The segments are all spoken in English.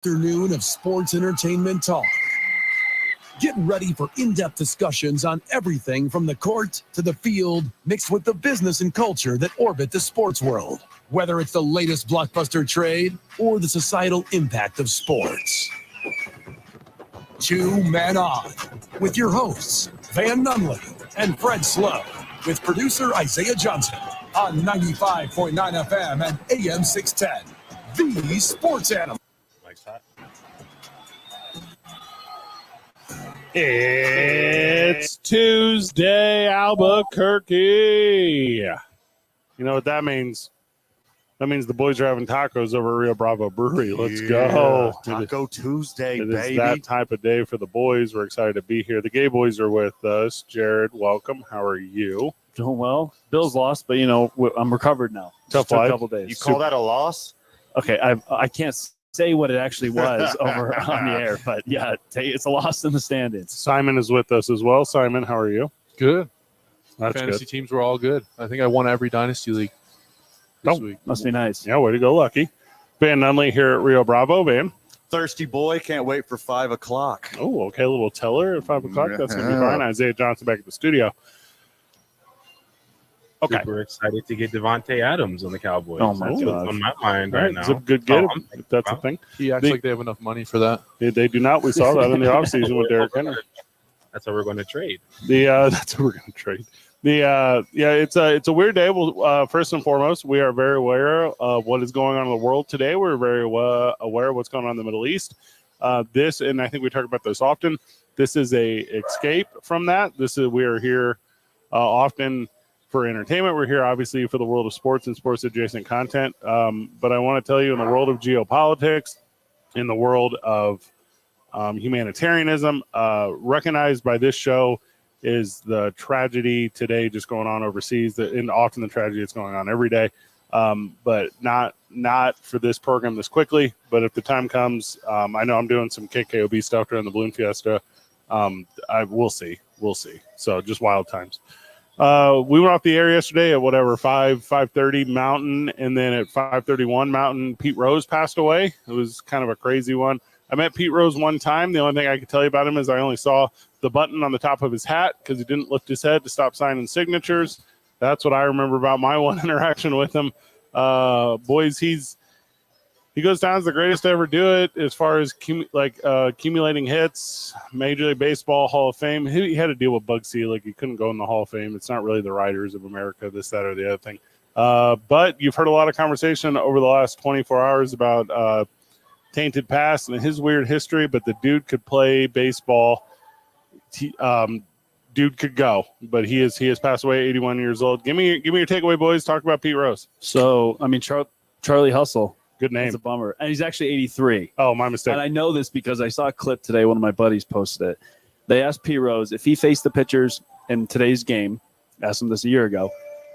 Afternoon of sports entertainment talk. Get ready for in-depth discussions on everything from the court to the field, mixed with the business and culture that orbit the sports world. Whether it's the latest blockbuster trade or the societal impact of sports. 2 Men On with your hosts, Van Nunley and Fred Slow, with producer Isaiah Johnson on 95.9 FM and AM 610. The Sports Animal. It's Tuesday, Albuquerque. You know what that means? That means the boys are having tacos over at Rio Bravo Brewery. Let's go. Taco Tuesday, baby. It is that type of day for the boys. We're excited to be here. The gay boys are with us. Jared, welcome. How are you? Doing well. Bill's lost, but, you know, I'm recovered now. Tough life. a couple days. You call that a loss? Okay, I can't say what it actually was over on the air, but yeah, it's a loss in the standings. Simon is with us as well. Simon, how are you? Good. That's Fantasy good. teams were all good. I think I won every dynasty league this week. Must be nice. Yeah, way to go, Lucky. Van Nunley here at Rio Bravo. Van. Thirsty boy, can't wait for 5 o'clock. Oh, okay. A little teller at 5 o'clock. That's going to be fine. Isaiah Johnson back at the studio. Okay. Super excited to get Devontae Adams on the Cowboys. Oh, my That's God. what's on my mind All right right, now. it's a good get, I'm if that's a thing. He acts like they have enough money for that. They do not. We saw that in the offseason with Derrick Henry. That's how we're going to trade. That's what we're going to trade. It's a weird day. Well, first and foremost, we are very aware of what is going on in the world today. We're very aware of what's going on in the Middle East. This, and I think we talk about this often, this is a escape from that. We are here often for entertainment. We're here, obviously, for the world of sports and sports-adjacent content. But I want to tell you, in the world of geopolitics, in the world of humanitarianism, recognized by this show is the tragedy today just going on overseas, and often the tragedy that's going on every day. But not for this program this quickly. But if the time comes, I know I'm doing some KKOB stuff during the Balloon Fiesta. We'll see. So just wild times. We went off the air yesterday at 5:30 Mountain, and then at 5:31 Mountain, Pete Rose passed away. It was kind of a crazy one. I met Pete Rose one time. The only thing I could tell you about him is I only saw the button on the top of his hat because he didn't lift his head to stop signing signatures. That's what I remember about my one interaction with him. Boys, he goes down as the greatest to ever do it as far as accumulating hits. Major League Baseball Hall of Fame. He had to deal with Bugsy. Like, he couldn't go in the Hall of Fame. It's not really the Writers of America, this, that, or the other thing. But you've heard a lot of conversation over the last 24 hours about tainted past and his weird history, but the dude could play baseball. Dude could go, but he has passed away, 81 years old. Give me your takeaway, boys. Talk about Pete Rose. So, I mean, Charlie Hustle. Good name. It's a bummer. And he's actually 83. Oh, my mistake. And I know this because I saw a clip today. One of my buddies posted it. They asked Pete Rose if he faced the pitchers in today's game, asked him this a year ago,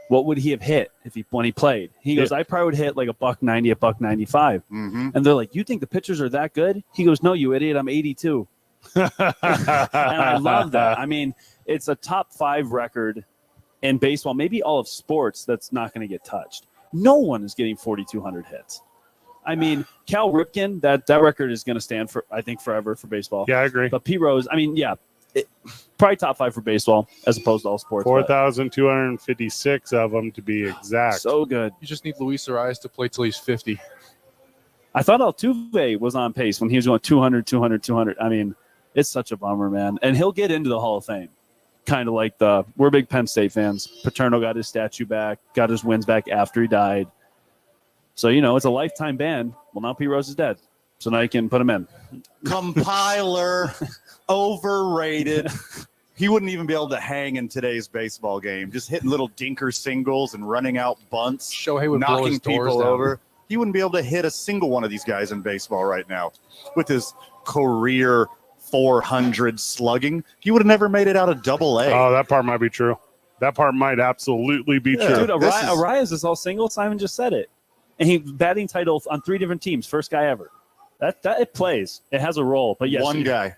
what would he have hit when he played? He goes, I probably would hit like $190, $195. Mm-hmm. And they're like, you think the pitchers are that good? He goes, no, you idiot. I'm 82. And I love that. I mean, it's a top 5 record in baseball, maybe all of sports, that's not going to get touched. No one is getting 4,200 hits. I mean, Cal Ripken, that record is going to stand for, I think, forever for baseball. Yeah, I agree. But Pete Rose, I mean, probably top 5 for baseball as opposed to all sports. 4,256 of them to be exact. So good. You just need Luis Arias to play till he's 50. I thought Altuve was on pace when he was going 200, 200, 200. I mean, it's such a bummer, man. And he'll get into the Hall of Fame. Kind of like we're big Penn State fans. Paterno got his statue back, got his wins back after he died. So, it's a lifetime ban. Well, now Pete Rose is dead. So now you can put him in. Compiler, overrated. He wouldn't even be able to hang in today's baseball game. Just hitting little dinker singles and running out bunts, Shohei would blow knocking his doors people down. over. He wouldn't be able to hit a single one of these guys in baseball right now with his career 400 slugging. He would have never made it out of Double-A. Oh, that part might be true. That part might absolutely be true. Dude, Arias is all single. Simon just said it. And he batting title on 3 different teams. First guy ever. That it plays. It has a role. But yes. One guy.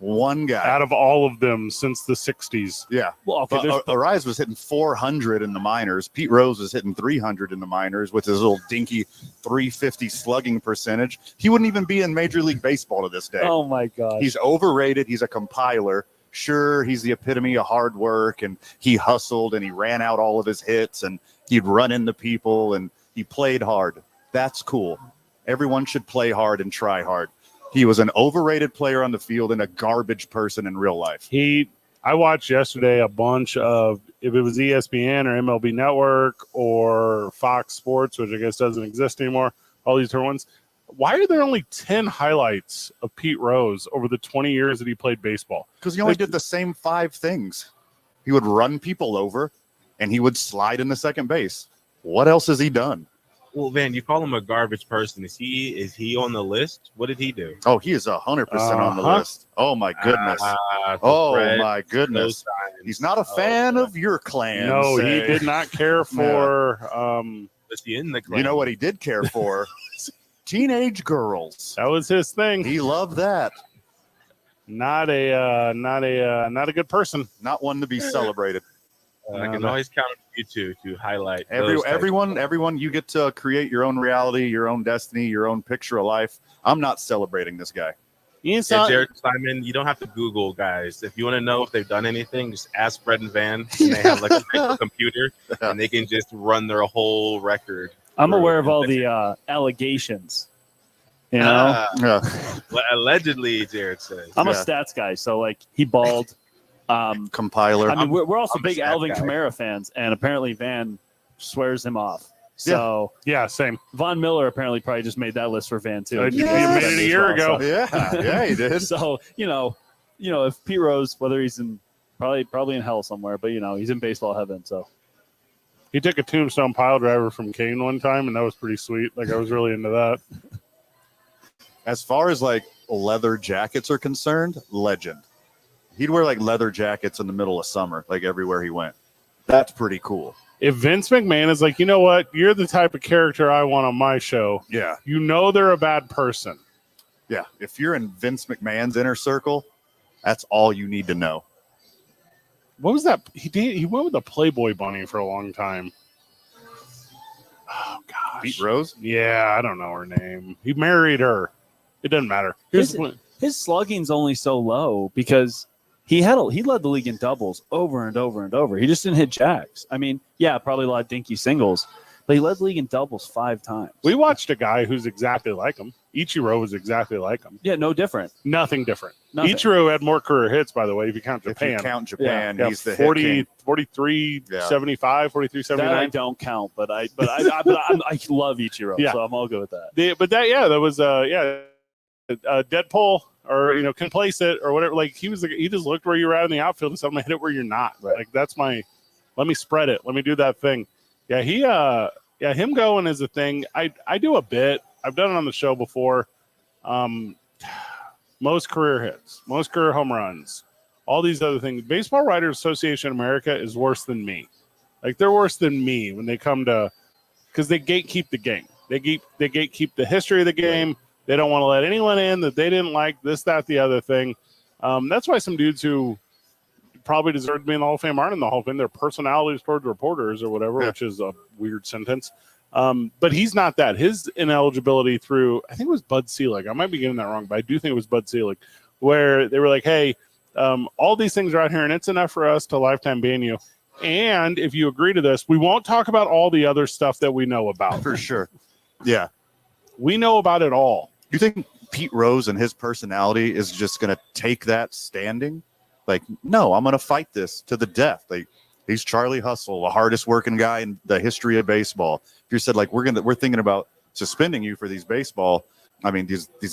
One guy. out of all of them since the 60s. Yeah. Well, okay, But Arias was hitting 400 in the minors. Pete Rose was hitting 300 in the minors with his little dinky 350 slugging percentage. He wouldn't even be in Major League Baseball to this day. oh my gosh. He's overrated. He's a compiler. Sure, he's the epitome of hard work, and he hustled and he ran out all of his hits and he'd run into people and he played hard. That's cool. Everyone should play hard and try hard. He was an overrated player on the field and a garbage person in real life. I watched yesterday a bunch of, if it was ESPN or MLB Network or Fox Sports, which I guess doesn't exist anymore, all these different ones. Why are there only 10 highlights of Pete Rose over the 20 years that he played baseball? Because he only did the same 5 things. He would run people over and he would slide into second base. What else has he done? Well, Van, you call him a garbage person. Is he on the list? What did he do? Oh, he is 100% on the list. Oh, my goodness. Oh, Fred, my goodness. those times. He's not a fan of your clan. No, he say. did not care for. Was he in the clan? You know what he did care for? Teenage girls. That was his thing. He loved that. Not a good person. Not one to be celebrated. I can always count on you to highlight Everyone, you get to create your own reality, your own destiny, your own picture of life. I'm not celebrating this guy. He's Yeah, not, Jared Simon, you don't have to Google, guys. If you want to know if they've done anything, just ask Fred and Van. And they have like a big computer, and they can just run their whole record. I'm aware of all the allegations. You know, Yeah. Allegedly, Jared says. I'm a Yeah. stats guy, so like he balled. Compiler. I mean, we're also I'm a big stat Alvin guy. Kamara fans, and apparently Van swears him off. So yeah, same. Von Miller apparently probably just made that list for Van too. He made it a year ago. Yeah, he did. So you know, if Pete Rose, whether he's in probably in hell somewhere, but he's in baseball heaven. So He took a tombstone pile driver from Kane one time, and that was pretty sweet. Like I was really into that. As far as like leather jackets are concerned, legend. He'd wear like leather jackets in the middle of summer, like everywhere he went. That's pretty cool. If Vince McMahon is like, you know what, you're the type of character I want on my show, Yeah. you know they're a bad person. Yeah. If you're in Vince McMahon's inner circle, that's all you need to know. What was that? He went with a Playboy bunny for a long time. Oh gosh. Pete Rose? Yeah, I don't know her name. He married her. It doesn't matter. his slugging's only so low because he led the league in doubles over and over and over. He just didn't hit jacks. I mean, yeah, probably a lot of dinky singles, but he led the league in doubles 5 times. We watched a guy who's exactly like him. Ichiro was exactly like him. Yeah, no different. Nothing different. Nothing. Ichiro had more career hits, by the way, if you count If Japan. you count Japan, Yeah, he's the 40, hit king. 43, Yeah. 75, 43, That I 79. don't count, but I love Ichiro, Yeah. so I'm all good with that. That was Deadpool or can place it or whatever. Like he just looked where you were at in the outfield and said, "I'm gonna hit it where you're not." Right. Like that's let me spread it. Let me do that thing. Yeah, him going is a thing. I do a bit. I've done it on the show before. Most career hits, most career home runs, all these other things. Baseball Writers Association of America is worse than me. Like they're worse than me when they come to, because they gatekeep the game. They gatekeep the history of the game. They don't want to let anyone in that they didn't like this, that, the other thing. That's why some dudes who probably deserve to be in the Hall of Fame aren't in the Hall of Fame. Their personalities towards reporters or whatever, which is a weird sentence. But he's not that. His ineligibility through, I think it was Bud Selig. I might be getting that wrong, but I do think it was Bud Selig, where they were like, hey, all these things are out here, and it's enough for us to lifetime ban you. And if you agree to this, we won't talk about all the other stuff that we know about. For sure. Yeah. We know about it all. You think Pete Rose and his personality is just going to take that standing? Like, no, I'm going to fight this to the death. Like, he's Charlie Hustle, the hardest working guy in the history of baseball. If you said like we're thinking about suspending you for these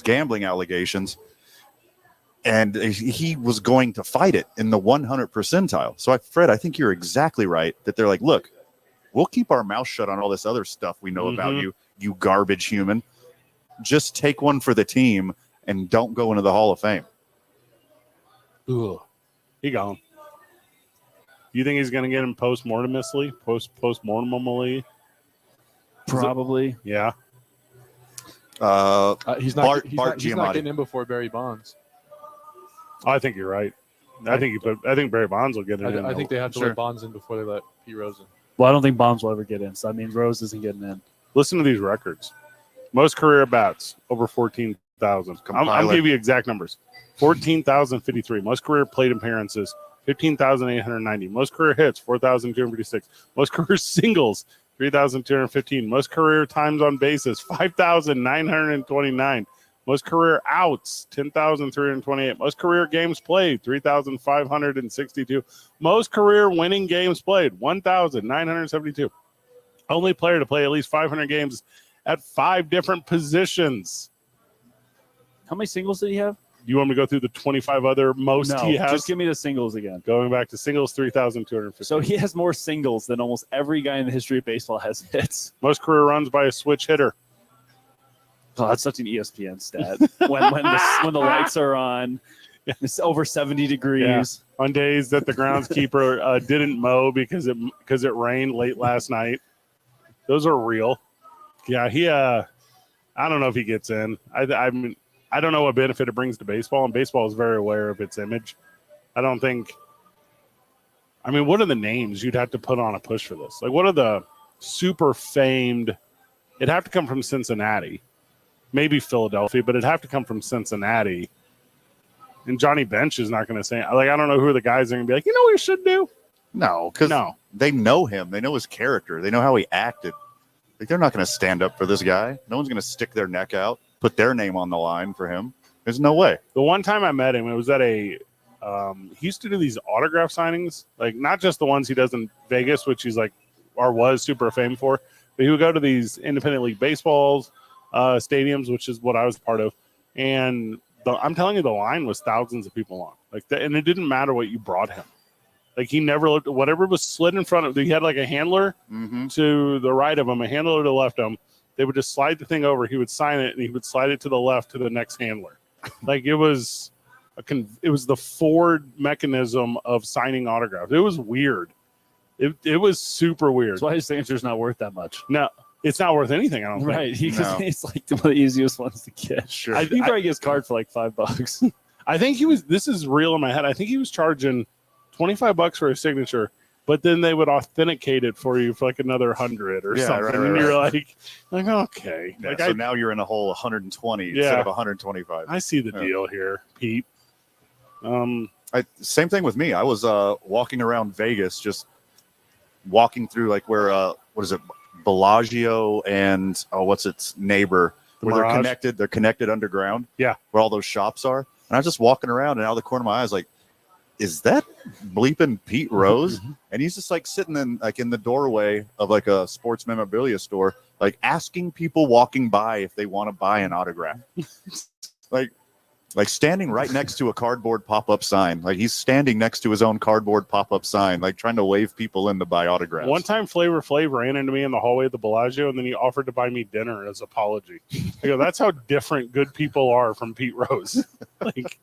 gambling allegations, and he was going to fight it in the 100 percentile. So, Fred, I think you're exactly right that they're like, look, we'll keep our mouth shut on all this other stuff we know about you garbage human. Just take one for the team and don't go into the Hall of Fame. Ugh. He gone. You think he's going to get him post-mortemously? Post-mortemally? Probably. Yeah. He's not Bart getting in before Barry Bonds. I think you're right. I think Barry Bonds will get it in. I think they have to Sure. let Bonds in before they let Pete Rose in. Well, I don't think Bombs will ever get in. So that means Rose isn't getting in. Listen to these records. Most career bats over 14,000. I'm Compiler. giving you exact numbers. 14,053. Most career plate appearances 15,890. Most career hits 4,256. Most career singles 3,215. Most career times on bases 5,929. Most career outs 10,328. Most career games played 3,562. Most career winning games played 1,972. Only player to play at least 500 games at 5 different positions. How many singles did he have? You want me to go through the 25 other most No, he has? just give me the singles again. Going back to singles, 3,250. So he has more singles than almost every guy in the history of baseball has hits. Most career runs by a switch hitter. Oh, that's such an ESPN stat. when the lights are on, it's over 70 degrees. On days that the groundskeeper didn't mow because it rained late last night. Those are real. Yeah, he. I don't know if he gets in. I mean, I don't know what benefit it brings to baseball, and baseball is very aware of its image. I don't think. I mean, what are the names you'd have to put on a push for this? Like, what are the super famed? It'd have to come from Cincinnati, maybe Philadelphia, but it'd have to come from Cincinnati. And Johnny Bench is not going to say, like, I don't know who the guys are going to be like, you know what we should do? No, because No. they know him. They know his character. They know how he acted. Like, they're not going to stand up for this guy. No one's going to stick their neck out, put their name on the line for him. There's no way. The one time I met him, it was at he used to do these autograph signings, like not just the ones he does in Vegas, which he's like, or was super famed for, but he would go to these independent league baseballs, stadiums, which is what I was part of. And I'm telling you, the line was thousands of people long. Like that, and it didn't matter what you brought him. Like he never looked, whatever was slid in front of, he had like a handler to the right of him, a handler to the left of him. They would just slide the thing over. He would sign it, and he would slide it to the left to the next handler. Like it was the Ford mechanism of signing autographs. It was weird. It was super weird. That's why his signature's not worth that much. No, it's not worth anything. I don't think. Right. He's No. like one of the easiest ones to get. Sure. He probably gets card for like $5. I think he was. This is real in my head. I think he was charging $25 for a signature, but then they would authenticate it for you for like another 100 or Yeah, something. right, and right, you're like okay. Yeah, Like so now you're in a whole 120 instead Yeah. of 125. I see the Yeah. deal here, Pete. Same thing with me. I was walking around Vegas, just walking through like where what is it, Bellagio and what's its neighbor, where Mirage? they're connected. They're connected underground. Yeah. Where all those shops are. And I was just walking around, and out of the corner of my eyes, like, is that bleeping Pete Rose? And he's just like sitting in the doorway of like a sports memorabilia store, like asking people walking by if they want to buy an autograph. like standing right next to a cardboard pop-up sign. Like he's standing next to his own cardboard pop-up sign, like trying to wave people in to buy autographs. One time Flavor Flav ran into me in the hallway of the Bellagio, and then he offered to buy me dinner as apology. I go, that's how different good people are from Pete Rose. Like,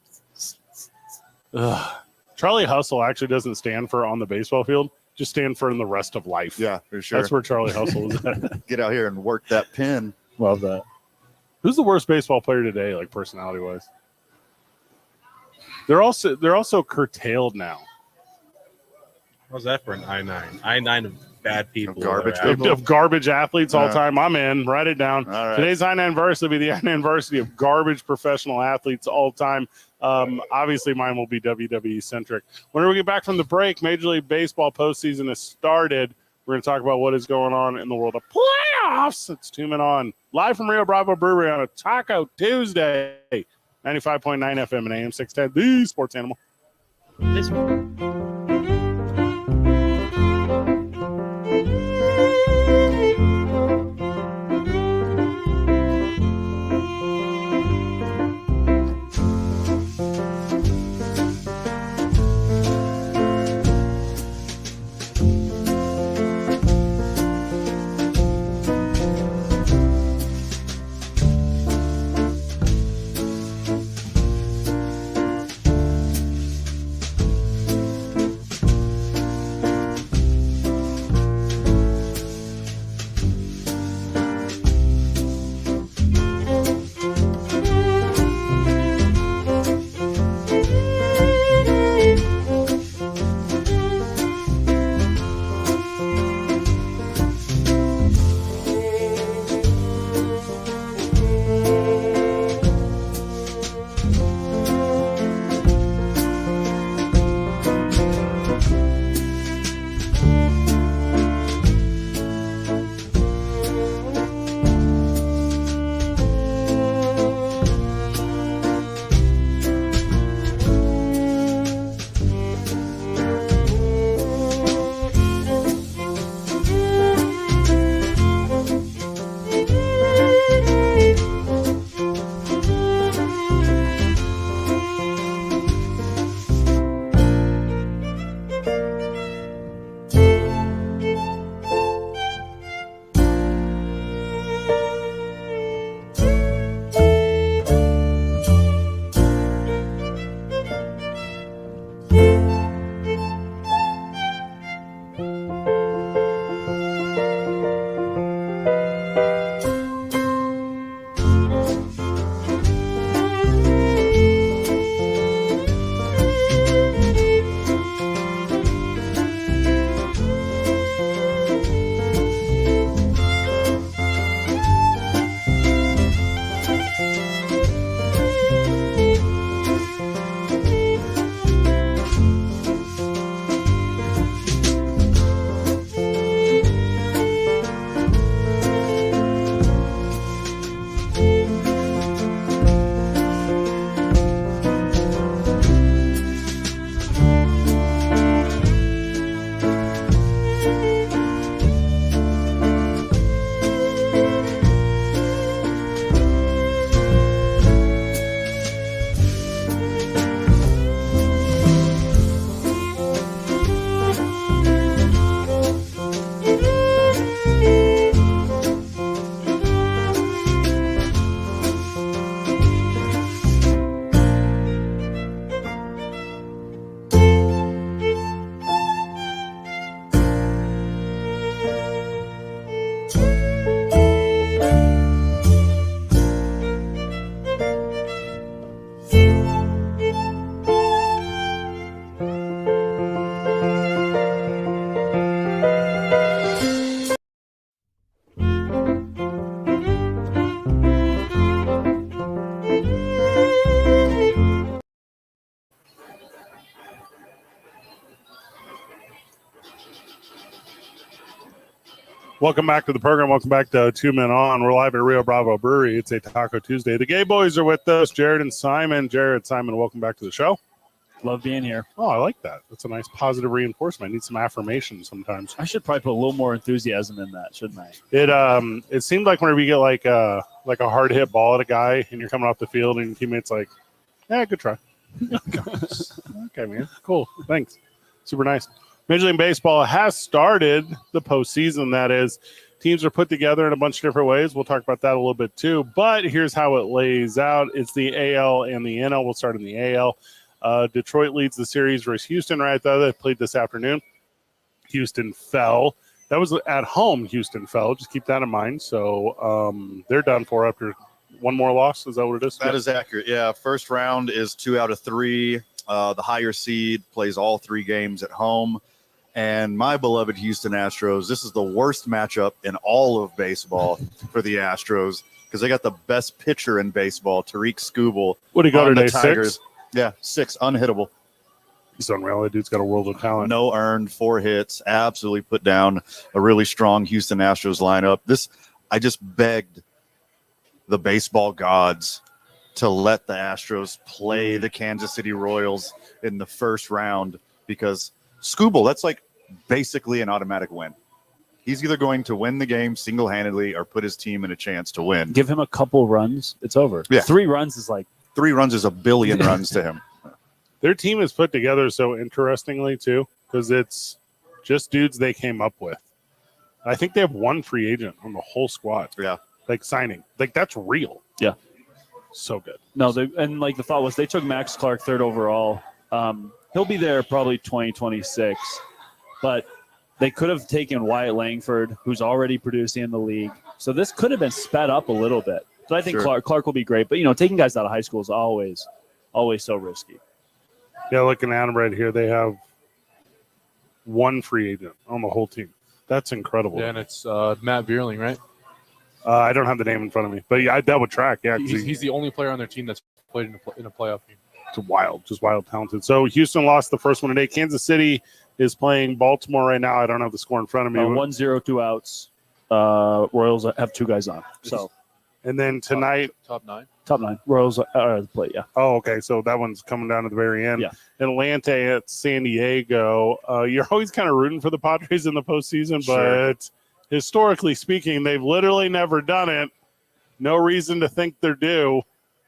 ugh. Charlie Hustle actually doesn't stand for on the baseball field, just stand for in the rest of life. Yeah, for sure. That's where Charlie Hustle is at. Get out here and work that pin. Love that. Who's the worst baseball player today, like personality wise? They're also curtailed now. How's that for an I-9? I-9 of bad people. Garbage that are out. people. Of garbage athletes all Yeah. time. I'm in. Write it down. All right. Today's I-9 varsity will be the I-9 varsity of garbage professional athletes all time. Obviously, mine will be WWE centric. When we get back from the break, Major League Baseball postseason has started. We're going to talk about what is going on in the world of playoffs. It's 2 Men On. Live from Rio Bravo Brewery on a Taco Tuesday. 95.9 FM and AM 610, the sports animal. Welcome back to the program. Welcome back to Two Men On. We're live at Rio Bravo Brewery. It's a Taco Tuesday. The Gay Boys are with us, Jared and Simon. Jared, Simon, welcome back to the show. Love being here. Oh, I like that. That's a nice positive reinforcement. I need some affirmation sometimes. I should probably put a little more enthusiasm in that, shouldn't I? It seemed like whenever you get like a hard hit ball at a guy and you're coming off the field and your teammate's like, yeah, good try. Okay, man. Cool. Thanks. Super nice. Major League Baseball has started the postseason. That is, teams are put together in a bunch of different ways. We'll talk about that a little bit too. But here's how it lays out. It's the AL and the NL. We'll start in the AL. Detroit leads the series versus Houston right there. They played this afternoon. Houston fell. That was at home. Houston fell. Just keep that in mind. So they're done for after one more loss. Is that what it is? That is accurate. Yeah, first round is 2 out of 3. The higher seed plays all 3 games at home. And my beloved Houston Astros, this is the worst matchup in all of baseball for the Astros because they got the best pitcher in baseball, Tariq Skubal. What did he go on the today? Tigers. 6? Yeah, 6, unhittable. He's unreal. That dude's got a world of talent. No earned, 4 hits, absolutely put down a really strong Houston Astros lineup. I just begged the baseball gods to let the Astros play the Kansas City Royals in the first round because Skubal, that's like basically an automatic win. He's either going to win the game single-handedly or put his team in a chance to win. Give him a couple runs, it's over. Yeah. 3 runs is like 3 runs is a billion runs to him. Their team is put together so interestingly, too, because it's just dudes they came up with. I think they have 1 free agent on the whole squad. Yeah. Like, signing. Like, that's real. Yeah. So good. No, the thought was they took Max Clark 3rd overall. He'll be there probably 2026, but they could have taken Wyatt Langford, who's already producing in the league. So this could have been sped up a little bit. So I think Sure. Clark will be great, but taking guys out of high school is always so risky. Yeah, looking at them right here, they have 1 free agent on the whole team. That's incredible. Yeah, and it's Matt Vierling, right? I don't have the name in front of me, but yeah, that would track. Yeah, 'cause He's the only player on their team that's played in a playoff game. it's wild, just wild talented. So Houston lost the first one today. Kansas City is playing Baltimore right now. I don't have the score in front of me. 1-0, 2 outs. Royals have 2 guys on. So And then tonight, top 9. top 9. Royals are the play, yeah. oh, okay, so that one's coming down to the very end. Yeah. Atlanta at San Diego. You're always kind of rooting for the Padres in the postseason, Sure. but historically speaking, they've literally never done it. No reason to think they're due.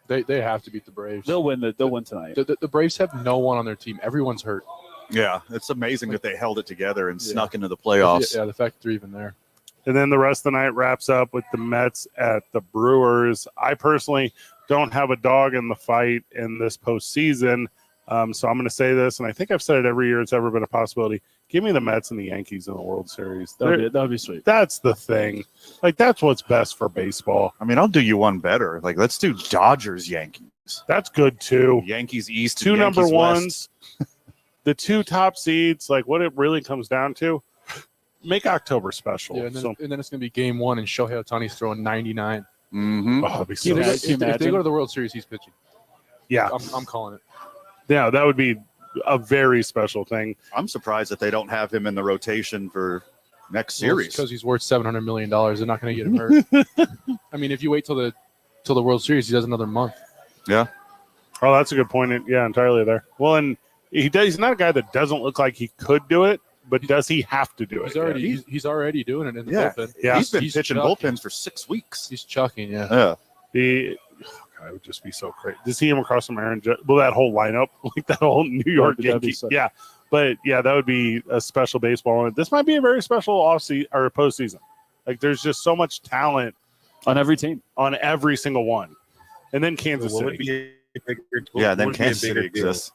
They have to beat the Braves. They'll win tonight. The Braves have no one on their team. Everyone's hurt. Yeah, it's amazing that they held it together and snuck into the playoffs. Yeah, the fact that they're even there. And then the rest of the night wraps up with the Mets at the Brewers. I personally don't have a dog in the fight in this postseason. So I'm going to say this, and I think I've said it every year it's ever been a possibility. Give me the Mets and the Yankees in the World Series. That would be sweet. That's the thing. Like, that's what's best for baseball. I mean, I'll do you one better. Like, let's do Dodgers, Yankees. That's good, too. Yankees East, 2 and number Yankees ones. West. The 2 top seeds, like what it really comes down to, make October special. Yeah, and then it's going to be game 1, and Shohei Ohtani's throwing 99. Mm-hmm. Oh, that'd be so Can you nice. imagine? If they go to the World Series, he's pitching. Yeah. I'm calling it. Yeah, that would be a very special thing. I'm surprised that they don't have him in the rotation for next series. Because he's worth $700 million. They're not going to get him hurt. I mean, if you wait till the World Series, he does another month. Yeah. Oh, that's a good point. Yeah, entirely there. Well, and he's not a guy that doesn't look like he could do it, but does he have to do it? He's already doing it in the Yeah. bullpen. Yeah. He's been He's pitching chucking. bullpens for 6 weeks. He's chucking, yeah. Yeah. God, it would just be so great to see him across from Aaron Judge. Well, that whole lineup, like that whole New York That'd be Yankees. sick. Yeah, but yeah, that would be a special baseball. This might be a very special off-season or postseason. Like, there's just so much talent On every team. on every single one, and then Kansas What would City. be a bigger, Yeah, what then would be a Kansas bigger City deal? exists.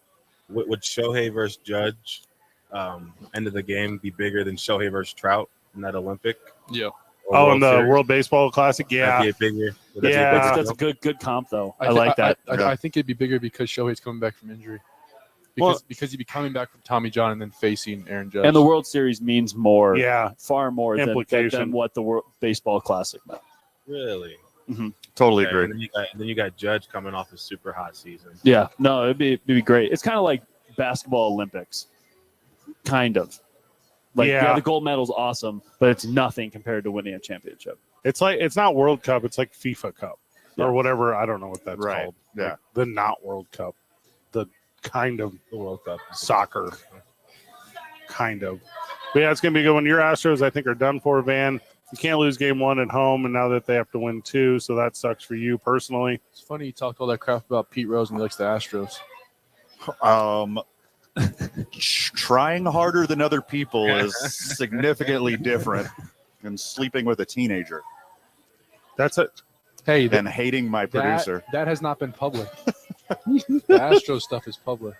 Would Shohei versus Judge end of the game be bigger than Shohei versus Trout in that Olympic? Yeah. or Oh, World in the Series? World Baseball Classic. That'd Yeah, be a bigger. would that be a Yeah. bigger That's a deal? good comp, though. I thi- like that. I think it'd be bigger because Shohei's coming back from injury. Because he'd be coming back from Tommy John and then facing Aaron Judge. And the World Series means more, yeah. far more Implication. than what the World Baseball Classic meant. Really? Totally Okay, agree. and then you got Judge coming off a super hot season. Yeah, no, it'd be great. It's kind of like basketball Olympics, kind of. Like, Yeah. the gold medal's awesome, but it's nothing compared to winning a championship. It's like it's not World Cup. It's like FIFA Cup Yeah. or whatever. I don't know what that's Right. called. Yeah. Like the not World Cup, the kind of The World Cup. soccer, kind of. But yeah, it's gonna be a good one. Your Astros, I think, are done for, Van. You can't lose game 1 at home, and now that they have to win 2, so that sucks for you personally. It's funny you talked all that crap about Pete Rose and he likes the Astros. Trying harder than other people is significantly different than sleeping with a teenager That's it. Hey, and hating my producer. that has not been public. The Astros stuff is public.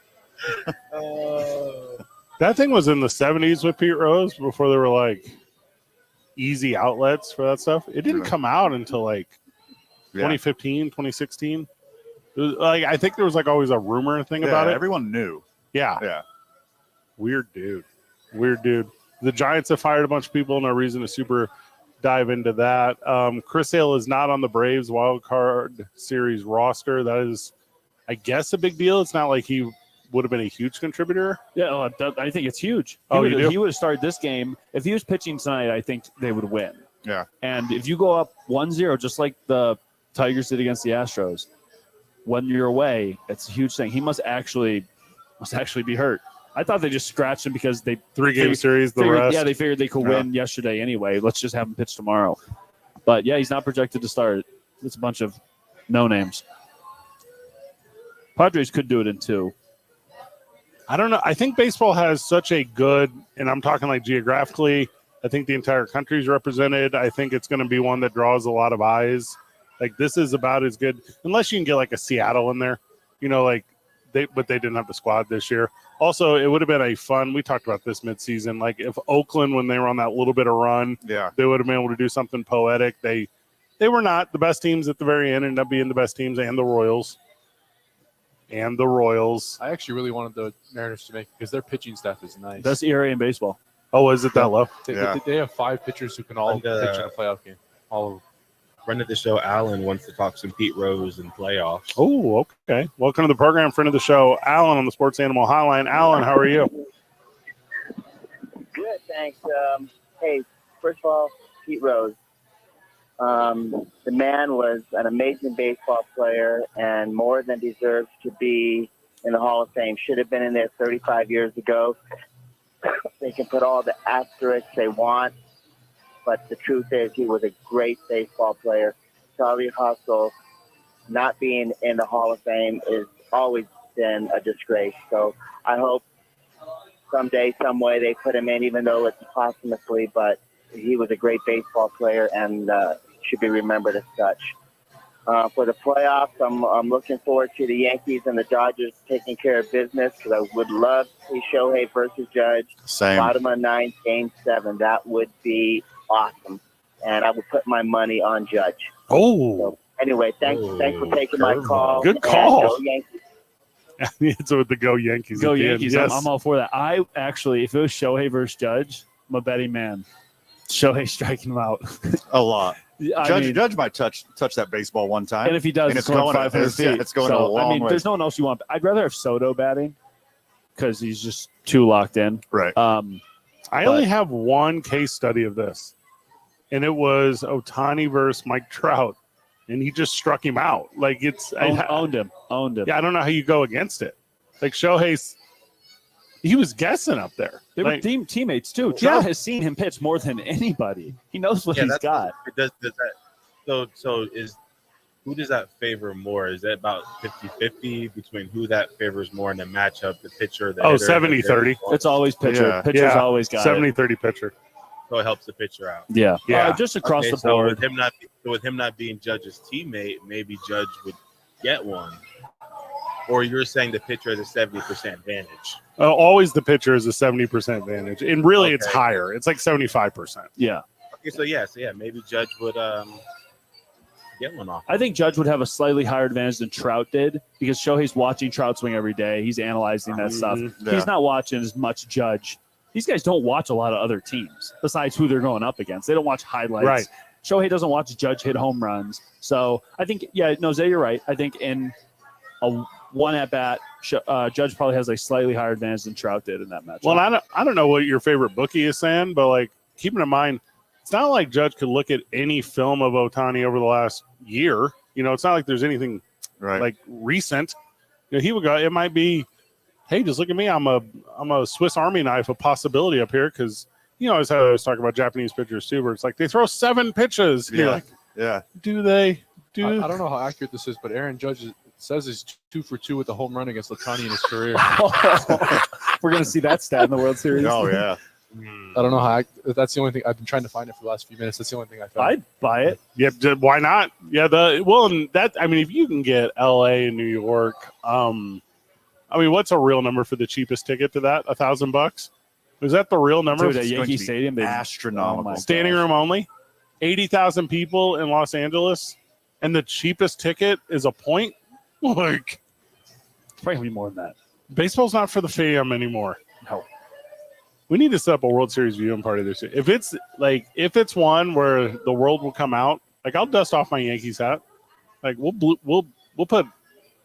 That thing was in the 70s with Pete Rose before there were like easy outlets for that stuff. It didn't Yeah. come out until like Yeah. 2015, 2016. It was, like, I think there was like always a rumor thing about it. Everyone knew. Yeah. Yeah. Weird dude. The Giants have fired a bunch of people. No reason to super dive into that. Chris Sale is not on the Braves wild card series roster. That is, I guess, a big deal. It's not like he would have been a huge contributor. Yeah, I think it's huge. Oh, you do? He would have started this game. If he was pitching tonight, I think they would win. Yeah. And if you go up 1-0, just like the Tigers did against the Astros, when you're away, it's a huge thing. He must actually be hurt. I thought they just scratched him because they 3-game series, the figured, rest. yeah, they figured they could win yesterday anyway. Let's just have him pitch tomorrow. But yeah, he's not projected to start. It's a bunch of no names. Padres could do it in 2. I don't know. I think baseball has such a good, and I'm talking like geographically, I think the entire country is represented. I think it's going to be one that draws a lot of eyes. Like, this is about as good, unless you can get like a Seattle in there, but they didn't have the squad this year. Also, it would have been a fun, we talked about this midseason, like if Oakland, when they were on that little bit of run, Yeah. they would have been able to do something poetic. They were not the best teams at the very end, ended up being the best teams, and the Royals. I actually really wanted the Mariners to make it because their pitching staff is nice. Best ERA in baseball. Oh, is it that low? They have 5 pitchers who can all pitch in a playoff game. All of them. Friend of the show, Alan, wants to talk some Pete Rose and playoffs. Oh, okay. Welcome to the program, friend of the show, Alan on the Sports Animal Hotline. Alan, how are you? Good, thanks. Hey, first of all, Pete Rose. The man was an amazing baseball player and more than deserves to be in the Hall of Fame. Should have been in there 35 years ago. They can put all the asterisks they want, but the truth is he was a great baseball player. Charlie Hustle not being in the Hall of Fame has always been a disgrace. So I hope someday, some way they put him in, even though it's posthumously, but he was a great baseball player and should be remembered as such. For the playoffs, I'm looking forward to the Yankees and the Dodgers taking care of business because I would love to see Shohei versus Judge. Same. Bottom of 9, Game 7. That would be awesome. And I would put my money on Judge. Oh, So, anyway, thanks for taking my call. Good And call. go Yankees. it's with the Go Yankees. Go at the end. Yankees. Yes. I'm all for that. I actually, if it was Shohei versus Judge, I'm a betting man. Shohei striking him out. A lot. I mean, Judge might touch that baseball one time. and if he does, and it's it's going going 500 it's- feet. yeah, it's going a long way. there's no one else you want. I'd rather have Soto batting because he's just too locked in. Right. I only have one case study of this, and it was Ohtani versus Mike Trout, and he just struck him out. Like Owned him. Yeah, I don't know how you go against it. Like Shohei's, he was guessing up there. They were Like, teammates too. Trout has seen him pitch more than anybody. He knows what he's got. Does that, so who does that favor more? Is it about 50-50 between who that favors more in the matchup, the pitcher, the hitter? 70-30. It's always pitcher. Yeah. Pitcher's always got 70-30 pitcher. So it helps the pitcher out. it. Yeah. Yeah. Just across the So board. with him not being Judge's teammate, maybe Judge would get one. Or you're saying the pitcher has a 70% advantage. Always the pitcher is a 70% advantage, and really it's Okay. higher. It's like 75%. Yeah. Okay, so maybe Judge would get one off. I think Judge would have a slightly higher advantage than Trout did because Shohei's watching Trout swing every day. He's analyzing that stuff. Yeah. He's not watching as much Judge. These guys don't watch a lot of other teams besides who they're going up against. They don't watch highlights. Right. Shohei doesn't watch Judge hit home runs. So I think, Jose, you're right. I think in one at bat. Judge probably has a slightly higher advantage than Trout did in that match. Well, I don't know what your favorite bookie is saying, but like keeping in mind, it's not like Judge could look at any film of Ohtani over the last year. It's not like there's anything like recent. He would go. It might be, hey, just look at me. I'm a Swiss Army knife of possibility up here because I was talking about Japanese pitchers too, where it's like they throw 7 pitches. Yeah. You're like, do they? I don't know how accurate this is, but Aaron Judge says he's 2 for 2 with a home run against Ohtani in his career. We're gonna see that stat in the World Series. Oh yeah. I don't know how. That's the only thing I've been trying to find it for the last few minutes. That's the only thing I found. I'd buy it. Yeah, why not? Yeah, if you can get L.A. and New York, what's a real number for the cheapest ticket to that? $1,000? Is that the real number? Dude, at Yankee Stadium, astronomical. Standing room only, 80,000 people in Los Angeles, and the cheapest ticket is a point. Like, it's probably more than that. Baseball's not for the fam anymore. No. We need to set up a World Series viewing party this year. If it's one where the world will come out, like I'll dust off my Yankees hat. Like we'll put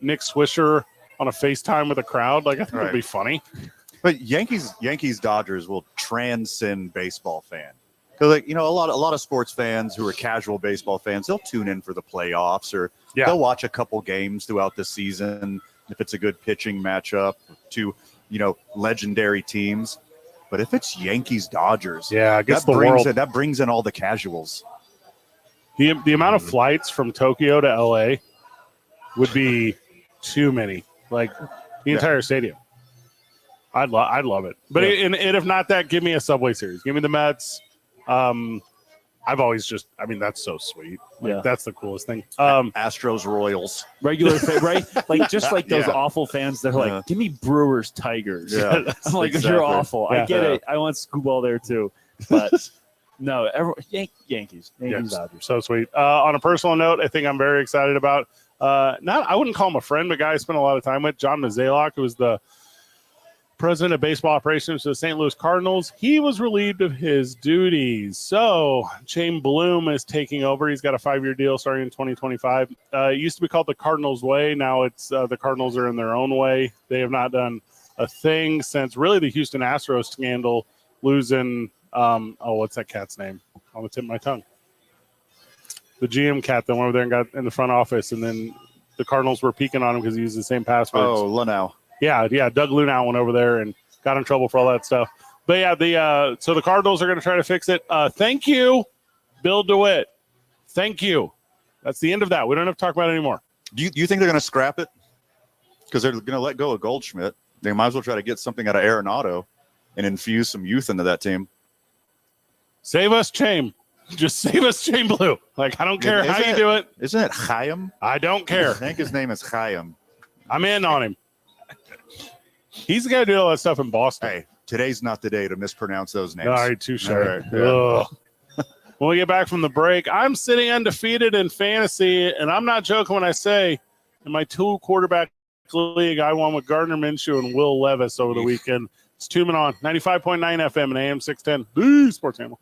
Nick Swisher on a FaceTime with a crowd. Like I think it'll be funny. But Yankees Dodgers will transcend baseball fan. Because a lot of sports fans who are casual baseball fans, they'll tune in for the playoffs or they'll watch a couple games throughout the season if it's a good pitching matchup to legendary teams. But if it's Yankees Dodgers, I guess that brings in all the casuals. The amount of flights from Tokyo to LA would be too many. Like the entire stadium. I'd love it. But and if not that, give me a Subway Series. Give me the Mets. I've always that's so sweet. Like, that's the coolest thing. Astros Royals. Regular, right? Like, just like those awful fans that are like, give me Brewers Tigers. Yeah, I'm like, exactly. you're awful. Yeah. I get it. I want Scooball there too. But no, Yankees Dodgers. So sweet. On a personal note, I think I'm very excited about, I wouldn't call him a friend, but a guy I spent a lot of time with, John Mozeliak, who was the president of baseball operations for the St. Louis Cardinals. He was relieved of his duties. So Shane Bloom is taking over. He's got a 5-year deal starting in 2025. It used to be called the Cardinals way. Now it's the Cardinals are in their own way. They have not done a thing since really the Houston Astros scandal, losing what's that cat's name? On the tip of my tongue. The GM cat that went over there and got in the front office, and then the Cardinals were peeking on him because he used the same passwords. Oh, Lunau. Yeah. Doug Lunau went over there and got in trouble for all that stuff. But so the Cardinals are going to try to fix it. Thank you, Bill DeWitt. Thank you. That's the end of that. We don't have to talk about it anymore. Do you think they're going to scrap it? Because they're going to let go of Goldschmidt. They might as well try to get something out of Arenado and infuse some youth into that team. Save us, Chaim. Just save us, Chaim Blue. Like, I don't care how you do it. Isn't it Chaim? I don't care. I think his name is Chaim. I'm in on him. He's the guy who did all that stuff in Boston. Hey, today's not the day to mispronounce those names. All right, touche. All right, yeah. When we get back from the break, I'm sitting undefeated in fantasy, and I'm not joking when I say in my 2-quarterback league, I won with Gardner Minshew and Will Levis over the weekend. It's 2 Men On, 95.9 FM and AM 610, the Sports Animal.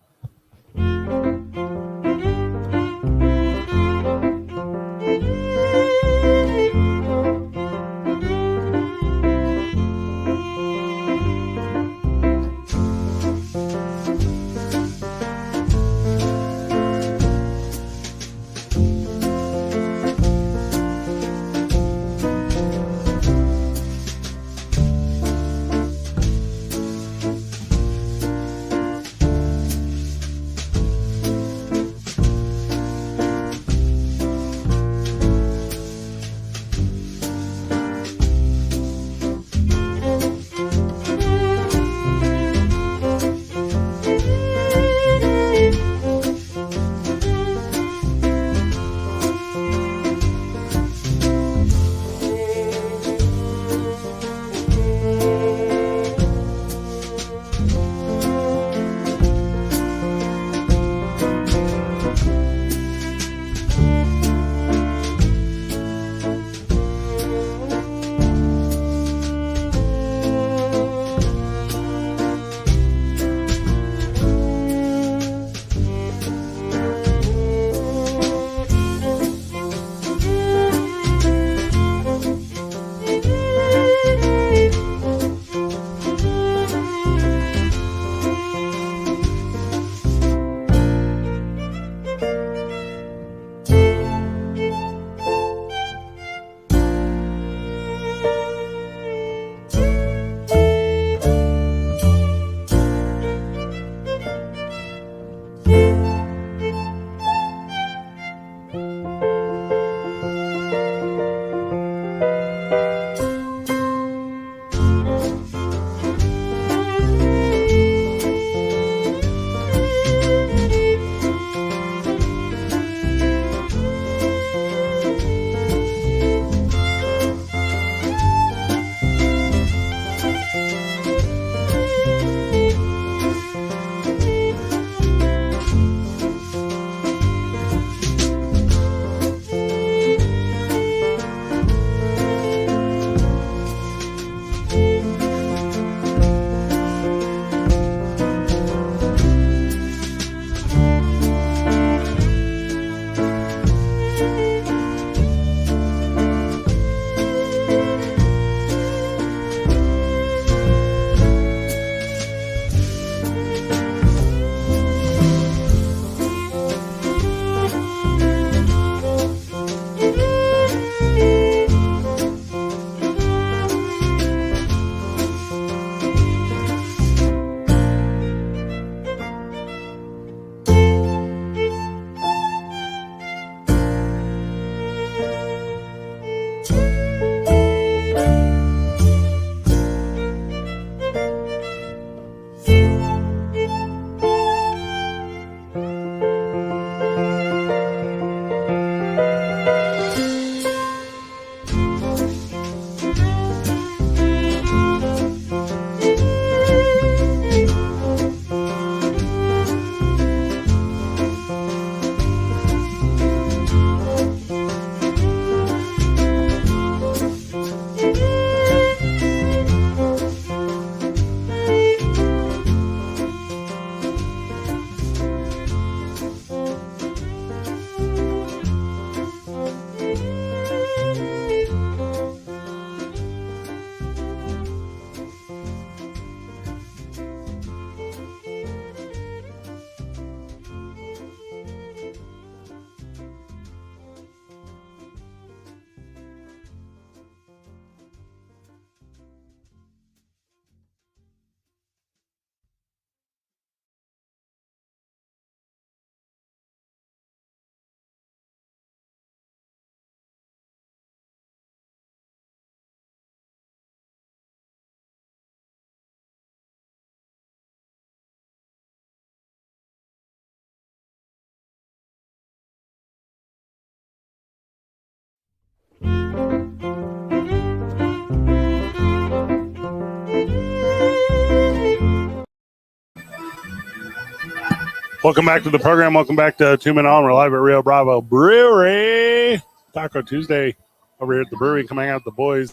Welcome back to the program. Welcome back to 2 Men On. We're live at Rio Bravo Brewery. Taco Tuesday over here at the brewery, coming out the Bois.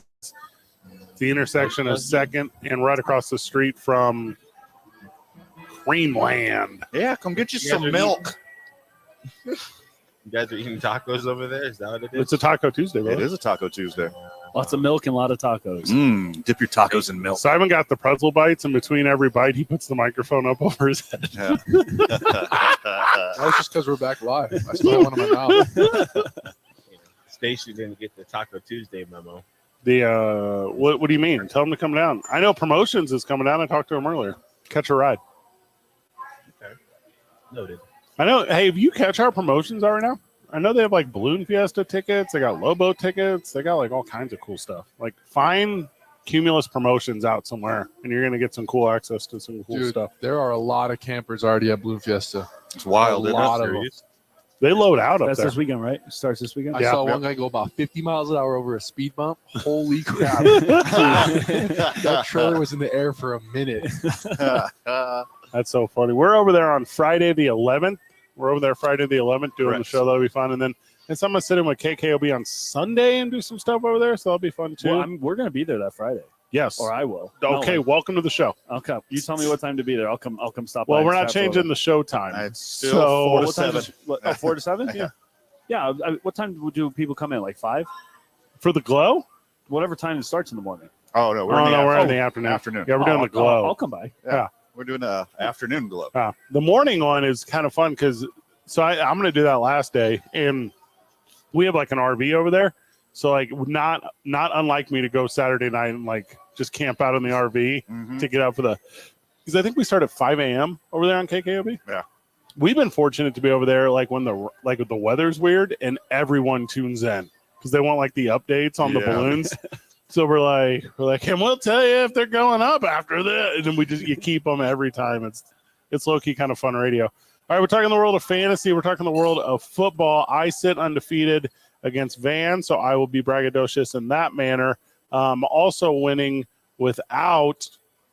The intersection of 2nd and right across the street from Creamland. Yeah, come get you some milk. You guys are eating tacos over there? Is that what it is? It's a Taco Tuesday, It right? is a Taco Tuesday. Lots of milk and a lot of tacos. Dip your tacos in milk. Simon got the pretzel bites, and between every bite, he puts the microphone up over his head. Yeah. That was just because we're back live. I still have one in my mouth. Stacy didn't get the Taco Tuesday memo. The what do you mean? Tell him to come down. I know Promotions is coming down. I talked to him earlier. Catch a ride. Okay. Noted. I know. Hey, have you catch our Promotions are right now? I know they have like Balloon Fiesta tickets. They got Lobo tickets. They got like all kinds of cool stuff. Like find Cumulus Promotions out somewhere, and you're gonna get some cool access to some cool Dude, stuff. there are a lot of campers already at Bloom Fiesta. It's wild. A Isn't lot it? of them. They load out up That's there. this weekend, right? Starts this weekend. I Yeah. saw one guy go about 50 miles an hour over a speed bump. Holy crap. That trailer was in the air for a minute. That's so funny. We're over there on Friday the 11th. We're over there Friday the 11th doing the Correct. show. That'll be fun. And then I'm gonna sit in with KKOB on Sunday and do some stuff over there. So that'll be fun too. Well, we're going to be there that Friday, yes. or I will. Okay. No, welcome to the show. I'll come. You tell me what time to be there. I'll come stop by. Well, and we're not chat for a changing little. the show time. It's still So- 4 to What time 7. is- what, oh, 4 to 7? Yeah. Yeah. What time do people come in? Like 5? For the glow? Whatever time it starts in the morning. Oh, no. We're in the afternoon. afternoon. Yeah, we're doing the glow. I'll come by. We're doing a afternoon glow. The morning one is kind of fun because I'm going to do that last day, and we have like an RV over there. So like not unlike me to go Saturday night and like just camp out in the RV Mhm. to get out for because I think we start at 5 a.m. over there on KKOB. Yeah. We've been fortunate to be over there like when the weather's weird and everyone tunes in because they want like the updates on the Yeah. balloons. So we're like, and we'll tell you if they're going up after this. And then you keep them every time. It's low key kind of fun radio. All right, we're talking the world of fantasy. We're talking the world of football. I sit undefeated against Van, so I will be braggadocious in that manner. Also winning without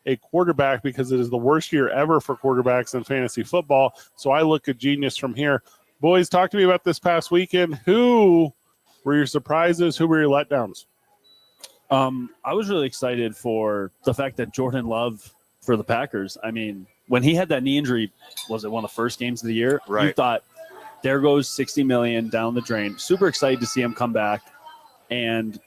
a quarterback because it is the worst year ever for quarterbacks in fantasy football. So I look at genius from here. Boys, talk to me about this past weekend. Who were your surprises? Who were your letdowns? I was really excited for the fact that Jordan Love for the Packers. I mean, when he had that knee injury, was it one of the first games of the year? You Right. thought, there goes $60 million down the drain. Super excited to see him come back. And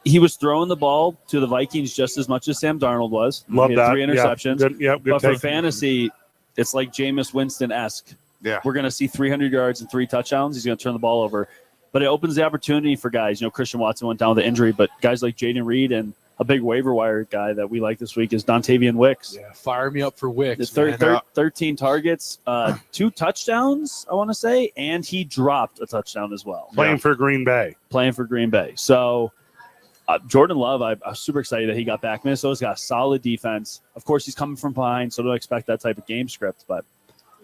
he was throwing the ball to the Vikings just as much as Sam Darnold was. Love He had that. 3 interceptions. Yeah, good But for take. fantasy, it's like Jameis Winston-esque. Yeah. We're going to see 300 yards and 3 touchdowns. He's going to turn the ball over. But it opens the opportunity for guys. You know, Christian Watson went down with the injury, but guys like Jaden Reed and a big waiver wire guy that we like this week is Dontavian Wicks. Yeah, fire me up for Wicks. The man. 13 targets, 2 touchdowns, I want to say, and he dropped a touchdown as well. Playing for Green Bay. Playing for Green Bay. So Jordan Love, I'm super excited that he got back. Minnesota's got a solid defense. Of course, he's coming from behind, so don't expect that type of game script. But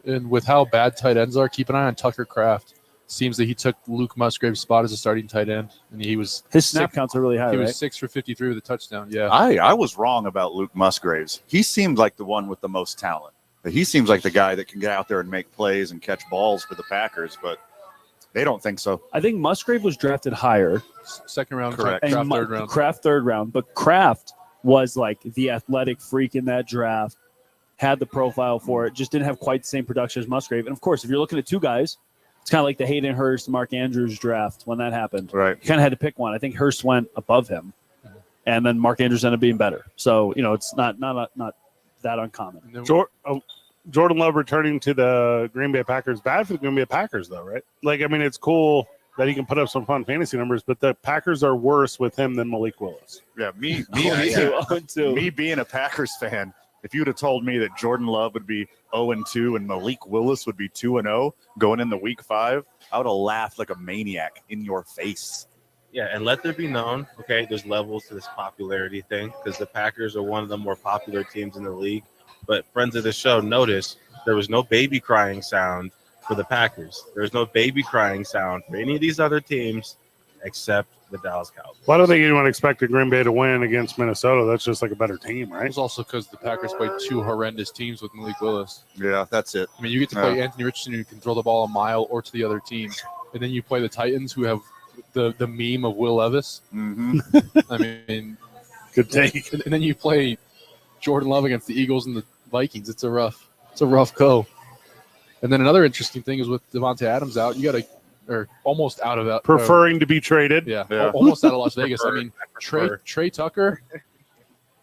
And with how bad tight ends are, keep an eye on Tucker Kraft. Seems that he took Luke Musgrave's spot as a starting tight end, and he was his snap counts are really high, he right? was 6 for 53 with a touchdown. Yeah, I was wrong about Luke Musgraves. He seemed like the one with the most talent. He seems like the guy that can get out there and make plays and catch balls for the Packers, but they don't think so. I think Musgrave was drafted higher. second round, Correct. Kraft And third round. Kraft third round. But Kraft was like the athletic freak in that draft, had the profile for it, just didn't have quite the same production as Musgrave. And of course, if you're looking at 2 guys, it's kind of like the Hayden Hurst, Mark Andrews draft when that happened. Right. You kind of had to pick one. I think Hurst went above him, and then Mark Andrews ended up being better. So, you know, it's not that uncommon. And then Jordan Love returning to the Green Bay Packers. Bad for the Green Bay Packers, though, right? Like, I mean, it's cool that he can put up some fun fantasy numbers, but the Packers are worse with him than Malik Willis. Yeah, me being a Packers fan, if you'd have told me that Jordan Love would be 0-2 and Malik Willis would be 2-0 going into week 5, I would have laughed like a maniac in your face. Yeah, and let there be known, okay, there's levels to this popularity thing because the Packers are one of the more popular teams in the league. But friends of the show, notice there was no baby crying sound for the Packers. There's no baby crying sound for any of these other teams. except the Dallas Cowboys. Well, I don't think anyone expected Green Bay to win against Minnesota. That's just like a better team, It right? was also because the Packers played two horrendous teams with Malik Willis. Yeah, that's it. I mean, you get to play Anthony Richardson, who can throw the ball a mile or to the other team, and then you play the Titans, who have the meme of Will Levis. Mm-hmm. I mean, Good take. and then you play Jordan Love against the Eagles and the Vikings. It's a rough go. And then another interesting thing is with Devontae Adams out, you got to, or almost out of that. Preferring to be traded. Yeah, Yeah. almost out of Las Vegas. I mean, prefer. Trey Tucker,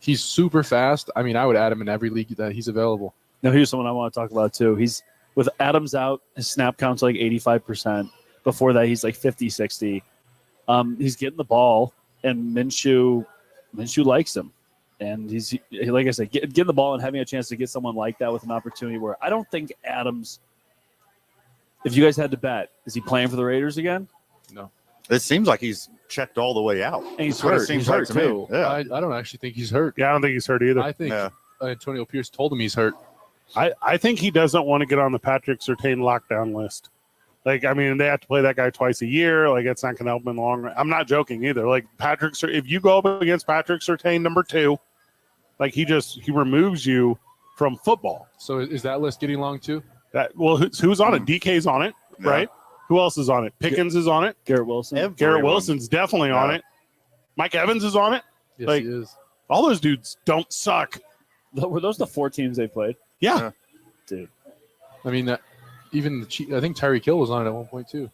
he's super fast. I mean, I would add him in every league that he's available. Now, here's someone I want to talk about, too. He's with Adams out, his snap count's like 85%. Before that, he's like 50, 60. He's getting the ball, and Minshew likes him. And he's, like I said, getting the ball and having a chance to get someone like that with an opportunity where I don't think Adams, if you guys had to bet, is he playing for the Raiders again? No. It seems like he's checked all the way out. And he's That's what it hurt. seems He's like hurt, to me. too. Yeah. I don't actually think he's hurt. Yeah, I don't think he's hurt either. I think Yeah. Antonio Pierce told him he's hurt. I think he doesn't want to get on the Patrick Surtain lockdown list. Like, I mean, they have to play that guy twice a year. Like, it's not going to help him in the long run. I'm not joking either. Like, if you go up against Patrick Surtain, number 2, like, he removes you from football. So is that list getting long too? Who's on it? DK's on it, Yeah. right? Who else is on it? Pickens is on it. Garrett Wilson. Everyone. Garrett Wilson's definitely on Yeah. it. Mike Evans is on it. Yes, Like- he is. All those dudes don't suck. Were those the 4 teams they played? Yeah. Dude. I mean, even I think Tyreek Hill was on it at one point too.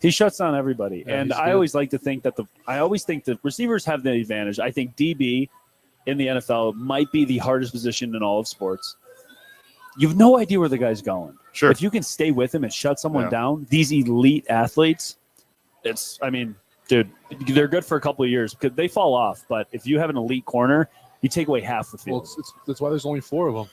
He shuts down everybody. Yeah, and he's I good. always like to think that the receivers have the advantage. I think DB in the NFL might be the hardest position in all of sports. You have no idea where the guy's going. Sure. If you can stay with him and shut someone Yeah. down, these elite athletes, dude, they're good for a couple of years because they fall off. But if you have an elite corner, you take away half the Well, field. that's why there's only 4 of them.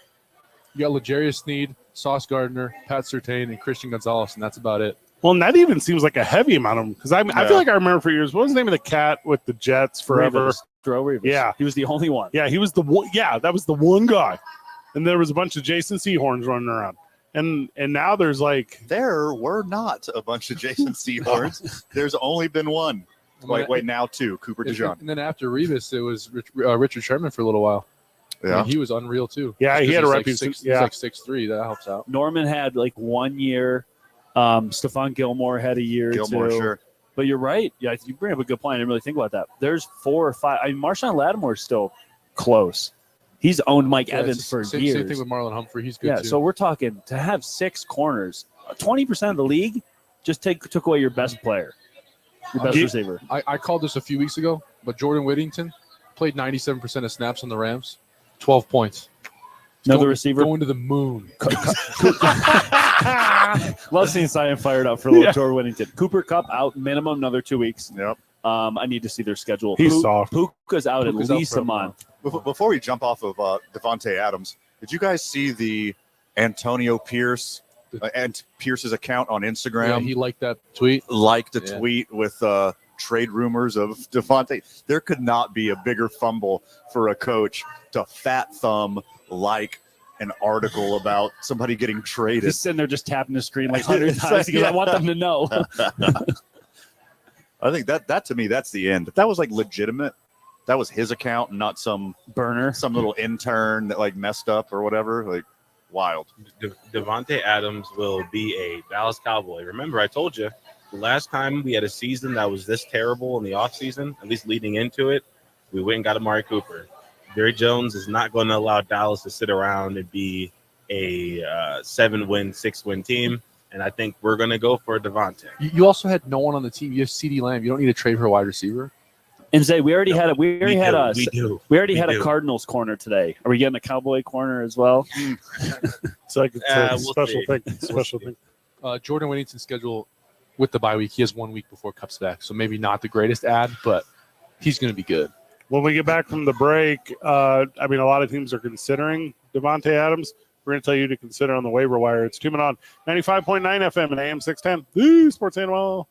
You got L'Jarius Sneed, Sauce Gardner, Pat Surtain, and Christian Gonzalez, and that's about it. Well, and that even seems like a heavy amount of them because I feel like I remember for years. What was the name of the cat with the Jets forever? Drew Rivers. Yeah. He was the only one. Yeah, he was the one. Yeah, that was the one guy. And there was a bunch of Jason Sehorns running around. And now there's like There were not a bunch of Jason Sehorns. There's only been one. Wait, now 2. Cooper DeJean. And then after Revis, it was Richard Sherman for a little while. I Yeah. mean, he was unreal too. Yeah, he Just had a 'cause reputation. He's Yeah. like 6'3". That helps out. Norman had like 1 year. Stephon Gilmore had a year Gilmore, or 2. sure. But you're right. Yeah, you bring up a good point. I didn't really think about that. There's 4 or 5. I mean, Marshawn Lattimore's still close. He's owned Mike Evans for same, years. Same thing with Marlon Humphrey. He's good Yeah, too. so we're talking to have 6 corners. 20% of the league just took away your best player, your best Ye- receiver. I called this a few weeks ago, but Jordan Whittington played 97% of snaps on the Rams, 12 points. Another receiver. Going to the moon. Love seeing Zion fired up for a little Jordan Whittington. Cooper Kupp out minimum another 2 weeks. Yep. I need to see their schedule. He's soft. Puka's out Puka's at out least for a month. Before we jump off of Devontae Adams, did you guys see the Antonio Pierce and Pierce's account on Yeah, Instagram? he liked that tweet. Liked a Yeah. tweet with trade rumors of Devontae. There could not be a bigger fumble for a coach to fat thumb like an article about somebody getting traded. He's sitting there just tapping the screen like 100 It's times because I want them to know. I think that to me, that's the end. If that was like legitimate, that was his account, and not some Burner. little intern that like messed up or whatever. Like, wild. Devontae Adams will be a Dallas Cowboy. Remember, I told you the last time we had a season that was this terrible in the offseason, at least leading into it, we went and got Amari Cooper. Jerry Jones is not going to allow Dallas to sit around and be a 7-win, 6-win team. And I think we're going to go for Devontae. You also had no one on the team. You have CeeDee Lamb. You don't need to trade for a wide receiver. And Zay, we already had a We do. Cardinals corner today. Are we getting a Cowboy corner as well? It's like it's a We'll special see. thing. We'll Special see. thing. Jordan Whittington's schedule with the bye week, he has 1 week before Cup's back. So maybe not the greatest ad, but he's going to be good. When we get back from the break, a lot of teams are considering Devontae Adams. We're going to tell you to consider on the waiver wire. It's 2 Men On 95.9 FM and AM 610. Ooh, Sports Animal.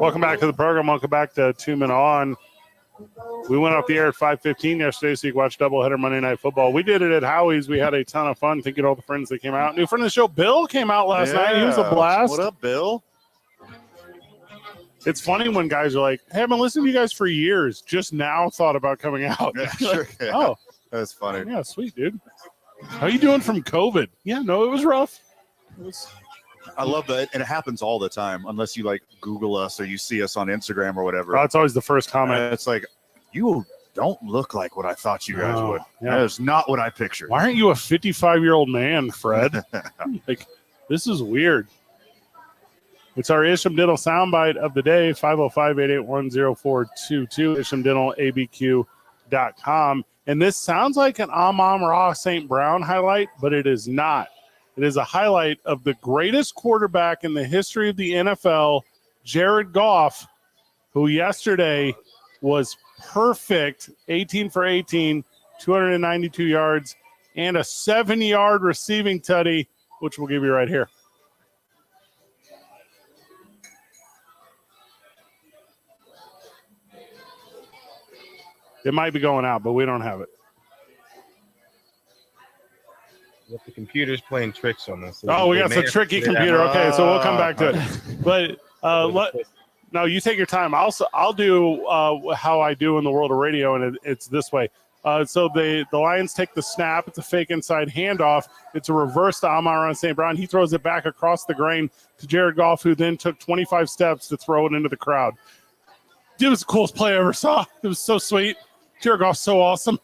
Welcome back to the program. Welcome back to 2 Men On. We went off the air at 5:15 yesterday, so you can watch doubleheader Monday Night Football. We did it at Howie's. We had a ton of fun. Thank you to all the friends that came out. New friend of the show, Bill, came out last night. He was a blast. What up, Bill? It's funny when guys are like, hey, I've been listening to you guys for years. Just now thought about coming out. Yeah, sure. Yeah. Oh, That's funny. yeah, sweet, dude. How you doing from COVID? Yeah, no, it was rough. I love that. And it happens all the time, unless you like Google us or you see us on Instagram or whatever. It's always the first comment. It's like, you don't look like what I thought you guys would. Yeah. That is not what I pictured. Why aren't you a 55-year-old man, Fred? Like, this is weird. It's our Isham Dental soundbite of the day, 505-881-0422, ishamdentalabq.com. And this sounds like an Amon-Ra St. Brown highlight, but it is not. It is a highlight of the greatest quarterback in the history of the NFL, Jared Goff, who yesterday was perfect, 18 for 18, 292 yards, and a 7-yard receiving tutty, which we'll give you right here. It might be going out, but we don't have it. The computer's playing tricks on us. Oh, we got some tricky computer. Okay, so we'll come back to it. But no, you take your time. I'll do how I do in the world of radio, and it's this way. So the Lions take the snap. It's a fake inside handoff. It's a reverse to Amon-Ra St. Brown. He throws it back across the grain to Jared Goff, who then took 25 steps to throw it into the crowd. Dude, it was the coolest play I ever saw. It was so sweet. Jared Goff's so awesome.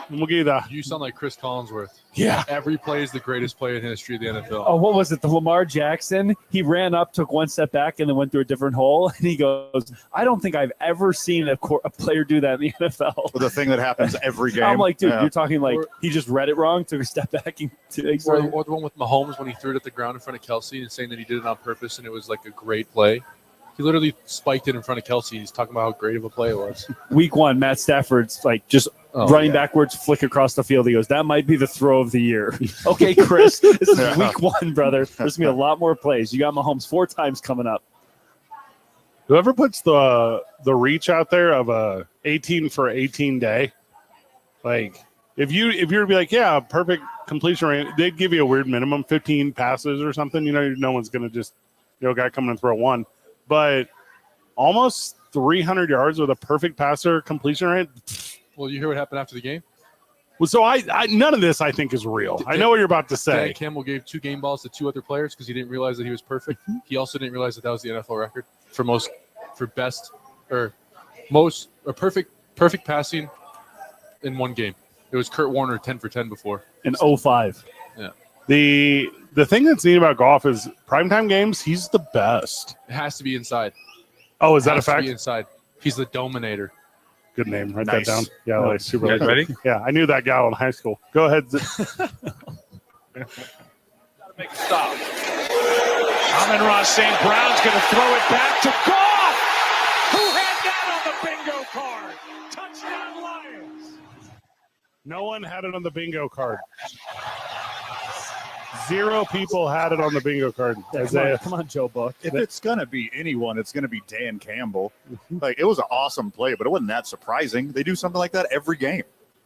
And we'll give you that. You sound like Chris Collinsworth. Yeah. Every play is the greatest play in the history of the NFL. Oh, what was it? The Lamar Jackson? He ran up, took one step back, and then went through a different hole. And he goes, I don't think I've ever seen a player do that in the NFL. Well, the thing that happens every game. I'm like, dude, Yeah. you're talking like he just read it wrong, took a step back. And Or the one with Mahomes when he threw it at the ground in front of Kelsey and saying that he did it on purpose and it was like a great play. He literally spiked it in front of Kelsey. He's talking about how great of a play it was. Week 1, Matt Stafford's like just running backwards, flick across the field. He goes, that might be the throw of the year. Okay, Chris, this is week 1, brother. There's going to be a lot more plays. You got Mahomes 4 times coming up. Whoever puts the reach out there of a 18 for 18 day, like if you were to be like, yeah, perfect completion rate, they'd give you a weird minimum, 15 passes or something. You know, no one's going to just, a guy coming and throw one. But almost 300 yards with a perfect passer completion rate. Well, you hear what happened after the game? Well, so I none of this I think is real. I know what you're about to say. Dan Campbell gave 2 game balls to 2 other players because he didn't realize that he was perfect. He also didn't realize that was the NFL record for perfect passing in one game. It was Kurt Warner 10 for 10 before in 05. Yeah. The thing that's neat about Goff is primetime games, he's the best. It has to be inside. Oh, is that a fact? Be inside. He's the dominator. Good name. Write that down. Yeah, like super. You guys ready? Yeah, I knew that gal in high school. Go ahead. Gotta make a stop. Amon-Ra St. Brown's going to throw it back to Goff. Who had that on the bingo card? Touchdown Lions. No one had it on the bingo card. 0 people had it on the bingo card. Come on, Joe Buck. If it's going to be anyone, it's going to be Dan Campbell. Like, it was an awesome play, but it wasn't that surprising. They do something like that every game.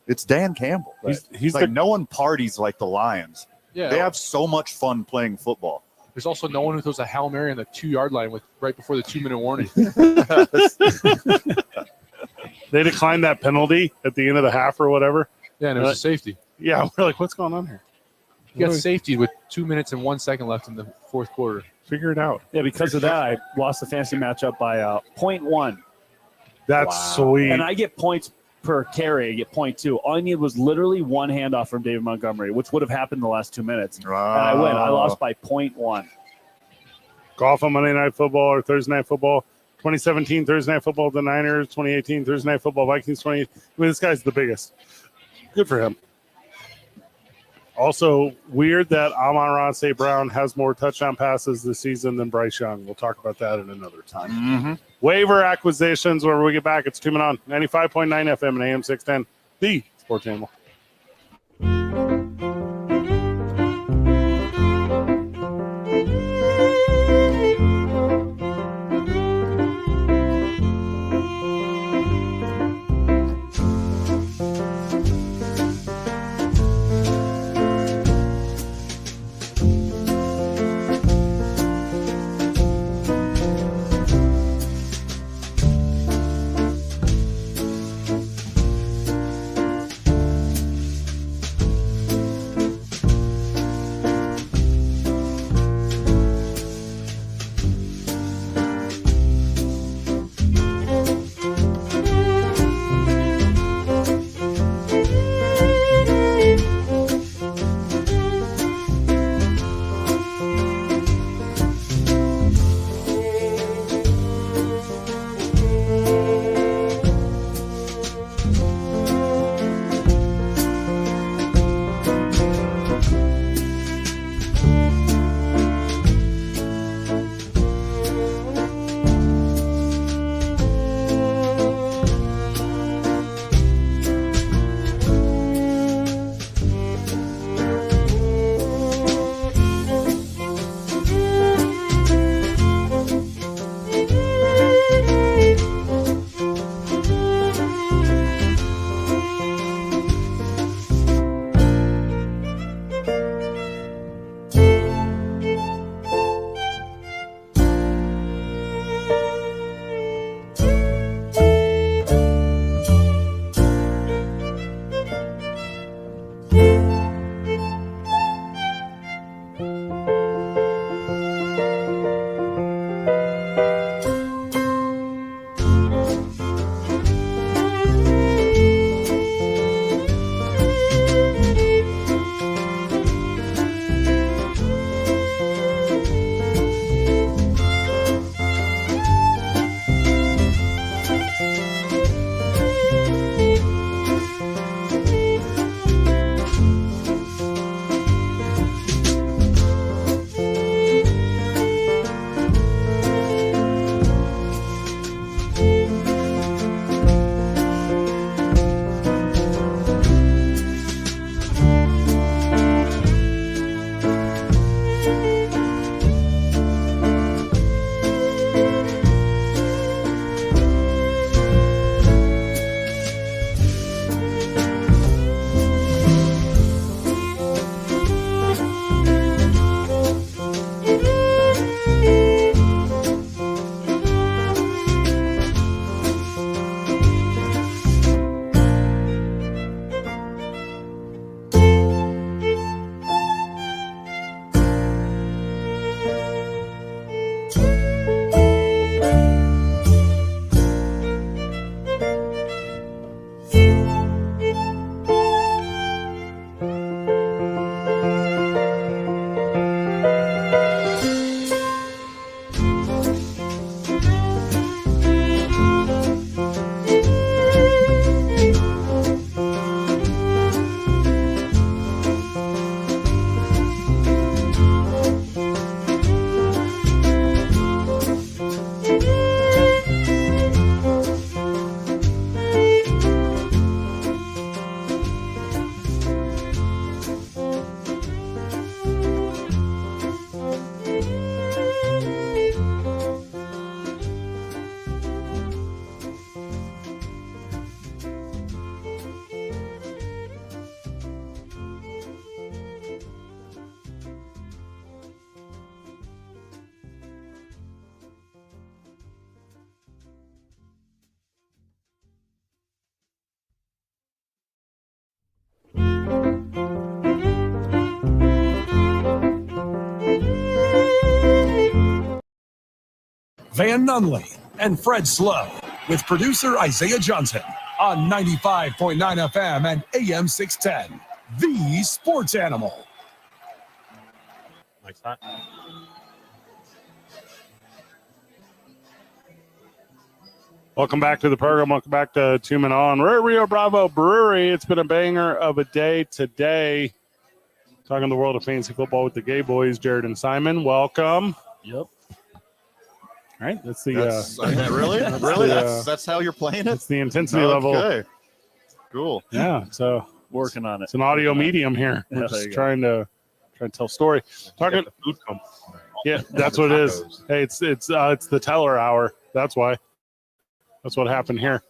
It's Dan Campbell. He's like, no one parties like the Lions. Yeah. They have so much fun playing football. There's also no one who throws a Hail Mary on the 2-yard line right before the 2-minute warning. They declined that penalty at the end of the half or whatever. Yeah, and it was a safety. Yeah, we're like, what's going on here? You got safety with 2 minutes and 1 second left in the fourth quarter. Figure it out. Yeah, because of that, I lost the fantasy matchup by 0.1. That's sweet. And I get points per carry. I get 0.2. All I needed was literally one handoff from David Montgomery, which would have happened in the last 2 minutes. And I win. I lost by 0.1. Golf on Monday Night Football or Thursday Night Football. 2017 Thursday Night Football, the Niners. 2018 Thursday Night Football, Vikings. This guy's the biggest. Good for him. Also, weird that Amon-Ra St. Brown has more touchdown passes this season than Bryce Young. We'll talk about that at another time. Mm-hmm. Waiver acquisitions, whenever we get back, it's 2 Men On, 95.9 FM and AM 610, the sports animal. Van Nunley, and Fred Slow with producer Isaiah Johnson on 95.9 FM and AM 610. The Sports Animal. Mike's hot. Welcome back to the program. Welcome back to Two Men On. We're at Rio Bravo Brewery. It's been a banger of a day today. Talking the world of fantasy football with the Gay Boys, Jared and Simon. Welcome. Yep. All right, that's the really? That's how you're playing it? that's the intensity level. Okay. Cool. Yeah, so Working on it. it's an audio medium here. Yeah, We're there just you go. trying to tell a story. Talking, Got the food come. yeah, that's what it is. Hey, it's the teller hour. That's why. That's what happened here.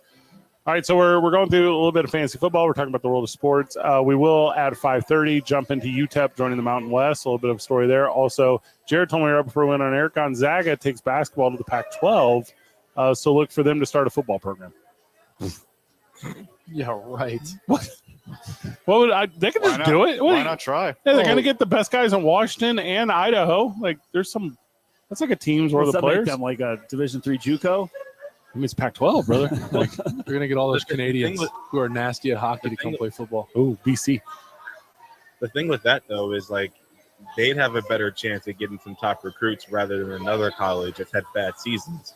All right, so we're going through a little bit of fantasy football. We're talking about the world of sports. We will at 5:30 jump into UTEP joining the Mountain West. A little bit of a story there. Also, Jared told me right before we went on air, Gonzaga takes basketball to the Pac-12. So look for them to start a football program. Yeah, right. Well, they can just do it. Why not try? Yeah, they're going to get the best guys in Washington and Idaho. Like, there's some. That's like a team's worth What's of that make players. them, like a Division III JUCO? I mean, it's Pac-12, brother. Like, you're gonna get all those The thing Canadians with- who are nasty at hockey to the come thing- play football. Oh, BC. The thing with that though is like they'd have a better chance at getting some top recruits rather than another college that's had bad seasons.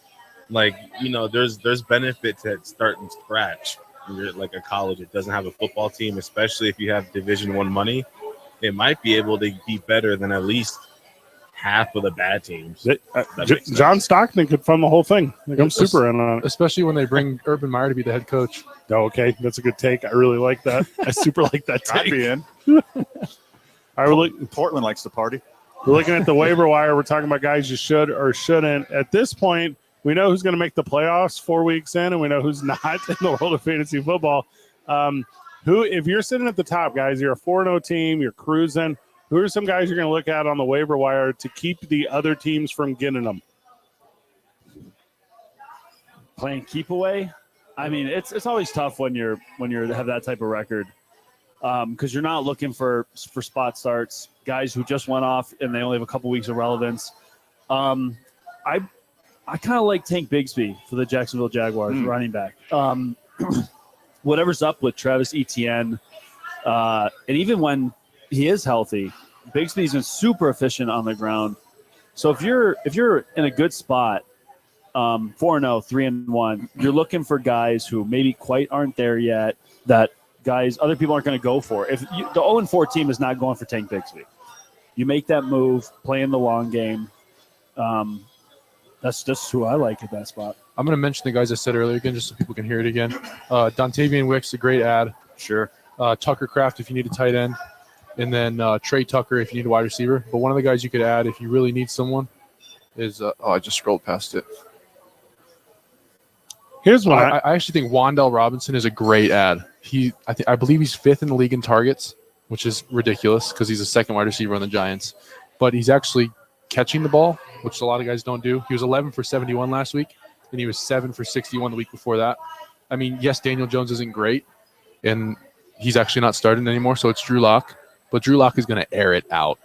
Like, you know, there's benefits at starting scratch. When you're like a college that doesn't have a football team, especially if you have Division I money, it might be able to be better than at least half of the bad teams. That makes sense. John Stockton could fund the whole thing. Like, I'm super in on it. Especially when they bring Urban Meyer to be the head coach. Oh, okay, that's a good take. I really like that. I super like that I'd take. be in. All right, Portland likes to party. we're looking at the waiver wire. We're talking about guys you should or shouldn't. At this point, we know who's going to make the playoffs 4 weeks in, and we know who's not in the world of fantasy football. If you're sitting at the top, guys, you're a 4-0 team, you're cruising. Who are some guys you're going to look at on the waiver wire to keep the other teams from getting them? Playing keep away. I mean, it's always tough when you have that type of record because you're not looking for spot starts, guys who just went off and they only have a couple weeks of relevance. I kind of like Tank Bigsby for the Jacksonville Jaguars, running back. Whatever's up with Travis Etienne, and even when he is healthy, Bigsby's been super efficient on the ground. So if you're in a good spot, 4-0, 3-1, you're looking for guys who maybe quite aren't there yet. That guys other people aren't going to go for. If the 0-4 team is not going for Tank Bigsby, you make that move, play in the long game. That's just who I like at that spot. I'm going to mention the guys I said earlier again, just so people can hear it again. Dontavian Wicks, a great ad. Sure. Tucker Kraft, if you need a tight end. And then Trey Tucker, if you need a wide receiver. But one of the guys you could add if you really need someone is I just scrolled past it. Here's one. I actually think Wan'Dale Robinson is a great ad. I believe he's 5th in the league in targets, which is ridiculous because he's a second wide receiver on the Giants. But he's actually catching the ball, which a lot of guys don't do. He was 11 for 71 last week, and he was 7 for 61 the week before that. I mean, yes, Daniel Jones isn't great, and he's actually not starting anymore, so it's Drew Lock. But Drew Lock is going to air it out.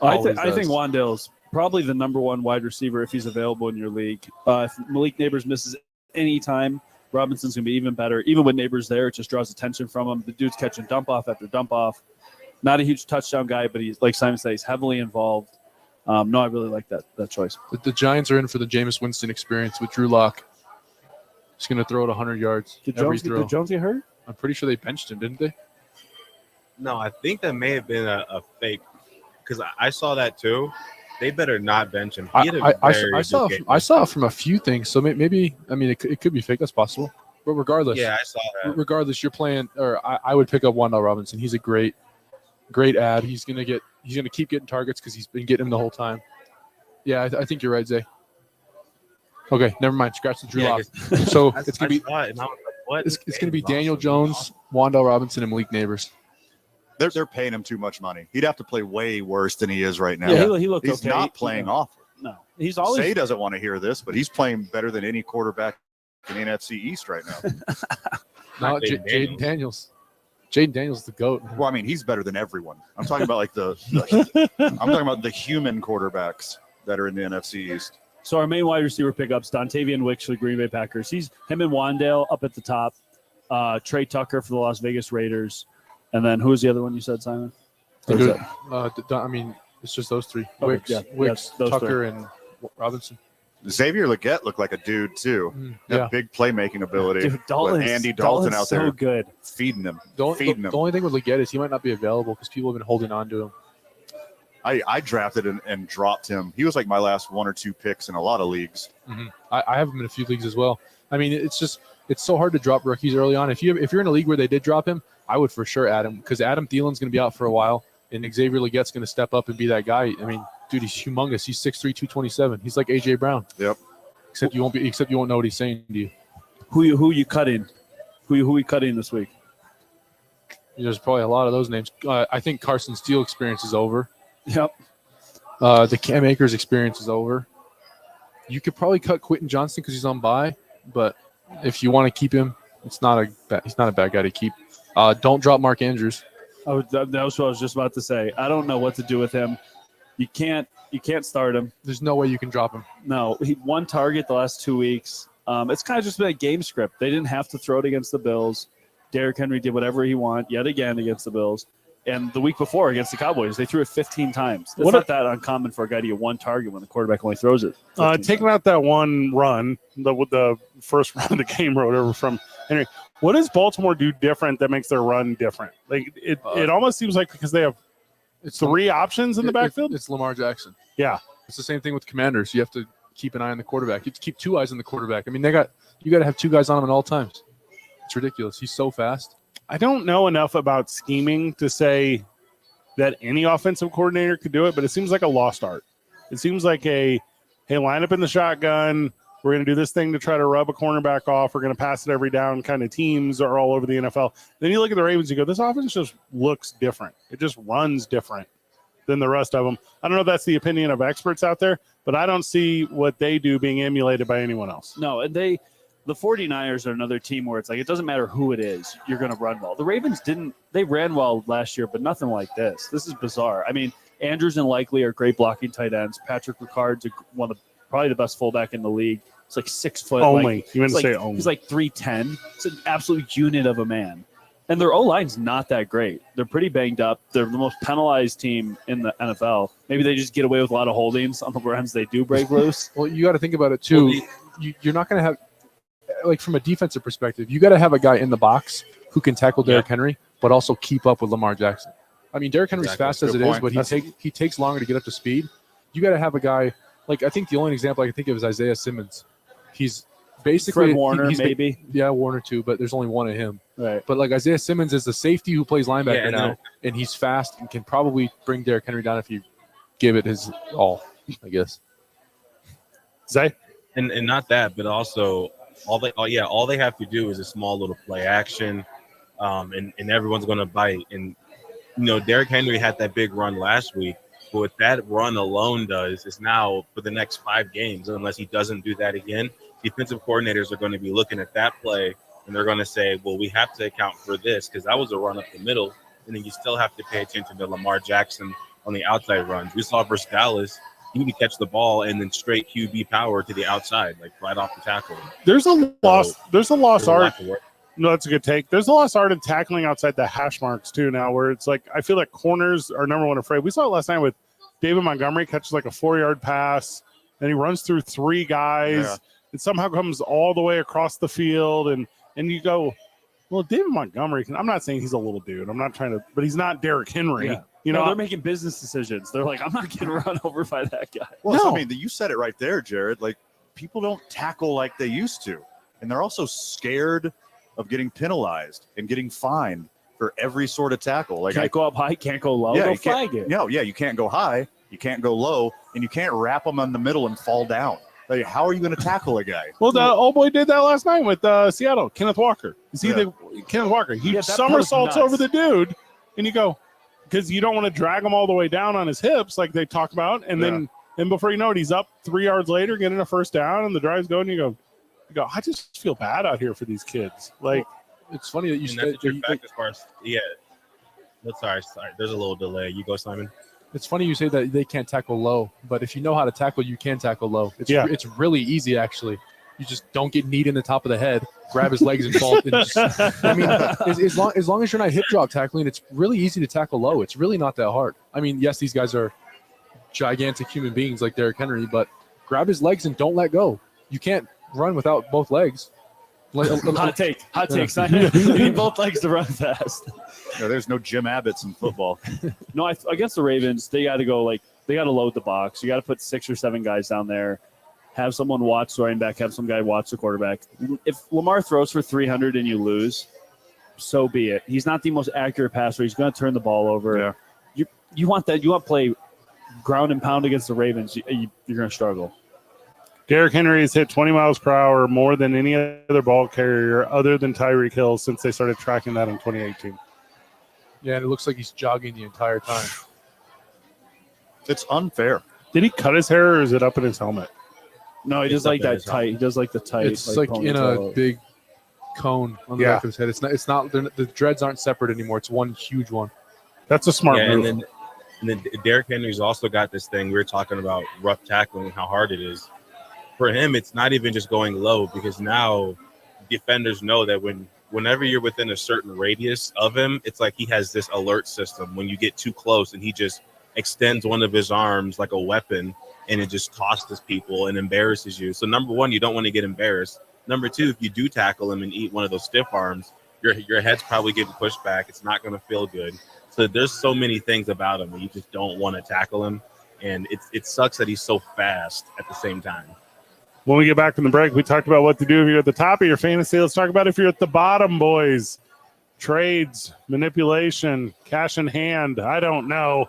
I Always think does. Wan'Dale's probably the number one wide receiver if he's available in your league. If Malik Neighbors misses any time, Robinson's going to be even better. Even when Neighbors there, it just draws attention from him. The dude's catching dump off after dump off. Not a huge touchdown guy, but he's, like Simon said, he's heavily involved. No, I really like that choice. The Giants are in for the Jameis Winston experience with Drew Lock. He's going to throw it 100 yards Did every throw. Jones get hurt? I'm pretty sure they benched him, didn't they? No, I think that may have been a fake because I saw that too. They better not bench him. He had a very I saw good game. I saw it from a few things, so maybe I mean it could be fake. That's possible. But regardless, Yeah, I saw that. regardless, you're playing, or I would pick up Wan'Dale Robinson. He's a great ad. He's gonna keep getting targets because he's been getting them the whole time. Yeah, I think you're right, Zay. Okay, never mind. Scratch the Drew Yeah, Lock. So I it's gonna be saw it and I was like, what? it's gonna be Daniel Jones, Wan'Dale Robinson, and Malik Neighbors. They're paying him too much money. He'd have to play way worse than he is right now. Yeah, he looked He's okay. not playing awful. No, he's always Say doesn't want to hear this, but he's playing better than any quarterback in the NFC East right now. No, Not Jaden Jaden Daniels. Jaden Daniels is the GOAT. Well, I mean, he's better than everyone. I'm talking about like I'm talking about the human quarterbacks that are in the NFC East. So our main wide receiver pickups, Dontavian Wicks for the Green Bay Packers. Him and Wandale up at the top. Trey Tucker for the Las Vegas Raiders. And then who was the other one you said, Simon? I mean, it's just those three. Okay, Wicks, those Tucker, and Robinson. Xavier Legette looked like a dude too. Yeah. Big playmaking ability. Dude, Dalton's, With Andy Dalton out there so good. feeding him. The feeding him. only thing with Legette is he might not be available because people have been holding on to him. I drafted and dropped him. He was like my last 1 or 2 picks in a lot of leagues. Mm-hmm. I have him in a few leagues as well. I mean, it's so hard to drop rookies early on. If you're in a league where they did drop him, I would for sure add him because Adam Thielen's going to be out for a while, and Xavier Legette's going to step up and be that guy. I mean, dude, he's humongous. He's 6'3", 227. He's like AJ Brown. Yep. Except you won't know what he's saying to you. Who you cutting? Who you cutting this week? There's probably a lot of those names. I think Carson Steele experience is over. Yep. The Cam Akers experience is over. You could probably cut Quentin Johnston because he's on bye, but if you want to keep him, he's not a bad guy to keep. Don't drop Mark Andrews. Oh, that was what I was just about to say. I don't know what to do with him. You can't start him. There's no way you can drop him. No, he one target the last 2 weeks. It's kind of just been a game script. They didn't have to throw it against the Bills. Derrick Henry did whatever he wanted yet again against the Bills. And the week before against the Cowboys, they threw it 15 times. It's not that uncommon for a guy to get one target when the quarterback only throws it. Taking out that one run, the first run of the game or whatever from Henry, what does Baltimore do different that makes their run different? Like it almost seems like because they have three options in the backfield. It's Lamar Jackson. Yeah. It's the same thing with Commanders. You have to keep an eye on the quarterback. You have to keep 2 eyes on the quarterback. I mean, you got to have 2 guys on him at all times. It's ridiculous. He's so fast. I don't know enough about scheming to say that any offensive coordinator could do it, but it seems like a lost art. It seems like hey, line up in the shotgun. We're going to do this thing to try to rub a cornerback off. We're going to pass it every down kind of teams are all over the NFL. Then you look at the Ravens, you go, this offense just looks different. It just runs different than the rest of them. I don't know if that's the opinion of experts out there, but I don't see what they do being emulated by anyone else. No, and the 49ers are another team where it's like it doesn't matter who it is, you're going to run well. The Ravens they ran well last year, but nothing like this. This is bizarre. I mean, Andrews and Likely are great blocking tight ends. Patrick Ricard's one of probably the best fullback in the league. It's like 6 foot. Only. You meant to say only. He's like 310. It's an absolute unit of a man. And their O-line's not that great. They're pretty banged up. They're the most penalized team in the NFL. Maybe they just get away with a lot of holdings on the runs they do break loose. Well, you got to think about it, too. You're not going to have – like from a defensive perspective, you got to have a guy in the box who can tackle Derrick Henry, but also keep up with Lamar Jackson. I mean, Derrick Henry's fast as it is, but he takes longer to get up to speed. You got to have a guy like I think the only example I can think of is Isaiah Simmons. He's basically Fred Warner, maybe. Warner too, but there's only one of him. Right. But like Isaiah Simmons is the safety who plays linebacker now, and he's fast and can probably bring Derrick Henry down if you give it his all, I guess. Zay? And not that, but also. All they have to do is a small little play action, and everyone's going to bite. And, Derrick Henry had that big run last week, but what that run alone does is now for the next 5 games, unless he doesn't do that again, defensive coordinators are going to be looking at that play, and they're going to say, well, we have to account for this because that was a run up the middle, and then you still have to pay attention to Lamar Jackson on the outside runs. We saw versus Dallas. He would catch the ball and then straight QB power to the outside, like right off the tackle. There's a lost art. No, that's a good take. There's a lost art in tackling outside the hash marks too now, where it's like I feel like corners are number one afraid. We saw it last night with David Montgomery catches like a 4-yard pass, and he runs through 3 guys. It somehow comes all the way across the field, and you go, well, David Montgomery. I'm not saying he's a little dude. I'm not trying to, but he's not Derrick Henry. Yeah. They're making business decisions. They're like, I'm not getting run over by that guy. Well, no. I mean, you said it right there, Jared. Like, people don't tackle like they used to. And they're also scared of getting penalized and getting fined for every sort of tackle. Like, can't go up high, can't go low. They'll flag it. No, you can't go high, you can't go low, and you can't wrap them in the middle and fall down. Like, how are you going to tackle a guy? Well, the old boy did that last night with Seattle, Kenneth Walker. Kenneth Walker. He somersaults over the dude, and you go, because you don't want to drag him all the way down on his hips like they talk about. And then before you know it, he's up 3 yards later, getting a first down, and the drive's going, and you go, I just feel bad out here for these kids. Like, it's funny that you said that's a true fact as far as, sorry. There's a little delay. You go, Simon. It's funny you say that they can't tackle low, but if you know how to tackle, you can tackle low. It's really easy, actually. You just don't get kneed in the top of the head, grab his legs and fall. And just, I mean, as long as you're not hip drop tackling, it's really easy to tackle low. It's really not that hard. I mean, yes, these guys are gigantic human beings like Derrick Henry, but grab his legs and don't let go. You can't run without both legs. Hot take. You need both legs to run fast. No, there's no Jim Abbotts in football. No, against the Ravens, they got to go they got to load the box. You got to put 6 or 7 guys down there. Have someone watch the running back. Have some guy watch the quarterback. If Lamar throws for 300 and you lose, so be it. He's not the most accurate passer. He's going to turn the ball over. Yeah. You want that. You want to play ground and pound against the Ravens. You're going to struggle. Derrick Henry has hit 20 miles per hour more than any other ball carrier other than Tyreek Hill since they started tracking that in 2018. Yeah, and it looks like he's jogging the entire time. It's unfair. Did he cut his hair or is it up in his helmet? No, he does like that tight. He does like the tight. It's like in a big cone on the back of his head. It's not. The dreads aren't separate anymore. It's one huge one. That's a smart move. And then Derrick Henry's also got this thing. We were talking about rough tackling, how hard it is. For him, it's not even just going low because now defenders know that whenever you're within a certain radius of him, it's like he has this alert system. When you get too close and he just extends one of his arms like a weapon and it just tosses people and embarrasses you. So number one, you don't want to get embarrassed. Number two, if you do tackle him and eat one of those stiff arms, your head's probably getting pushed back. It's not going to feel good. So there's so many things about him that you just don't want to tackle him. And it sucks that he's so fast at the same time. When we get back from the break, we talked about what to do if you're at the top of your fantasy. Let's talk about if you're at the bottom, boys. Trades, manipulation, cash in hand. I don't know.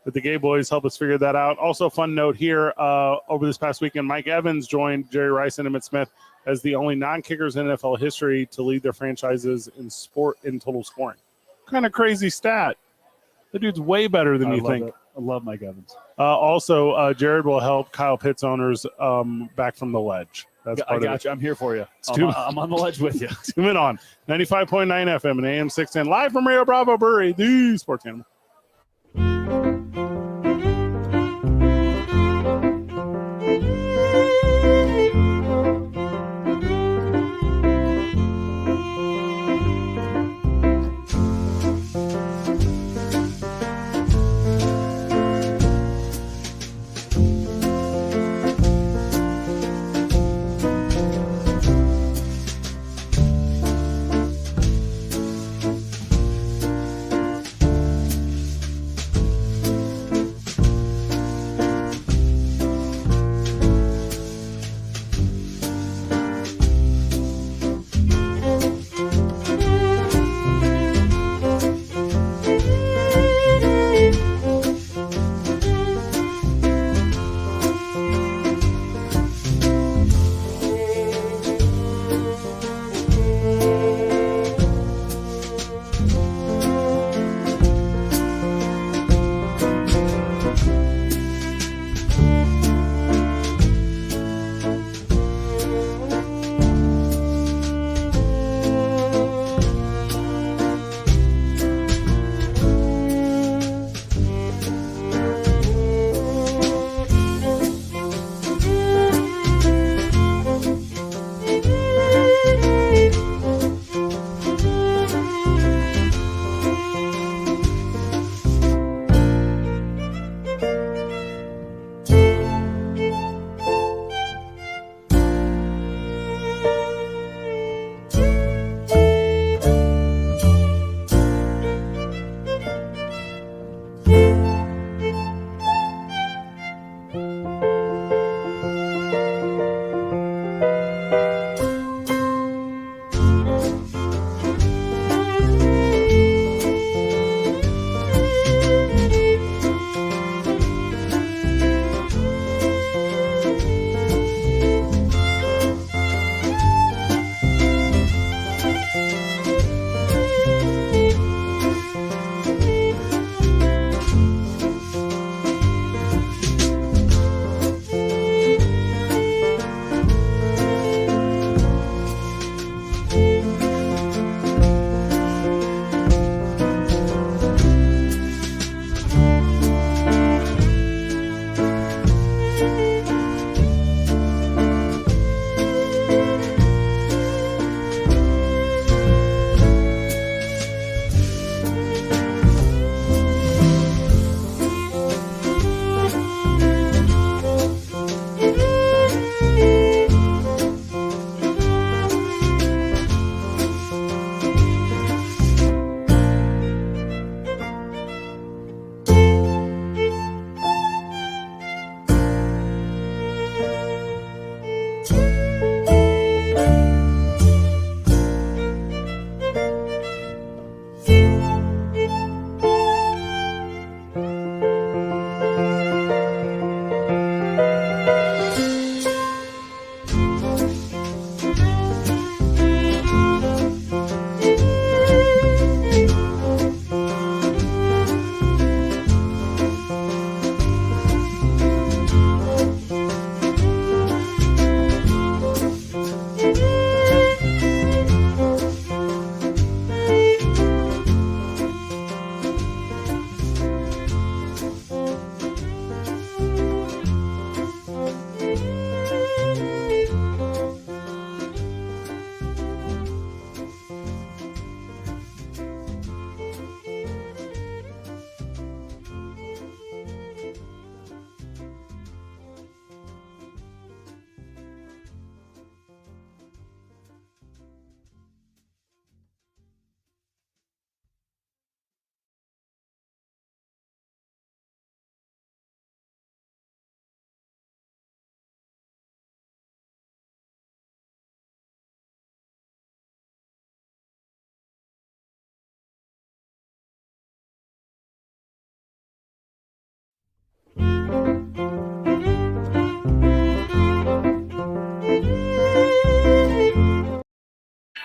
But the Gay Boys help us figure that out. Also, fun note here, over this past weekend, Mike Evans joined Jerry Rice and Emmitt Smith as the only non-kickers in NFL history to lead their franchises in total scoring. Kind of crazy stat. The dude's way better than you think. I love Mike Evans. Also, Jared will help Kyle Pitts owners back from the ledge. That's part I of got it. you. I'm here for you. I'm on the ledge with you. 2 men on 95.9 FM and AM 610 live from Rio Bravo Brewery, the sports animal.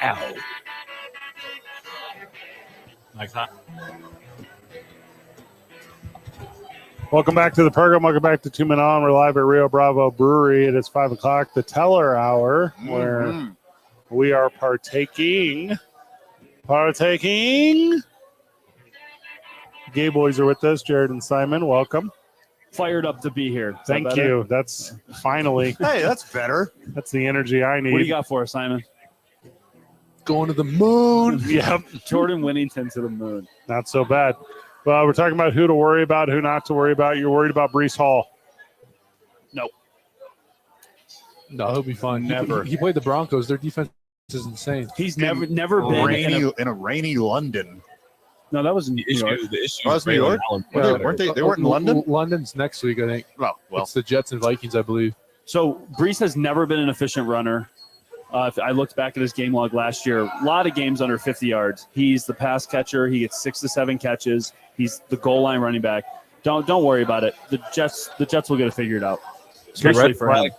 Ow. Like that. Welcome back to the program. Welcome back to 2 Men On. We're live at Rio Bravo Brewery. It is 5 o'clock, the Teller Hour, where we are partaking. Gay boys are with us. Jared and Simon, welcome. Fired up to be here. Is that Thank better? you. That's finally, Hey, that's better. that's the energy I need. What do you got for us, Simon? Going to the moon. Yep, Jordan Winnington to the moon. not so bad. Well, we're talking about who to worry about, who not to worry about. You're worried about Brees Hall. No, he'll be fine. Never. He played the Broncos. Their defense is insane. He's never been In a rainy London. No, that was in New York. The issue Oh, is it's New York? Braylon Allen. Well, weren't they weren't in London? London's next week, I think. Well, It's the Jets and Vikings, I believe. So Brees has never been an efficient runner. If I looked back at his game log last year, a lot of games under 50 yards. He's the pass catcher. He gets 6 to 7 catches. He's the goal line running back. Don't worry about it. The Jets will get it figured out, especially for him.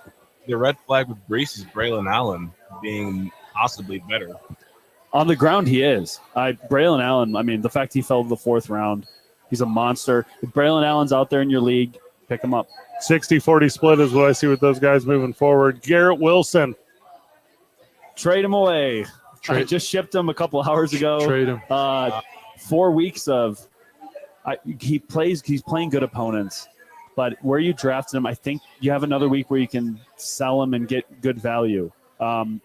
The red flag with Brees is Braylon Allen being possibly better. On the ground, he is. Braylon Allen, I mean, the fact he fell to the 4th round, he's a monster. If Braylon Allen's out there in your league, pick him up. 60-40 split is what I see with those guys moving forward. Garrett Wilson. Trade him away. I Trade- just shipped him a couple hours ago. Trade him. 4 weeks of he's playing good opponents, but where you drafted him, I think you have another week where you can sell him and get good value. I'm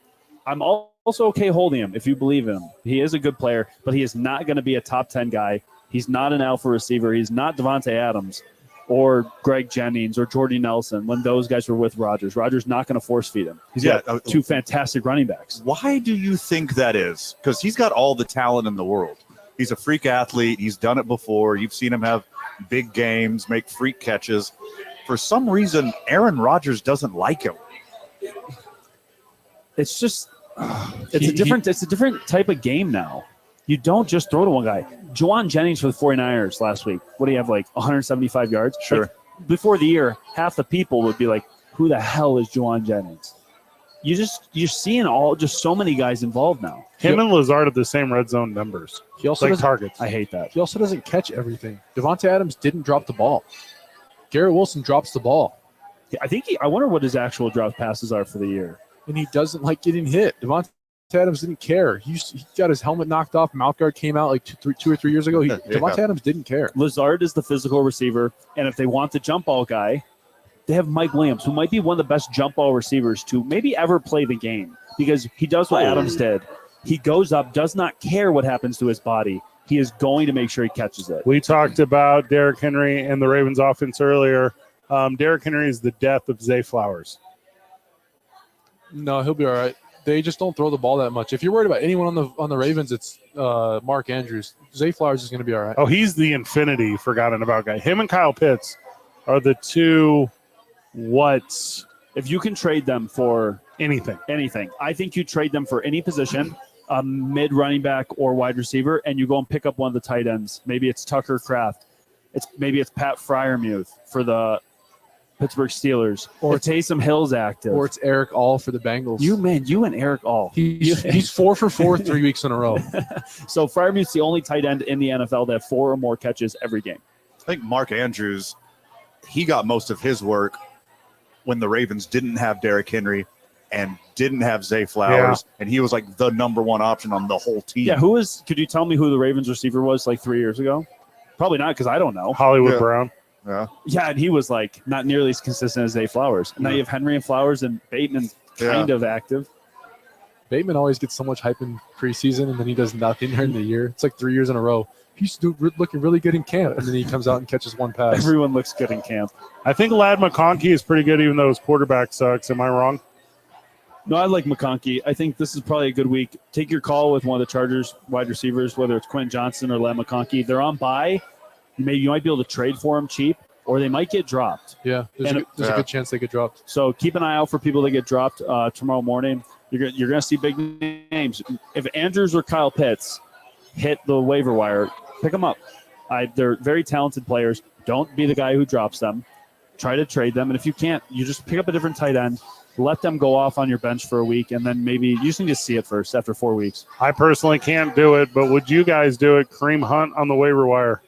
also okay holding him if you believe in him. He is a good player, but he is not going to be a top 10 guy. He's not an alpha receiver. He's not Devontae Adams or Greg Jennings or Jordy Nelson when those guys were with Rodgers. Rodgers not going to force feed him. He's got 2 fantastic running backs. why do you think that is? Because he's got all the talent in the world. He's a freak athlete. He's done it before. You've seen him have big games, make freak catches. For some reason, Aaron Rodgers doesn't like him. It's just it's a different type of game now. You don't just throw to one guy. Juwan Jennings for the 49ers last week. What do you have, like 175 yards? Sure. Like, before the year, half the people would be like, who the hell is Juwan Jennings? You're seeing just so many guys involved now. Him and Lazard have the same red zone numbers. He also Like doesn't, targets. I hate that. he also doesn't catch everything. Devontae Adams didn't drop the ball. Garrett Wilson drops the ball, I wonder what his actual drop passes are for the year. and he doesn't like getting hit. Devontae Adams didn't care. He got his helmet knocked off. Mouth guard came out like 2 or 3 years ago. Devontae Adams didn't care. Lazard is the physical receiver, and if they want the jump ball guy, they have Mike Williams, who might be one of the best jump ball receivers to maybe ever play the game, because he does what Adams did. He goes up, does not care what happens to his body. He is going to make sure he catches it. We talked about Derrick Henry and the Ravens offense earlier. Derrick Henry is the death of Zay Flowers. No, he'll be all right. They just don't throw the ball that much. If you're worried about anyone on the Ravens, it's Mark Andrews. Zay Flowers is going to be all right. Oh, he's the infinity forgotten about guy. Him and Kyle Pitts are the two what's If you can trade them for anything. I think you trade them for any position, a mid running back or wide receiver, and you go and pick up one of the tight ends. Maybe it's Tucker Kraft. Maybe it's Pat Fryermuth for the Pittsburgh Steelers. Or it's Taysom Hill's active. Or it's Eric All for the Bengals. You and Eric All. He's 4 for 4 3 weeks in a row. So Fryermuth's the only tight end in the NFL that have 4 or more catches every game. I think Mark Andrews, he got most of his work when the Ravens didn't have Derrick Henry and didn't have Zay Flowers, and he was like the number one option on the whole team. Yeah, could you tell me who the Ravens receiver was like 3 years ago? Probably not, because I don't know. Hollywood Brown. Yeah, and he was like not nearly as consistent as Zay Flowers. And now you have Henry and Flowers and Bateman kind of active. Bateman always gets so much hype in preseason, and then he does nothing during the year. It's like 3 years in a row. He's looking really good in camp, and then he comes out and catches one pass. Everyone looks good in camp. I think Ladd McConkey is pretty good, even though his quarterback sucks. Am I wrong? No, I like McConkey. I think this is probably a good week. Take your call with one of the Chargers wide receivers, whether it's Quentin Johnson or Ladd McConkey. They're on bye. Maybe you might be able to trade for them cheap, or they might get dropped. Yeah, there's a good chance they get dropped. So keep an eye out for people that get dropped tomorrow morning. You're going to see big names. If Andrews or Kyle Pitts hit the waiver wire, pick them up. They're very talented players. Don't be the guy who drops them. Try to trade them. And if you can't, you just pick up a different tight end let them go off on your bench for a week, and then maybe you just need to see it first after 4 weeks. I personally can't do it, but would you guys do it? Kareem Hunt on the waiver wire.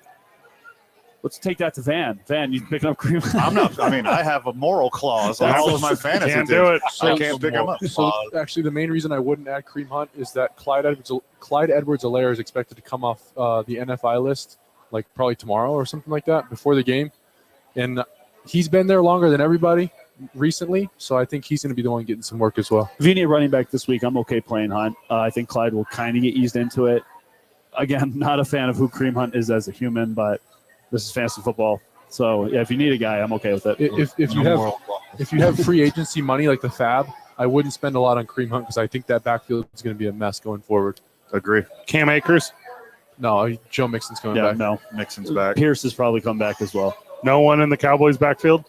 Let's take that to Van. Van, you picking up Kareem Hunt? I'm not. I mean, I have a moral clause on all of my fantasy Can't teams. do it. I can't pick him up. So actually, the main reason I wouldn't add Kareem Hunt is that Clyde Edwards-Helaire is expected to come off the NFI list like probably tomorrow or something like that before the game, and he's been there longer than everybody recently, so I think he's going to be the one getting some work as well. If you need a running back this week, I'm okay playing Hunt. I think Clyde will kind of get eased into it. Again, not a fan of who Kareem Hunt is as a human, but this is fantasy football. So yeah, if you need a guy, I'm okay with it. If you have free agency money like the Fab, I wouldn't spend a lot on Kareem Hunt because I think that backfield is going to be a mess going forward. Agree. Cam Akers? No, Joe Mixon's coming back. No. Mixon's back. Pierce has probably come back as well. No one in the Cowboys backfield?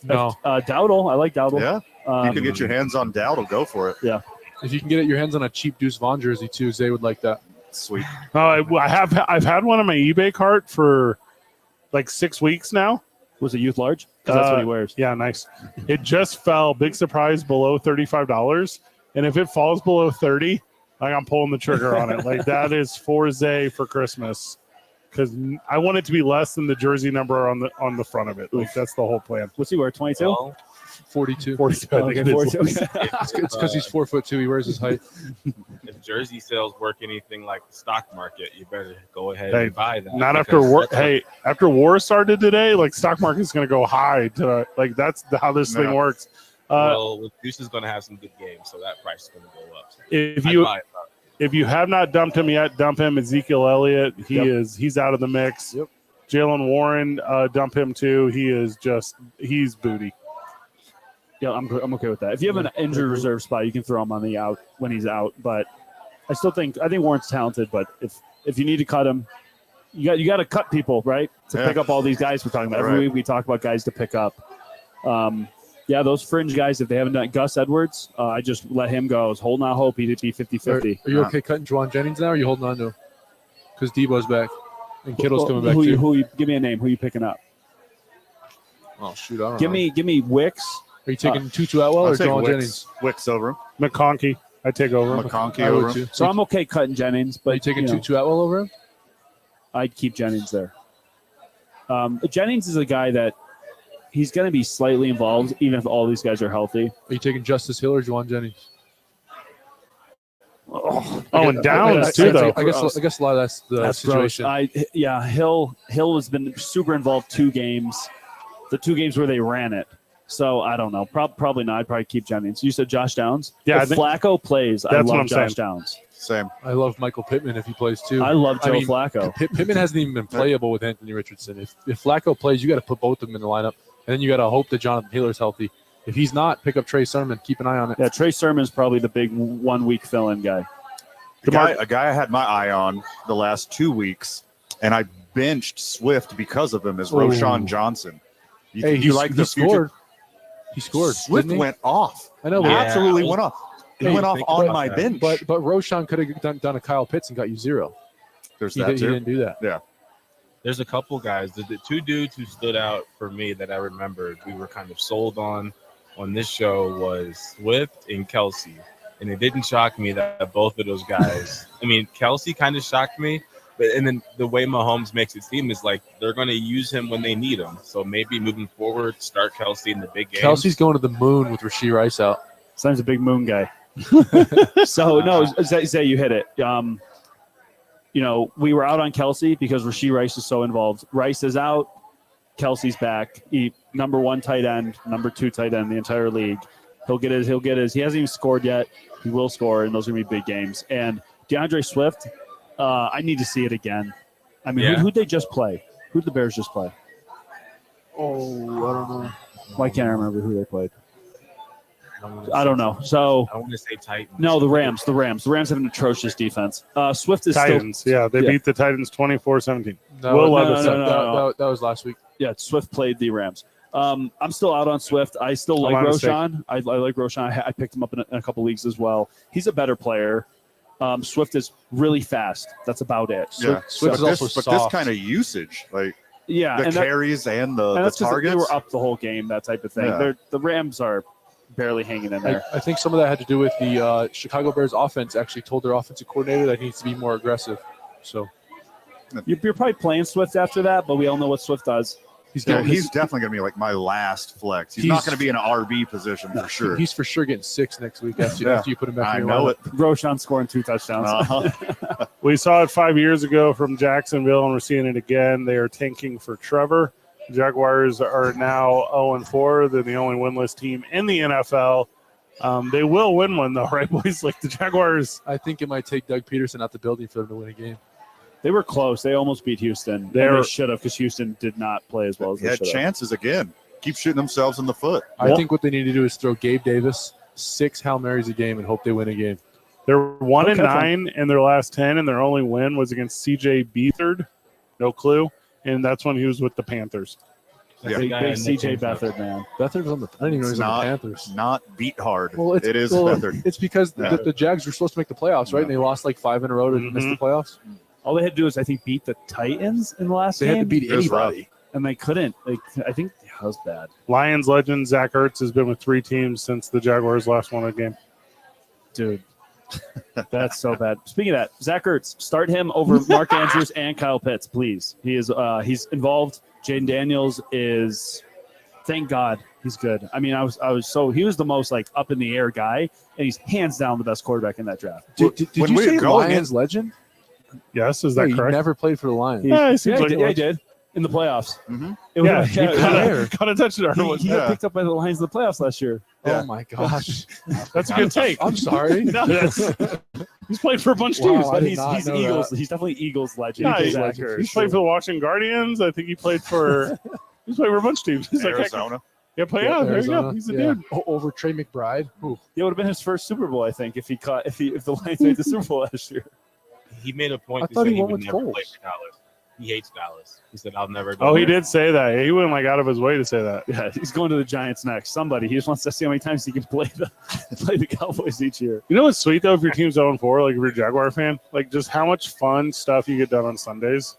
No. Dowdle. I like Dowdle. Yeah. You can get your hands on Dowdle. Go for it. Yeah. If you can get your hands on a cheap Deuce Vaughn jersey too, Zay would like that. Sweet. I've had one on my eBay cart for like 6 weeks now. Was it youth large? Because that's what he wears. Yeah, nice. It just fell, big surprise, below $35. And if it falls below 30, like I'm pulling the trigger on it. Like that is for Zay for Christmas. Because I want it to be less than the jersey number on the front of it. Like that's the whole plan. What's he wear? 22? Well, 42. 42, I think it is. 42. It's because he's 4'2". He wears his height. if jersey sales work anything like the stock market, you better go ahead Hey, and buy that. Not after war. Hey, after war started today, like stock market's going to go high. Like that's how this thing works. Well, Deuce is going to have some good games, so that price is going to go up. So If you have not dumped him yet, dump him. Ezekiel Elliott, he's out of the mix. Yep. Jalen Warren, dump him too. He's booty. Yeah, I'm okay with that. If you have an injured reserve spot, you can throw him on the out when he's out. But I think Warren's talented. But if you need to cut him, you got to cut people, right? To pick up all these guys we're talking about. Every week we talk about guys to pick up. Those fringe guys, if they haven't done Gus Edwards, I just let him go. I was holding out hope he'd be 50-50. Are you okay cutting Juwan Jennings now, or are you holding on to him? Because Debo's back. And Kittle's coming back too. Give me a name. Who are you picking up? Oh, shoot. I don't know. Give me Wicks. Are you taking Tutu Atwell or Juwan Jennings? Wicks over him. McConkey, I take over him. McConkey I would over him. too. So I'm okay cutting Jennings. But Are you taking Tutu Atwell over him? I'd keep Jennings there. Jennings is a guy that he's going to be slightly involved, even if all these guys are healthy. Are you taking Justice Hill or Juwan Jennings? And Downs too, though. I guess a lot of that's the situation. Hill has been super involved 2 games. The 2 games where they ran it. So I don't know. Probably not. I'd probably keep Jennings. You said Josh Downs? Yeah. If Flacco plays, I love Josh saying. Downs. Same. I love Michael Pittman if he plays too. I love Joe Flacco. Pittman hasn't even been playable with Anthony Richardson. If Flacco plays, you got to put both of them in the lineup, and then you got to hope that Jonathan Taylor's healthy. If he's not, pick up Trey Sermon. Keep an eye on it. Yeah, Trey Sermon's probably the big 1 week fill-in guy. A guy I had my eye on the last 2 weeks, and I benched Swift because of him, is Roshan Johnson. You like the scored. He scored. Swift went off. I know. Absolutely went off. He went off on my bench. But Roshan could have done a Kyle Pitts and got you 0. There's He that too. didn't do that. Yeah. There's a couple guys. The 2 dudes who stood out for me that I remembered we were kind of sold on this show was Swift and Kelsey. And it didn't shock me that both of those guys, I mean, Kelsey kind of shocked me, and then the way Mahomes makes it seem is like they're going to use him when they need him. So maybe moving forward, start Kelsey in the big games. Kelsey's going to the moon with Rashee Rice out. Sounds a big moon guy. So, no, Zay, you hit it. We were out on Kelsey because Rashee Rice is so involved. Rice is out. Kelsey's back. Number 1 tight end, number 2 tight end in the entire league. He'll get his. He hasn't even scored yet. He will score, and those are going to be big games. And DeAndre Swift, I need to see it again. I mean, who'd they just play? Who'd the Bears just play? Oh, I don't know. Why can't I remember who they played? I don't know. So I want to say Titans. No, the Rams. The Rams have an atrocious defense. Swift is Titans. still. They beat the Titans 24-17. That was last week. Yeah, Swift played the Rams. I'm still out on Swift. I still like Roshan. I like Roshan. I picked him up in a couple leagues as well. He's a better player. Swift is really fast. That's about it. Yeah. Swift is also soft. But this kind of usage, like the carries and the that's targets. They were up the whole game, that type of thing. Yeah. The Rams are barely hanging in there. I think some of that had to do with the Chicago Bears offense actually told their offensive coordinator that he needs to be more aggressive. So You're probably playing Swift after that, but we all know what Swift does. He's definitely going to be like my last flex. He's not going to be in an RB position for sure. He's for sure getting 6 next week after you put him back I in your know lineup. it. Roshan scoring 2 touchdowns. Uh-huh. We saw it 5 years ago from Jacksonville, and we're seeing it again. They are tanking for Trevor. The Jaguars are now 0-4. They're the only winless team in the NFL. They will win one, though, right, boys? Like the Jaguars. I think it might take Doug Peterson out the building for them to win a game. They were close. They almost beat Houston. They should have, because Houston did not play as well as They they had should have. chances again. Keep shooting themselves in the foot. I think what they need to do is throw Gabe Davis 6 Hail Marys a game and hope they win a game. They're 1-9 in their last 10, and their only win was against C.J. Beathard. No clue. And that's when he was with the Panthers. Yeah. Big CJ Beathard, man. Beathard was on the I didn't even know he was on the Not, Panthers. not beat hard. Well, It is Beathard. It's because Yeah. the Jags were supposed to make the playoffs, right? Yeah. And they lost like 5 in a row to miss the playoffs. All they had to do is, I think, beat the Titans in the last They game. had to beat It was anybody. And they couldn't. I think that was bad. Lions legend Zach Ertz has been with 3 teams since the Jaguars last won a game. Dude, that's so bad. Speaking of that, Zach Ertz, start him over Mark Andrews and Kyle Pitts, please. He's involved. Jaden Daniels is, thank God, he's good. I mean, he was the most like up in the air guy, and he's hands down the best quarterback in that draft. Did When you we say were going Lions legend? Yes, is No, that he correct? never played for the Lions. Yeah, he seems like he did in the playoffs. Mhm. It was- Yeah, he Where? got a touchdown. he got picked up by the Lions in the playoffs last year. Yeah. Oh my gosh! That's a good take. I'm sorry. No, he's played for a bunch of Wow, teams. I But did he's not know Eagles. that. He's definitely Eagles legend. Yeah, he's Zach legend. Ertz. He's played for the Washington Guardians. I think he played for a bunch of teams. He's like, Arizona. yeah, there you go. Arizona. He's a Yeah. dude. Over Trey McBride. Ooh. It would have been his first Super Bowl, I think, if the Lions made the Super Bowl last year. He made a point I to thought say he he went would with never Foles. play for Dallas. He hates Dallas. He said, "I'll never go." Oh, he there." did say that. He went like out of his way to say that. Yeah, he's going to the Giants next. Somebody. He just wants to see how many times he can play the Cowboys each year. You know what's sweet though? If your team's 0-4, like if you're a Jaguar fan, like just how much fun stuff you get done on Sundays.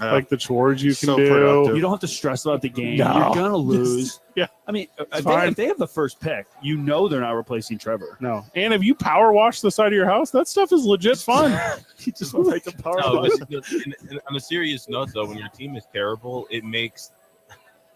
Yeah. Like the chores you can So do. productive. You don't have to stress about the game. No. You're gonna lose. Yeah. I mean, fine. if they have the first pick, you know they're not replacing Trevor. No. And if you power wash the side of your house, that stuff is legit fun. He just went right to power. No, wash. but on a serious note, though, when your team is terrible,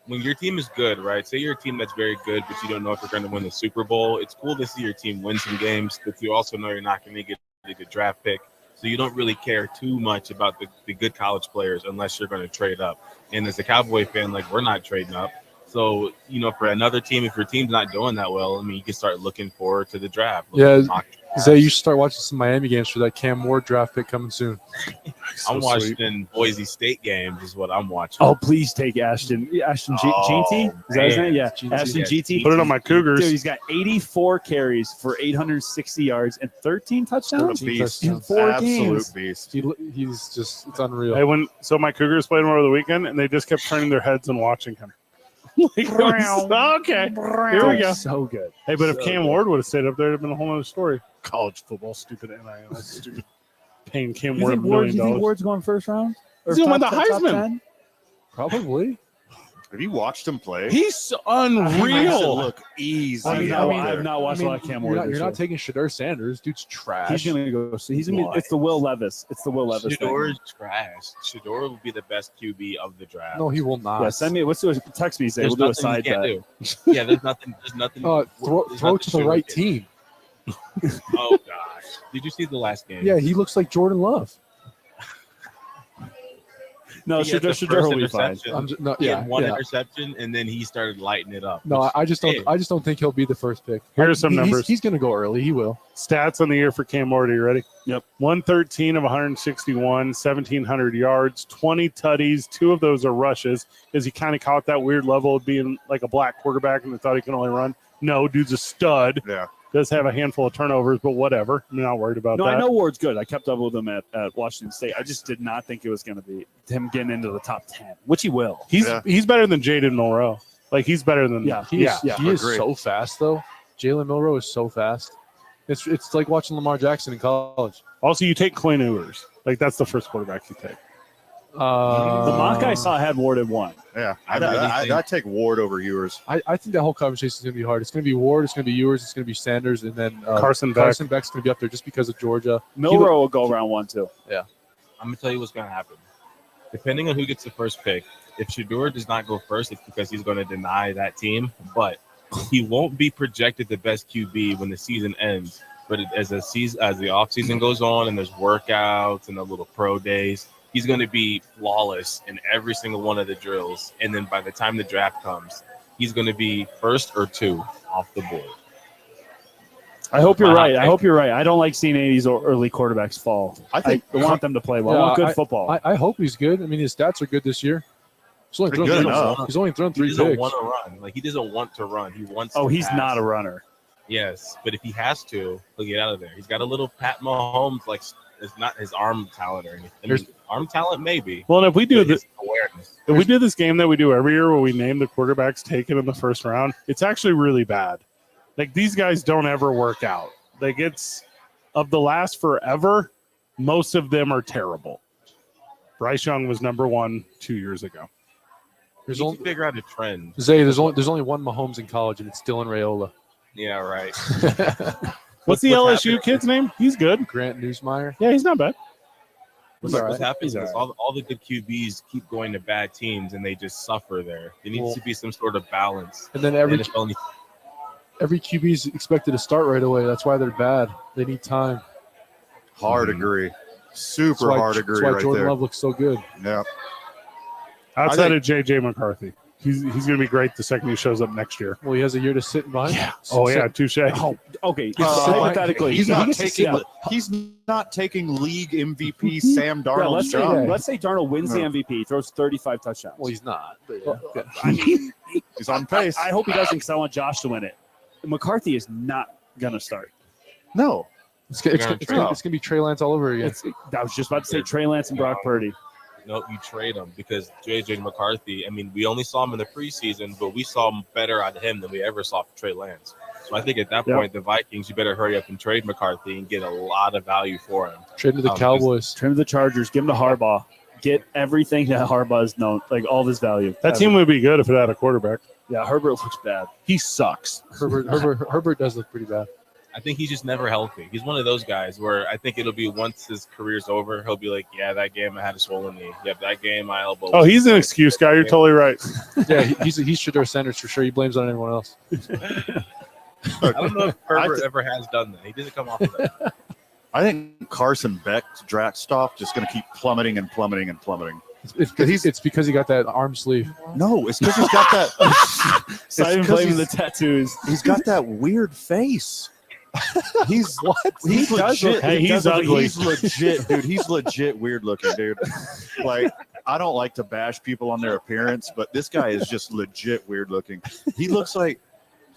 when your team is good, right? Say you're a team that's very good, but you don't know if you're going to win the Super Bowl. It's cool to see your team win some games, but you also know you're not going to get a good draft pick. So you don't really care too much about the good college players unless you're going to trade up. And as a Cowboy fan, like we're not trading up. So, for another team, if your team's not doing that well, I mean, you can start looking forward to the draft. Yeah, Mock drafts. Zay, you should start watching some Miami games for that Cam Ward draft pick coming soon. I'm So watching sweet. Boise State games is what I'm watching. Oh, please take Ashton. Ashton GT? Is that his man. name? Yeah. GT. Ashton Yeah, GT. Put it on my Cougars. Dude, he's got 84 carries for 860 yards and 13 touchdowns. A beast. In 4 Absolute games. beast. He's just it's unreal. Hey, so my Cougars played him over the weekend, and they just kept turning their heads and watching him. Like, it was- okay, here we go. So good. Hey, but if So Cam good. Ward would have stayed up there, it'd have been a whole other story. College football, stupid NIL, that's stupid. Paying Cam You Ward think, $1 million. you think Ward's going first round? Or He's gonna win top- the top Heisman. 10? Probably. Have you watched him play? He's He makes it unreal. look easy. I out have there. not watched a lot of Cam You're Ward. not, this you're year. not taking Shedeur Sanders. Dude's trash. He's gonna go. So he's gonna be. It's the Will Levis. It's the Will Levis. Shador is trash. Shador will be the best QB of the draft. No, he will not. Yeah, send me. Text me. Say There's we'll do a nothing side he can't bet. do. Yeah, there's nothing. There's nothing. Throw there's throw nothing to the right Shador team. can do. Oh gosh, did you see the last game? Yeah, he looks like Jordan Love. No, He had the Shador will be first fine. interception. I'm just, no, He yeah, had one yeah. interception, and then he started lighting it up. No, which- I just don't. Hey. I just don't think he'll be the first pick. Here are some numbers. He's going to go early. He will. Stats on the year for Cam Ward. Are you ready? Yep. 113 of 161, 1,700 yards, 20 tutties. 2 of those are rushes. Is he kind of caught that weird level of being like a black quarterback and they thought he could only run? No, dude's a stud. Yeah. Does have a handful of turnovers, but whatever. I'm not worried about No, that. I know Ward's good. I kept up with him at Washington State. I just did not think it was going to be him getting into the top 10, which he will. He's better than Jaden Monroe. Like he's better than Yeah. He is agree. so fast though. Jalen Milroe is so fast. It's like watching Lamar Jackson in college. Also, you take Quinn Ewers. Like that's the first quarterback you take. The mock I saw had Ward at 1. Yeah, I I'd take Ward over Ewers. I think that whole conversation is going to be hard. It's going to be Ward, it's going to be Ewers, it's going to be Sanders, and then Carson Beck. Carson Beck's going to be up there just because of Georgia. Milrow will go around 1 too. I'm going to tell you what's going to happen. Depending on who gets the first pick, if Shedeur does not go first, it's because he's going to deny that team. But he won't be projected the best QB when the season ends. But as the offseason goes on and there's workouts and the little pro days, he's going to be flawless in every single one of the drills. And then by the time the draft comes, he's going to be first or 2 off the board. I hope you're right. I don't like seeing any of these early quarterbacks fall. I want them to play well. I want good football. I hope he's good. I mean, his stats are good this year. He's only Pretty thrown good enough. He's only thrown 3 He doesn't picks. want to run. Like, he doesn't want to run. He wants to He's pass. not a runner. Yes, but if he has to, he'll get out of there. He's got a little Pat Mahomes, like, it's not his arm talent or anything. I mean, arm talent, maybe. Well, and if we do but this, his awareness. if we do this game that we do every year where we name the quarterbacks taken in the first round, it's actually really bad. Like, these guys don't ever work out. Like, it's of the last forever, most of them are terrible. Bryce Young was number 1 2 years ago. There's You only need to figure out a trend. Zay. There's only one Mahomes in college, and it's Dylan Raiola. Yeah, right. What's the what's LSU kid's name? He's good. Grant Newsmeyer. Yeah, he's not bad. He's all What's right. happening He's is all the good QBs keep going to bad teams, and they just suffer there. There needs to be some sort of balance. And then every NFL needs- QB is expected to start right away. That's why they're bad. They need time. Hard agree. Super That's why, hard agree that's why right Jordan there. Love looks so good. Yeah. Outside of J.J. McCarthy. He's going to be great the second he shows up next year. Well, he has a year to sit behind. Yeah. Oh, yeah, touche. Okay, hypothetically, He's not gets to taking. sit- He's not taking league MVP Sam Darnold's job. let's say Darnold wins the MVP, throws 35 touchdowns. Well, he's not. But yeah. Okay. I mean, He's on pace. I hope he doesn't because I want Josh to win it. McCarthy is not going to start. No. It's gonna be Trey Lance all over again. I was just about to say Trey Lance and Brock Purdy. No, you trade him because J.J. McCarthy, I mean, we only saw him in the preseason, but we saw better out of him than we ever saw from Trey Lance. So I think at that point, the Vikings, you better hurry up and trade McCarthy and get a lot of value for him. Trade to the Cowboys. Trade to the Chargers. Give him to Harbaugh. Get everything that Harbaugh is known, like all this value. That team would be good if it had a quarterback. Yeah, Herbert looks bad. He sucks. Herbert does look pretty bad. I think he's just never healthy. He's one of those guys where I think it'll be once his career's over, he'll be like, yeah, that game I had a swollen knee. Yeah, that game my elbow. Oh, he's an excuse guy. You're totally right. Yeah, he's Shedeur Sanders for sure. He blames on anyone else. I don't know if Herbert ever has done that. He doesn't come off of that. I think Carson Beck's draft stock just going to keep plummeting and plummeting and plummeting. It's because he got that arm sleeve. No, it's because he's got that. Simon blaming the tattoos. He's got that weird face. He's what? He's legit. Hey, he's ugly. He's legit, dude. He's legit weird looking, dude. Like, I don't like to bash people on their appearance, but this guy is just legit weird looking. He looks like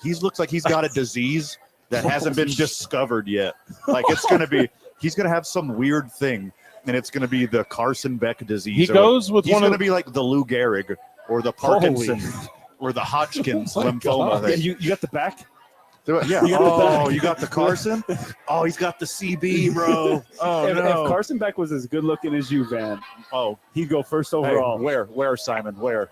he's got a disease that hasn't been discovered yet. Like, it's gonna be, he's gonna have some weird thing, and it's gonna be the Carson Beck disease. He goes with he's one gonna of be like the Lou Gehrig or the Parkinson or the Hodgkin's lymphoma thing. You got the back? Yeah. You got the Carson? Oh, he's got the CB, bro. Oh, if no. Carson Beck was as good looking as you, Van, he'd go first Hey, overall. where, Simon? Where?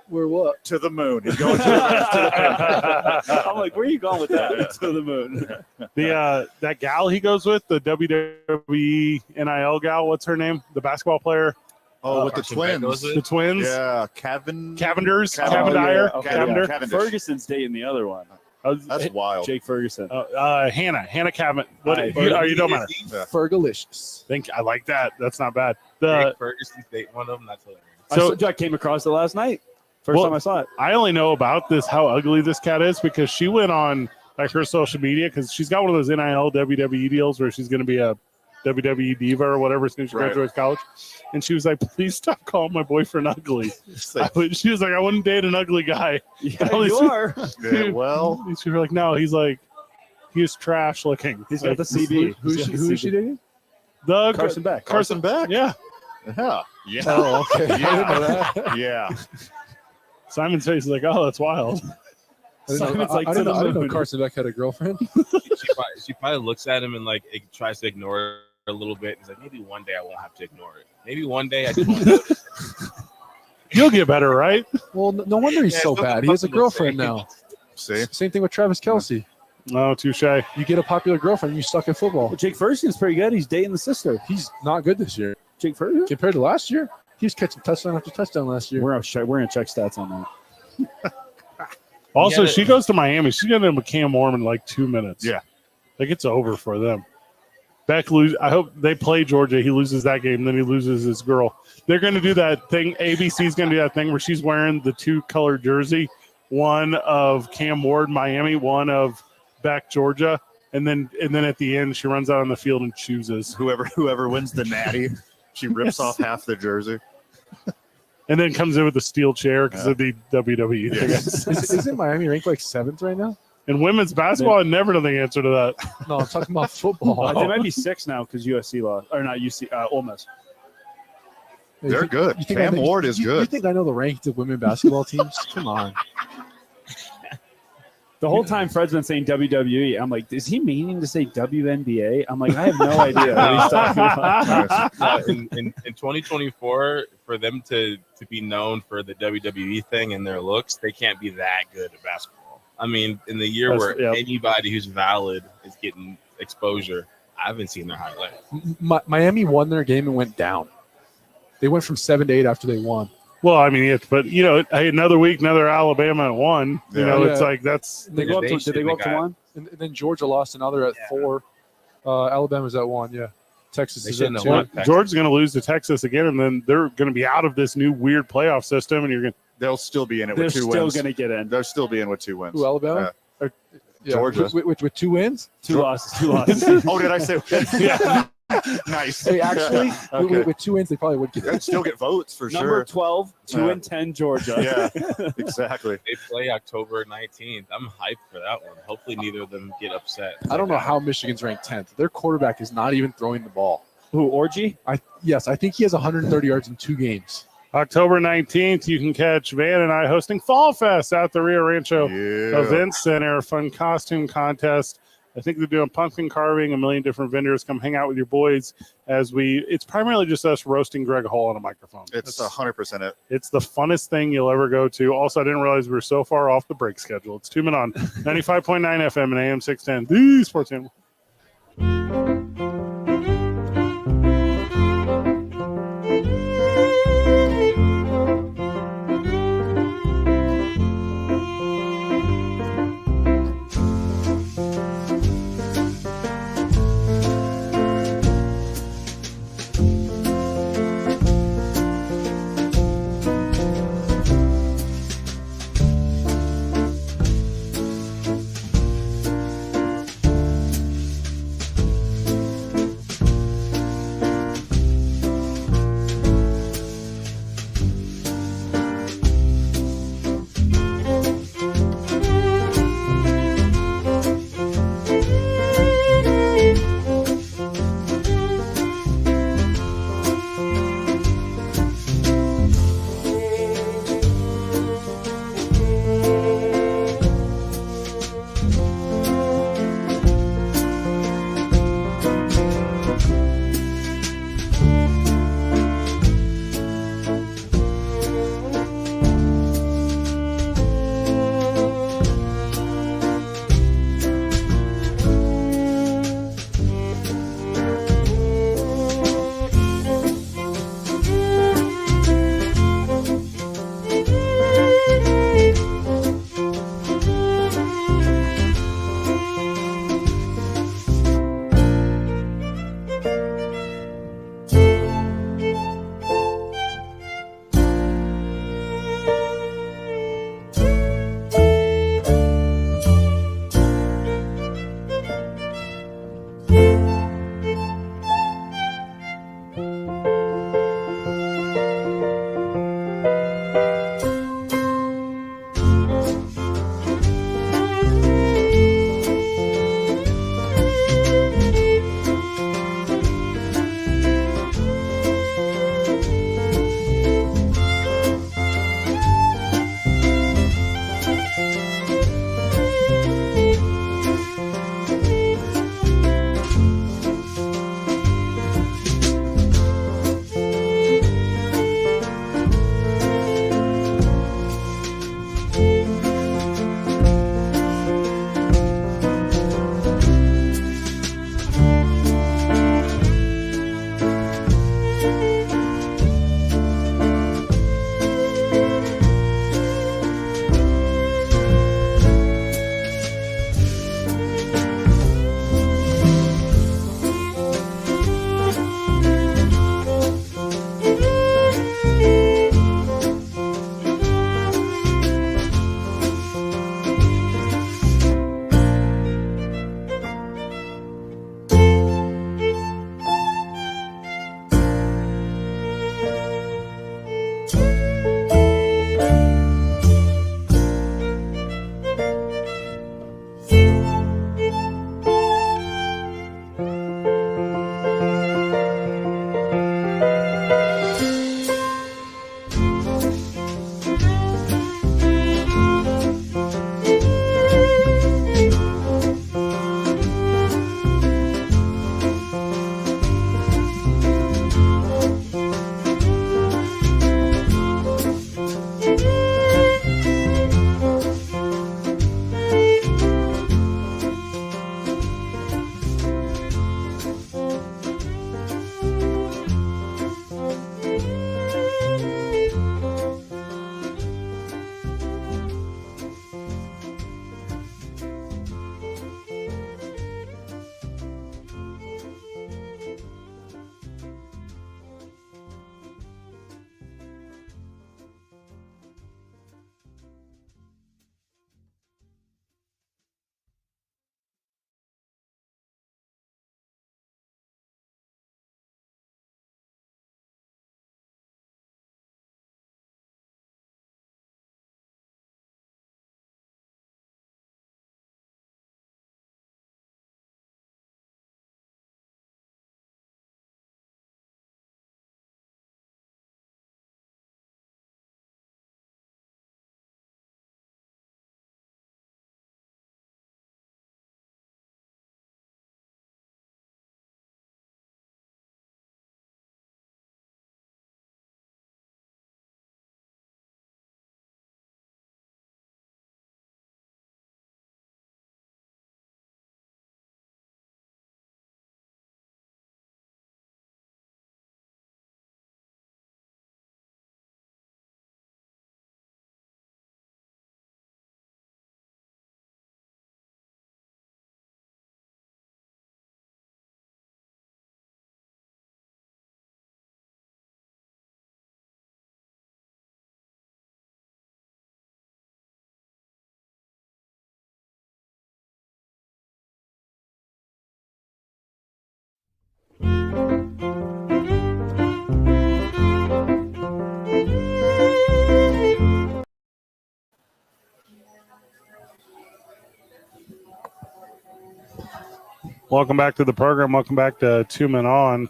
Where what? To the moon. He's going to the moon. I'm like, where are you going with that? To the moon. That gal he goes with, the WWE NIL gal, what's her name? The basketball player? Oh, with the Carson Beck twins. goes with- The twins? Yeah, Cavenders? Cavendish. Cavendire? Okay, Cavender? Cavendish. Ferguson's dating the other one. That's wild. Jake Ferguson. Hannah Cavend. What Right. you don't matter. Yeah. Fergalicious. I like that. That's not bad. Jake Ferguson's dating one of them. That's hilarious. So I came across it last night. First time I saw it. I only know about this, how ugly this cat is, because she went on like her social media because she's got one of those NIL WWE deals where she's going to be a WWE diva or whatever as soon as she graduates college. And she was like, please stop calling my boyfriend ugly. She was like, I wouldn't date an ugly guy. Yeah, you are. Yeah, well, She was like, no, he's trash looking. He's got the CB. Who is she dating? The Carson Beck. Carson Beck? Yeah. Yeah. Yeah. Oh, okay. I didn't know Yeah. that. Yeah. Simon's face is like, oh, that's wild. Simon's like, I to didn't the know moon. Carson Beck had a girlfriend. She probably looks at him and like tries to ignore a little bit. He's like, maybe one day I won't have to ignore it. Maybe one day I just won't notice. You'll get better, right? Well, no wonder he's Yeah, so it's nothing bad. He has a but the girlfriend same. now. See, Same thing with Travis Kelce. No, touche. You get a popular girlfriend, you suck at football. Well, Jake Ferguson's pretty good. He's dating the sister. He's not good this year Jake Ferguson. compared to last year. He was catching touchdown after touchdown last year. We're gonna check stats on that. Also, Yeah. she goes to Miami. She's going to with Cam Warm in like 2 minutes. Yeah. Like it's over for them. Beck lose. I hope they play Georgia. He loses that game, then he loses his girl. They're going to do that thing. ABC's going to do that thing where she's wearing the 2-color jersey, one of Cam Ward, Miami, one of Beck, Georgia, and then at the end she runs out on the field and chooses, whoever wins the natty, she rips off half the jersey. and then comes in with a steel chair because of the WWE thing. Isn't Miami ranked like 7th right now? And women's basketball, I never know the answer to that. No, I'm talking about football. They might be 6 now because USC lost, or not UC, Ole Miss. They're good. You think Cam I know- Ward is you good. think I know the rankings of women basketball teams? Come on. The whole time Fred's been saying WWE, I'm like, is he meaning to say WNBA? I'm like, I have no idea what he's talking about. In 2024, for them to be known for the WWE thing and their looks, they can't be that good at basketball. I mean, in the year where anybody who's valid is getting exposure, I haven't seen their highlights. Miami won their game and went down. They went from 7 to 8 after they won. Well, I mean, but hey, another week, another Alabama at 1. You know, Yeah. it's like that's. Did they go up to 1? And then Georgia lost another at 4. Alabama's at 1, yeah. Texas They is shouldn't at have 2. won. Texas. Georgia's going to lose to Texas again, and then they're going to be out of this new weird playoff system, and you're going. They'll still be in it They're with 2 still wins. going to get in. They'll still be in with 2 wins. Who, Alabama? Yeah, Georgia. With 2 wins? 2 losses. Oh, did I say? Yeah. Nice. Hey, actually, Okay. with 2 wins, they probably would get They'd still get votes for Number sure. 12, 2-10 Georgia. Yeah, exactly. They play October 19th. I'm hyped for that one. Hopefully, neither of them get upset. I don't know how Michigan's ranked 10th. Their quarterback is not even throwing the ball. Who, Orgy? I think he has 130 yards in 2 games. October 19th, you can catch Van and I hosting Fall Fest at the Rio Rancho Yeah. Event Center, a fun costume contest. I think they're doing pumpkin carving, a million different vendors. Come hang out with your boys it's primarily just us roasting Greg Hall on a microphone. It's 100% it. It's the funnest thing you'll ever go to. Also, I didn't realize we were so far off the break schedule. It's 2 Men On 95.9 FM and AM 610, the Sports Animal. Welcome back to the program. Welcome back to 2 Men On.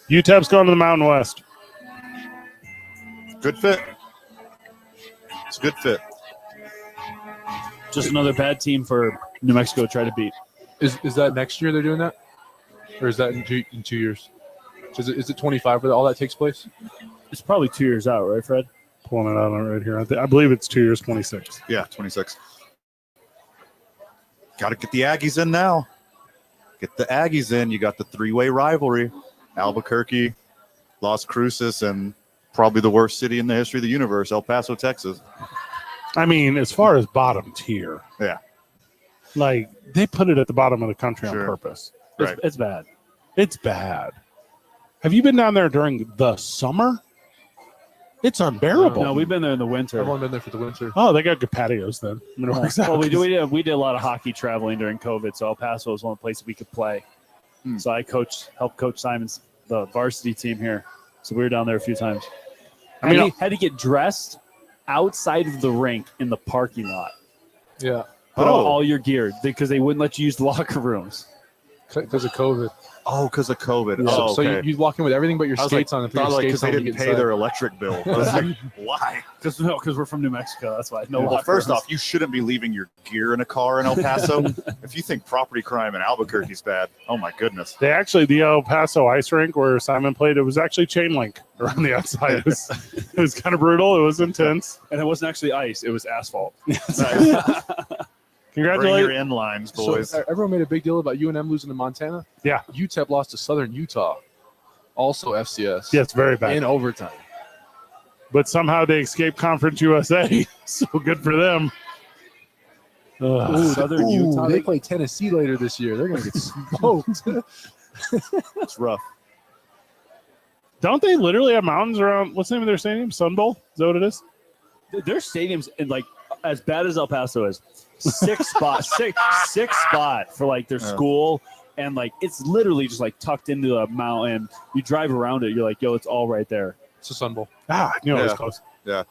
UTEP's going to the Mountain West. Good fit. It's a good fit. Just another bad team for New Mexico to try to beat. Is that next year they're doing that? Or is that in 2 years? Is it 25 where all that takes place? It's probably 2 years out, right, Fred? Pulling it out right here. I believe it's 2 years, 26. Yeah, 26. Got to get the Aggies in now. Get the Aggies in. You got the three-way rivalry. Albuquerque, Las Cruces, and probably the worst city in the history of the universe, El Paso, Texas. I mean, as far as bottom tier. Yeah. Like, they put it at the bottom of the country on Sure. purpose. Right. It's bad. It's bad. Have you been down there during the summer? It's unbearable. No, we've been there in the winter. I've only been there for the winter. Oh, they got good patios then. I mean, it works out. Well, we did a lot of hockey traveling during COVID, so El Paso was one of the places we could play. So I helped coach Simon's the varsity team here. So we were down there a few times. I mean, had to get dressed outside of the rink in the parking lot. Yeah. Put on all your gear because they wouldn't let you use the locker rooms. Because of COVID. Oh, because of COVID. Yeah. Oh, So okay. you walk in with everything but your I was skates like, on. And put your thought skates because they on when didn't you pay get their inside. electric bill. I was like, why? Because we're from New Mexico. That's why. No. Well, locker first rooms. off, you shouldn't be leaving your gear in a car in El Paso. If you think property crime in Albuquerque's bad, oh my goodness. the El Paso ice rink where Simon played, it was actually chain link around the outside. It was kind of brutal. It was intense. And it wasn't actually ice; it was asphalt. Bring your Congratulations. end lines, boys. So everyone made a big deal about UNM losing to Montana. Yeah. UTEP lost to Southern Utah, also FCS. Yeah, it's very bad. In overtime. But somehow they escaped Conference USA. So good for them. Southern Utah. They play Tennessee later this year. They're going to get smoked. It's rough. Don't they literally have mountains around? What's the name of their stadium? Sun Bowl? Is that what it is? Their stadiums, and like as bad as El Paso is, six spot for like their school, and like it's literally just like tucked into a mountain. You drive around it, you're like, yo, it's all right there. It's a Sun Bowl. It was Yeah. close. Yeah.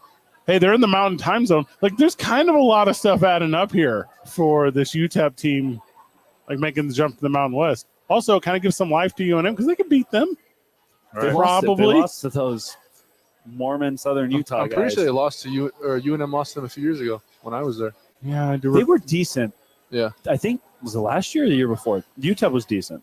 Hey, they're in the mountain time zone. Like, there's kind of a lot of stuff adding up here for this UTEP team, like making the jump to the Mountain West. Also, kind of gives some life to UNM because they could beat them. They Probably. lost to those Mormon Southern Utah I'm guys. pretty sure they lost to UNM lost to them a few years ago when I was there. Yeah, I do. They were decent. Yeah. I think was it last year or the year before? UTEP was decent.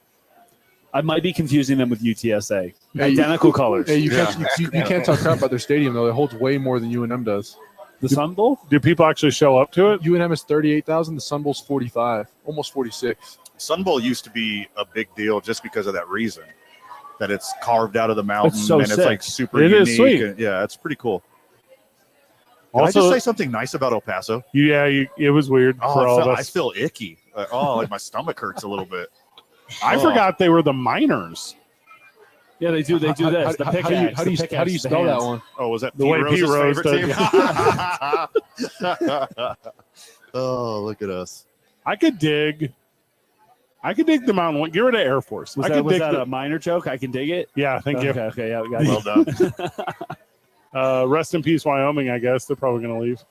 I might be confusing them with UTSA. Identical colors. Hey, you can't talk crap about their stadium though. It holds way more than UNM does. The Sun Bowl? Do people actually show up to it? UNM is 38,000. The Sun Bowl's 45, almost 46. Sun Bowl used to be a big deal just because of that reason, that it's carved out of the mountain so and sick. it's like super It unique. is sweet. And, yeah, it's pretty cool. Did I Also, just say something nice about El Paso? it was weird for all of I us. feel icky. Like my stomach hurts a little bit. I forgot they were the Miners. Yeah, they do. They do this. The pickaxe. How do you spell that one? Oh, was that The way Pete Rose favorite did. team? Oh, look at us. I could dig the Mountain West. Get rid of Air Force. Was I that, could was dig that the- a minor joke? I can dig it. Yeah, thank you. Okay, yeah, we got Well it. done. Rest in peace, Wyoming. I guess they're probably going to leave.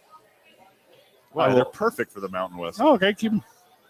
Wow, they're perfect for the Mountain West. Oh, okay, keep them.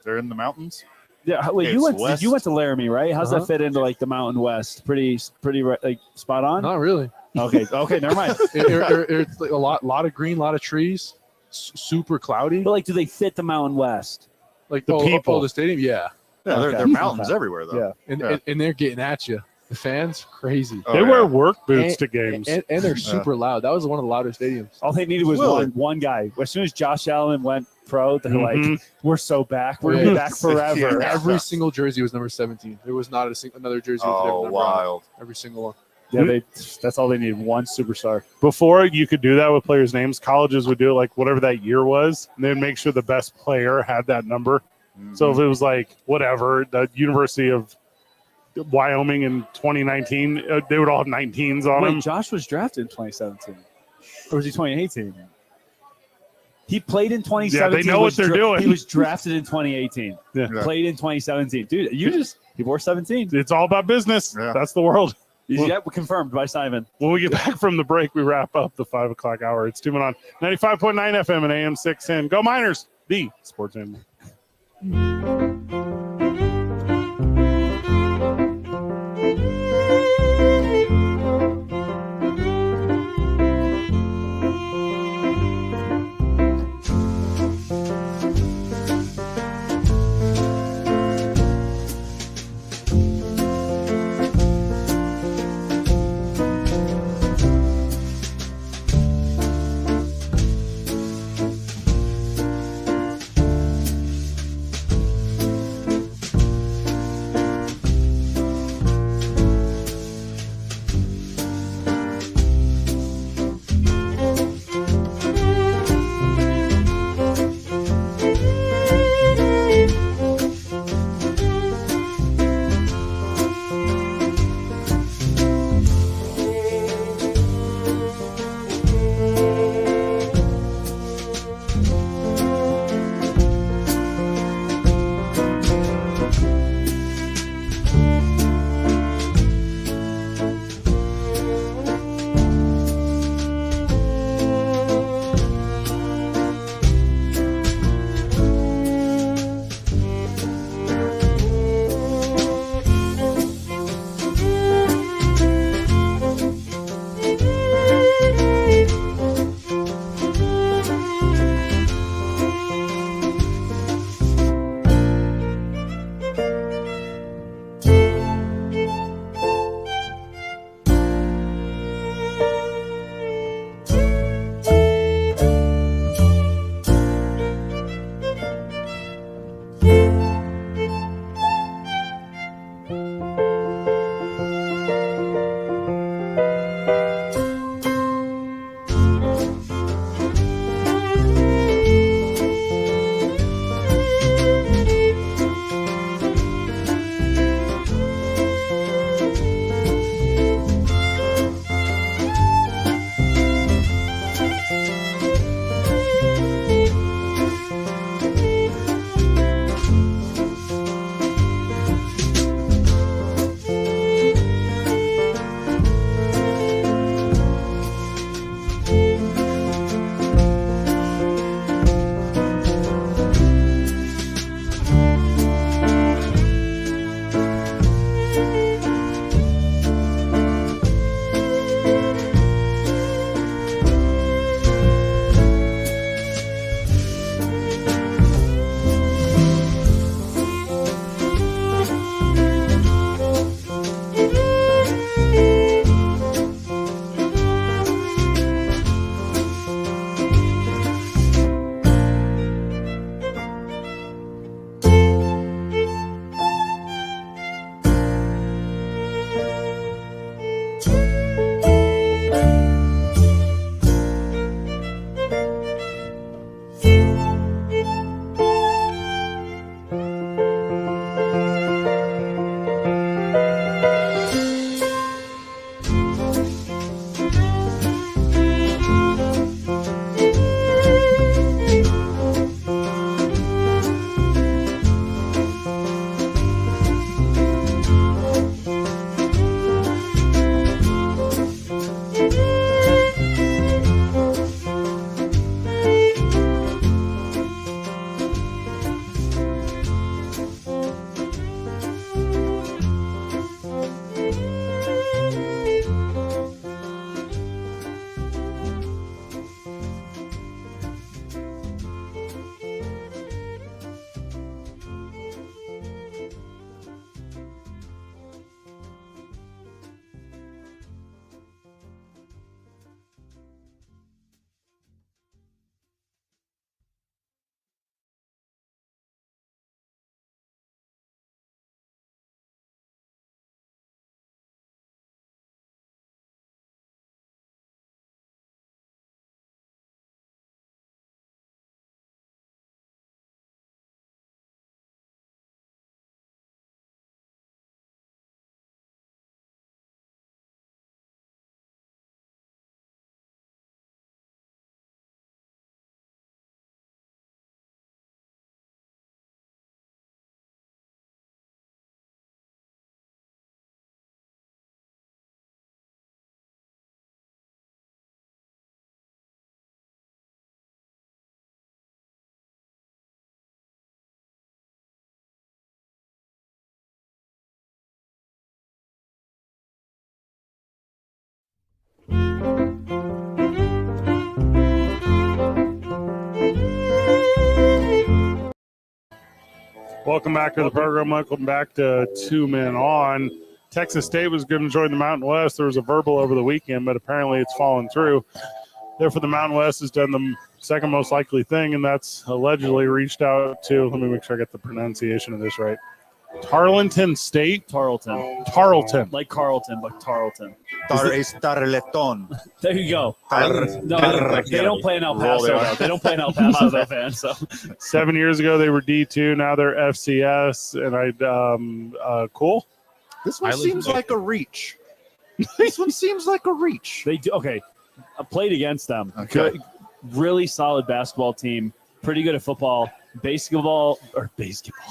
They're in the mountains. Yeah, wait, It's you went west. to Laramie, right? How's that fit into like the Mountain West? Pretty like spot on. Not really. Okay, never mind. It's like a lot of green, a lot of trees, super cloudy. But like, do they fit the Mountain West? Like the people. the stadium, yeah. Yeah, Okay. they're mountains Okay. everywhere though. Yeah. And they're getting at you. The fans, crazy. Oh, They yeah. wear work boots to games. And they're super loud. That was one of the louder stadiums. All they needed was Really? one guy. As soon as Josh Allen went pro, they're Mhm. like, "We're so back. We're gonna be back forever." Yeah. Every single jersey was number 17. There was not another jersey with a different Oh, number on it. wild. Every single one. Yeah, that's all they need. One superstar. Before you could do that with players' names, colleges would do it like whatever that year was, and they'd make sure the best player had that number. So if it was like whatever, the University of Wyoming in 2019, they would all have 19s on them. Wait, Josh was drafted in 2017, or was he 2018? He played in 2017. Yeah, they know what they're doing. He was drafted in 2018. Yeah. Played in 2017. Dude, he wore 17. It's all about business. Yeah. That's the world. Yep, confirmed by Simon. When we get back from the break, we wrap up the 5 o'clock hour. It's 2 Men on 95.9 FM and AM 610. Go Miners, the sports animal. Welcome back to the program. Welcome back to Two Men On. Texas State was going to join the Mountain West. There was a verbal over the weekend, but apparently it's fallen through. Therefore, the Mountain West has done the second most likely thing, and that's allegedly reached out to, let me make sure I get the pronunciation of this right, Tarleton State? Tarleton. Tarleton. Like Carlton, but Tarleton. Tarleton. There you go. No, Tar- they don't play in El Roll Paso. there. Though. They don't play in El Paso, though, fans. So 7 years ago, they were D2. Now they're FCS, and cool. This one Island seems State. like a reach. This one seems like a reach. they do. Okay, I played against them. Okay. Good, really solid basketball team. Pretty good at football. Basketball.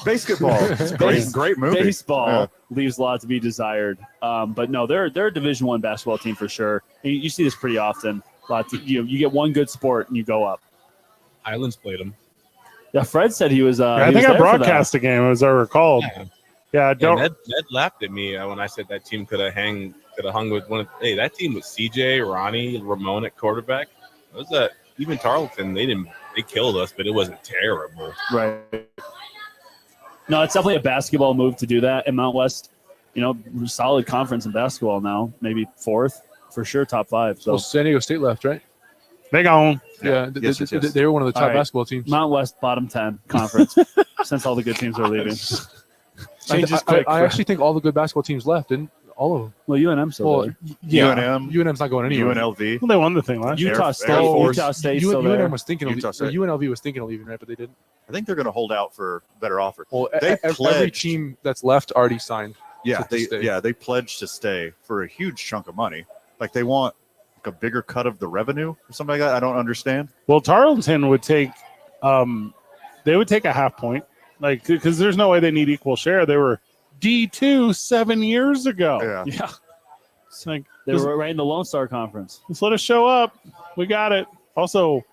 Basketball. It's a great movie. Baseball Yeah. leaves a lot to be desired. But no, they're a Division I basketball team for sure. And you see this pretty often. You get one good sport and you go up. Islands played them. Yeah, Fred said he was. I he think was I there for that. broadcast the game, as I recall. Yeah, I don't. Ned laughed at me when I said that team could have hung with one. Hey, that team with CJ, Ronnie, Ramon at quarterback. It was even Tarleton. They killed us, but it wasn't terrible. Right. No, it's definitely a basketball move to do that. And Mount West, solid conference in basketball now. Maybe fourth for sure, top five. So Well, San Diego State left, right? They gone. Yeah, Yes, yes. they were one of the top All right. basketball teams. Mount West bottom 10 conference since all the good teams are leaving. Changes quick. I actually think all the good basketball teams left, didn't all of them? Well, UNM still Well, there. yeah, UNM, UNM's not going anywhere. UNLV. Well, they won the thing last year. Utah Air State. Force. Utah State still there. UNM was thinking of Utah State. UNLV was thinking of leaving, right? But they didn't. I think they're going to hold out for better offer. Well, They every pledged. team that's left already signed. Yeah, to stay. they pledged to stay for a huge chunk of money. Like they want like a bigger cut of the revenue or something like that. I don't understand. Well, Tarleton would take, they would take a half point, like because there's no way they need equal share. They were D2 7 years ago. Yeah. Yeah. It's like They were right in the Lone Star Conference. just let us show up. We got it. Also,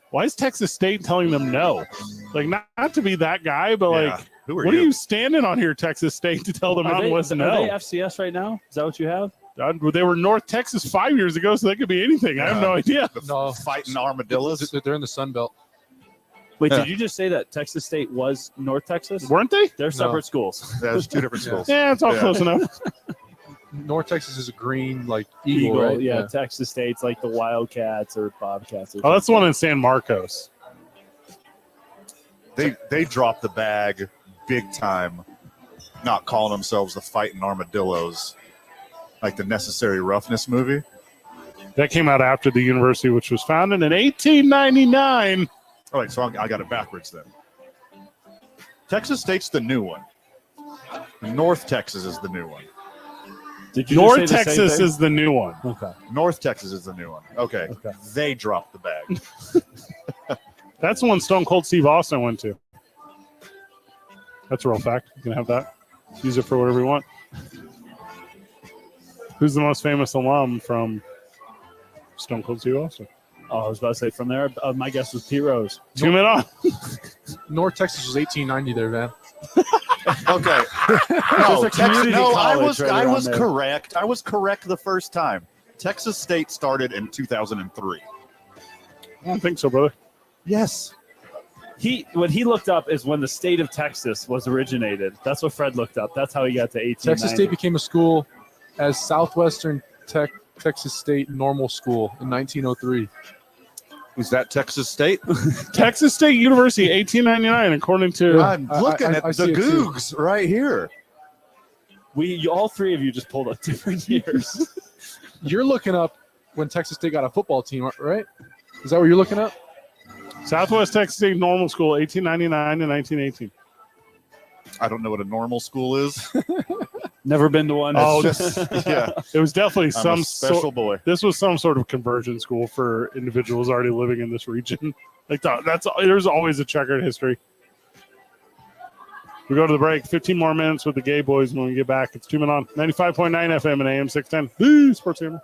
why is Texas State telling them no? Like not to be that guy, but Yeah. like, Who are what you? are you standing on here, Texas State, to tell the Mountain West Are no? they FCS right now? Is that what you have? They were North Texas 5 years ago, so they could be anything. I have no idea. No, Fighting armadillos. They're in the Sun Belt. Wait, Yeah. did you just say that Texas State was North Texas? Weren't they? They're separate schools. There's two different schools. Yeah, it's all Yeah. close enough. North Texas is a green like eagle, right? yeah, Texas State's like the Wildcats or Bobcats. Or Oh, that's the one something. in San Marcos. They dropped the bag big time, not calling themselves the Fighting Armadillos, like the Necessary Roughness movie. That came out after the university, which was founded in 1899. All right, so I got it backwards then. Texas State's the new one. North Texas is the new one. Did you North just say the same Texas thing? is the new one. Okay. North Texas is the new one. Okay. Okay. They dropped the bag. That's the one Stone Cold Steve Austin went to. That's a real fact. You can have that. Use it for whatever you want. Who's the most famous alum from Stone Cold Steve Austin? Oh, I was about to say from there. My guess was Pete Rose. 2 men on. North Texas was 1890 there, man. Okay. There's a community I college was right I around was there. correct. I was correct the first time. Texas State started in 2003. I don't think so, brother. Yes. What he looked up is when the state of Texas was originated. That's what Fred looked up. That's how he got to 1890. Texas State became a school as Southwestern Texas State Normal School in 1903. Was that Texas State? Texas State University, 1899, according to. I'm looking I at the see it too. Googs right here. All three of you just pulled up different years. You're looking up when Texas State got a football team, right? Is that what you're looking up? Southwest Texas State Normal School, 1899 to 1918. I don't know what a normal school is. Never been to one. Oh, Yeah. It was definitely I'm some a special sort. boy. This was some sort of conversion school for individuals already living in this region. Like there's always a checkered history. We go to the break. 15 more minutes with the Gay Boys when we get back. It's 2 Men On 95.9 FM and AM 610. Woo, Sports Hammer.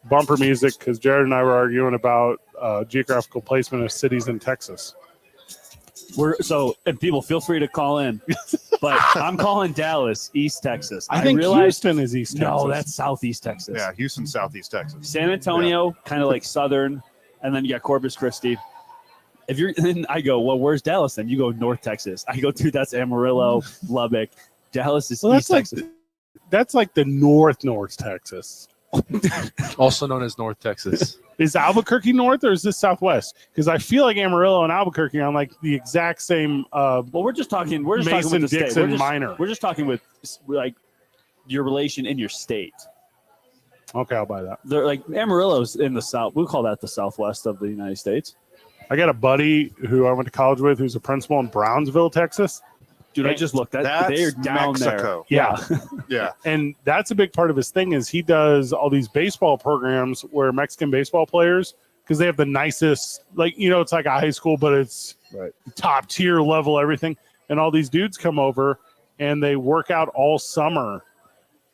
bumper music because Jared and I were arguing about geographical placement of cities in Texas. And people feel free to call in, but I'm calling Dallas East Texas. I think realized Houston is East Texas. no, that's Southeast Texas. Yeah, Houston, Southeast Texas. San Antonio, kind of like southern, and then you got Corpus Christi. Then I go, well, where's Dallas? Then you go North Texas. I go, dude, that's Amarillo, Lubbock. Dallas is East Texas. That's like the North Texas. Also known as North Texas. Is Albuquerque North or is this Southwest? Because I feel like Amarillo and Albuquerque are on like the exact same. Well, we're just talking with the state. Mason-Dixon minor. We're just talking with like your relation in your state. Okay, I'll buy that. They're like Amarillo's in the south. We call that the Southwest of the United States. I got a buddy who I went to college with who's a principal in Brownsville, Texas. Dude, I just looked. They are down Mexico. there. Yeah. Yeah. And that's a big part of his thing is he does all these baseball programs where Mexican baseball players, because they have the nicest, like, you know, it's like a high school, but it's top tier level, everything. And all these dudes come over and they work out all summer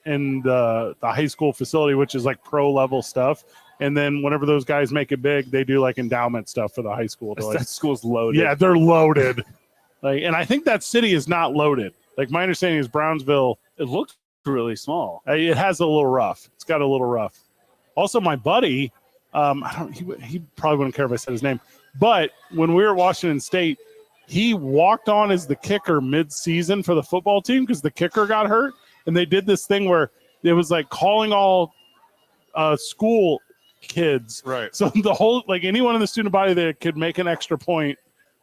in the high school facility, which is like pro level stuff. And then whenever those guys make it big, they do like endowment stuff for the high school. That school's loaded. Yeah, they're loaded. And I think that city is not loaded. Like my understanding is Brownsville. It looks really small. It has a little rough. It's got a little rough. Also, my buddy, he probably wouldn't care if I said his name, but when we were at Washington State, he walked on as the kicker mid-season for the football team because the kicker got hurt, and they did this thing where it was like calling all school kids. Right. So the whole, like anyone in the student body that could make an extra point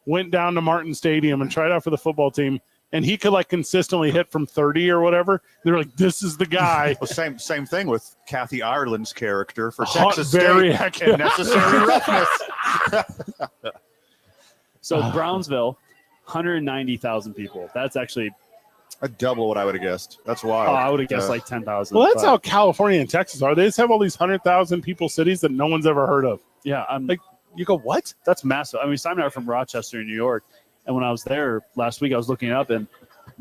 went down to Martin Stadium and tried out for the football team, and he could like consistently hit from 30 or whatever. They're like, this is the guy. Well, same thing with Kathy Ireland's character for Texas very State and necessary roughness. So Brownsville, 190,000 people. That's actually Double what I would have guessed. That's wild. I would have guessed like 10,000. Well, that's how California and Texas are. They just have all these 100,000 people cities that no one's ever heard of. Yeah, I'm Like, you go, what? that's massive. I mean, Simon and I are from Rochester, New York, and when I was there last week, I was looking it up, and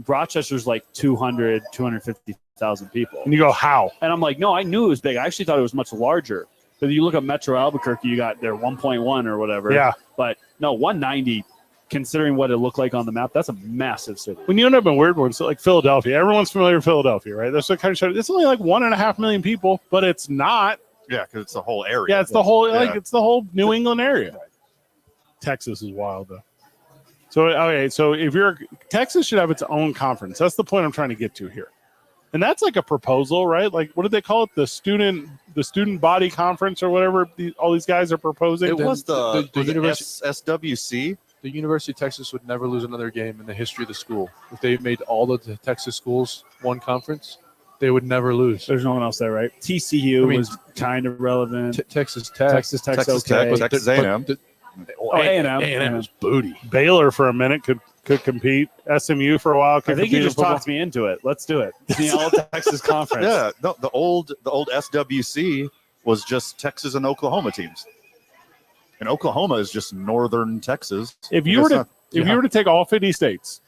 Rochester's like 250,000 people. And you go, how? And I'm like, no, I knew it was big. I actually thought it was much larger. But you look at Metro Albuquerque, you got their 1.1 or whatever. Yeah. But no, 190, considering what it looked like on the map, that's a massive city. When you end up in weird ones, like Philadelphia, everyone's familiar with Philadelphia, right? That's the kind of show. It's only like 1.5 million people, but it's not. Yeah, because it's the whole area. Yeah, it's the whole Yeah. it's the whole New England area. Texas is wild though. So okay, so if you're Texas should have its own conference. That's the point I'm trying to get to here. And that's like a proposal, right? Like what did they call it? The student body conference or whatever all these guys are proposing. It was the University SWC. The University of Texas would never lose another game in the history of the school. If they made all of the Texas schools one conference, they would never lose. There's no one else there, right? TCU was kind of relevant. Texas Tech. Texas Tech's okay. Tech, Texas A&M. A&M. A&M is booty. Baylor for a minute could compete. SMU for a while could I think compete. you just talked me into it. Let's do it. The All Texas Conference. Yeah, no, the old SWC was just Texas and Oklahoma teams. And Oklahoma is just northern Texas. If you were to take all 50 states,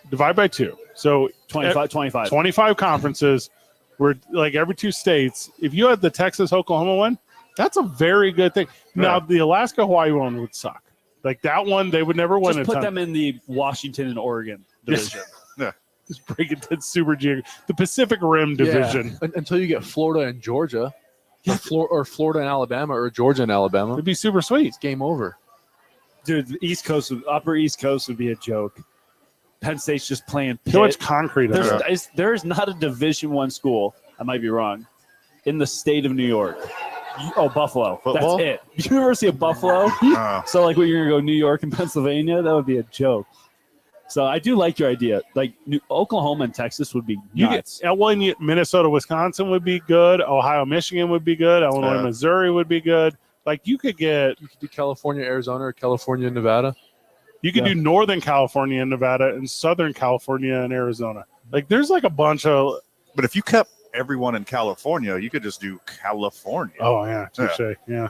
divide by 2. So 25 conferences were like every 2 states. If you had the Texas-Oklahoma one, that's a very good thing. Now, the Alaska-Hawaii one would suck. Like that one, they would never win. Just put them in the Washington and Oregon division. Just break it to Super G, the Pacific Rim division. Yeah. Until you get Florida and Georgia, or Florida and Alabama, or Georgia and Alabama. It'd be super sweet. It's game over. Dude, the Upper East Coast would be a joke. Penn State's just playing Pitt. Too much concrete. There's not a Division I school, I might be wrong, in the state of New York. Buffalo. Football? That's it. University of Buffalo. So, like, when you're going to go New York and Pennsylvania, that would be a joke. So, I do like your idea. Like, Oklahoma and Texas would be nuts. Minnesota, Wisconsin would be good. Ohio, Michigan would be good. Illinois, Missouri would be good. Like, you could do California, Arizona, or California, Nevada. You could do Northern California and Nevada and Southern California and Arizona. Like, there's like a bunch of. But if you kept everyone in California, you could just do California. Oh, yeah. Touché. Yeah.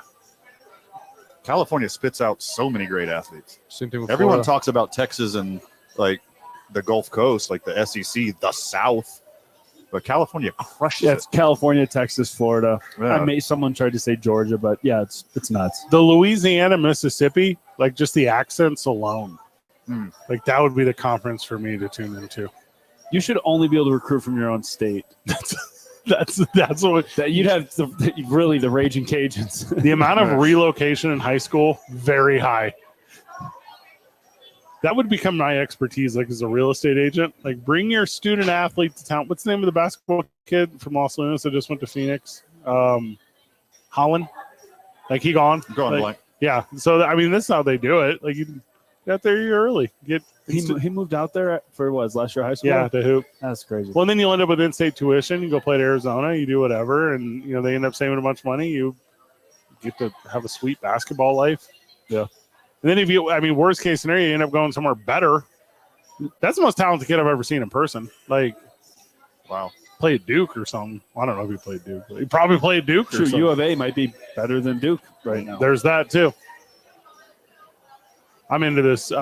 California spits out so many great athletes. Same thing with Everyone Florida. talks about Texas and like the Gulf Coast, like the SEC, the South. but California crushes Yeah, it's California, Texas, Florida. Yeah. Someone tried to say Georgia, but yeah, it's nuts. The Louisiana, Mississippi, like just the accents alone. Like that would be the conference for me to tune into. You should only be able to recruit from your own state. That's what You'd have really the Raging Cajuns. the amount of relocation in high school, very high. That would become my expertise, like as a real estate agent. Like, bring your student athlete to town. What's the name of the basketball kid from Los Lunas that just went to Phoenix? Holland. Like he gone. Going like, blank. Yeah. So I mean, this is how they do it. Like you got there early. He moved out there for what, his last year of high school? Yeah, to hoop. That's crazy. Well, then you'll end up with in-state tuition. You go play at Arizona. You do whatever, and they end up saving a bunch of money. You get to have a sweet basketball life. Yeah. And then worst case scenario, you end up going somewhere better. That's the most talented kid I've ever seen in person. Like, wow, play at Duke or something. I don't know if he played Duke. But he probably played Duke. True, or something. U of A might be better than Duke right now. There's that too. I'm into this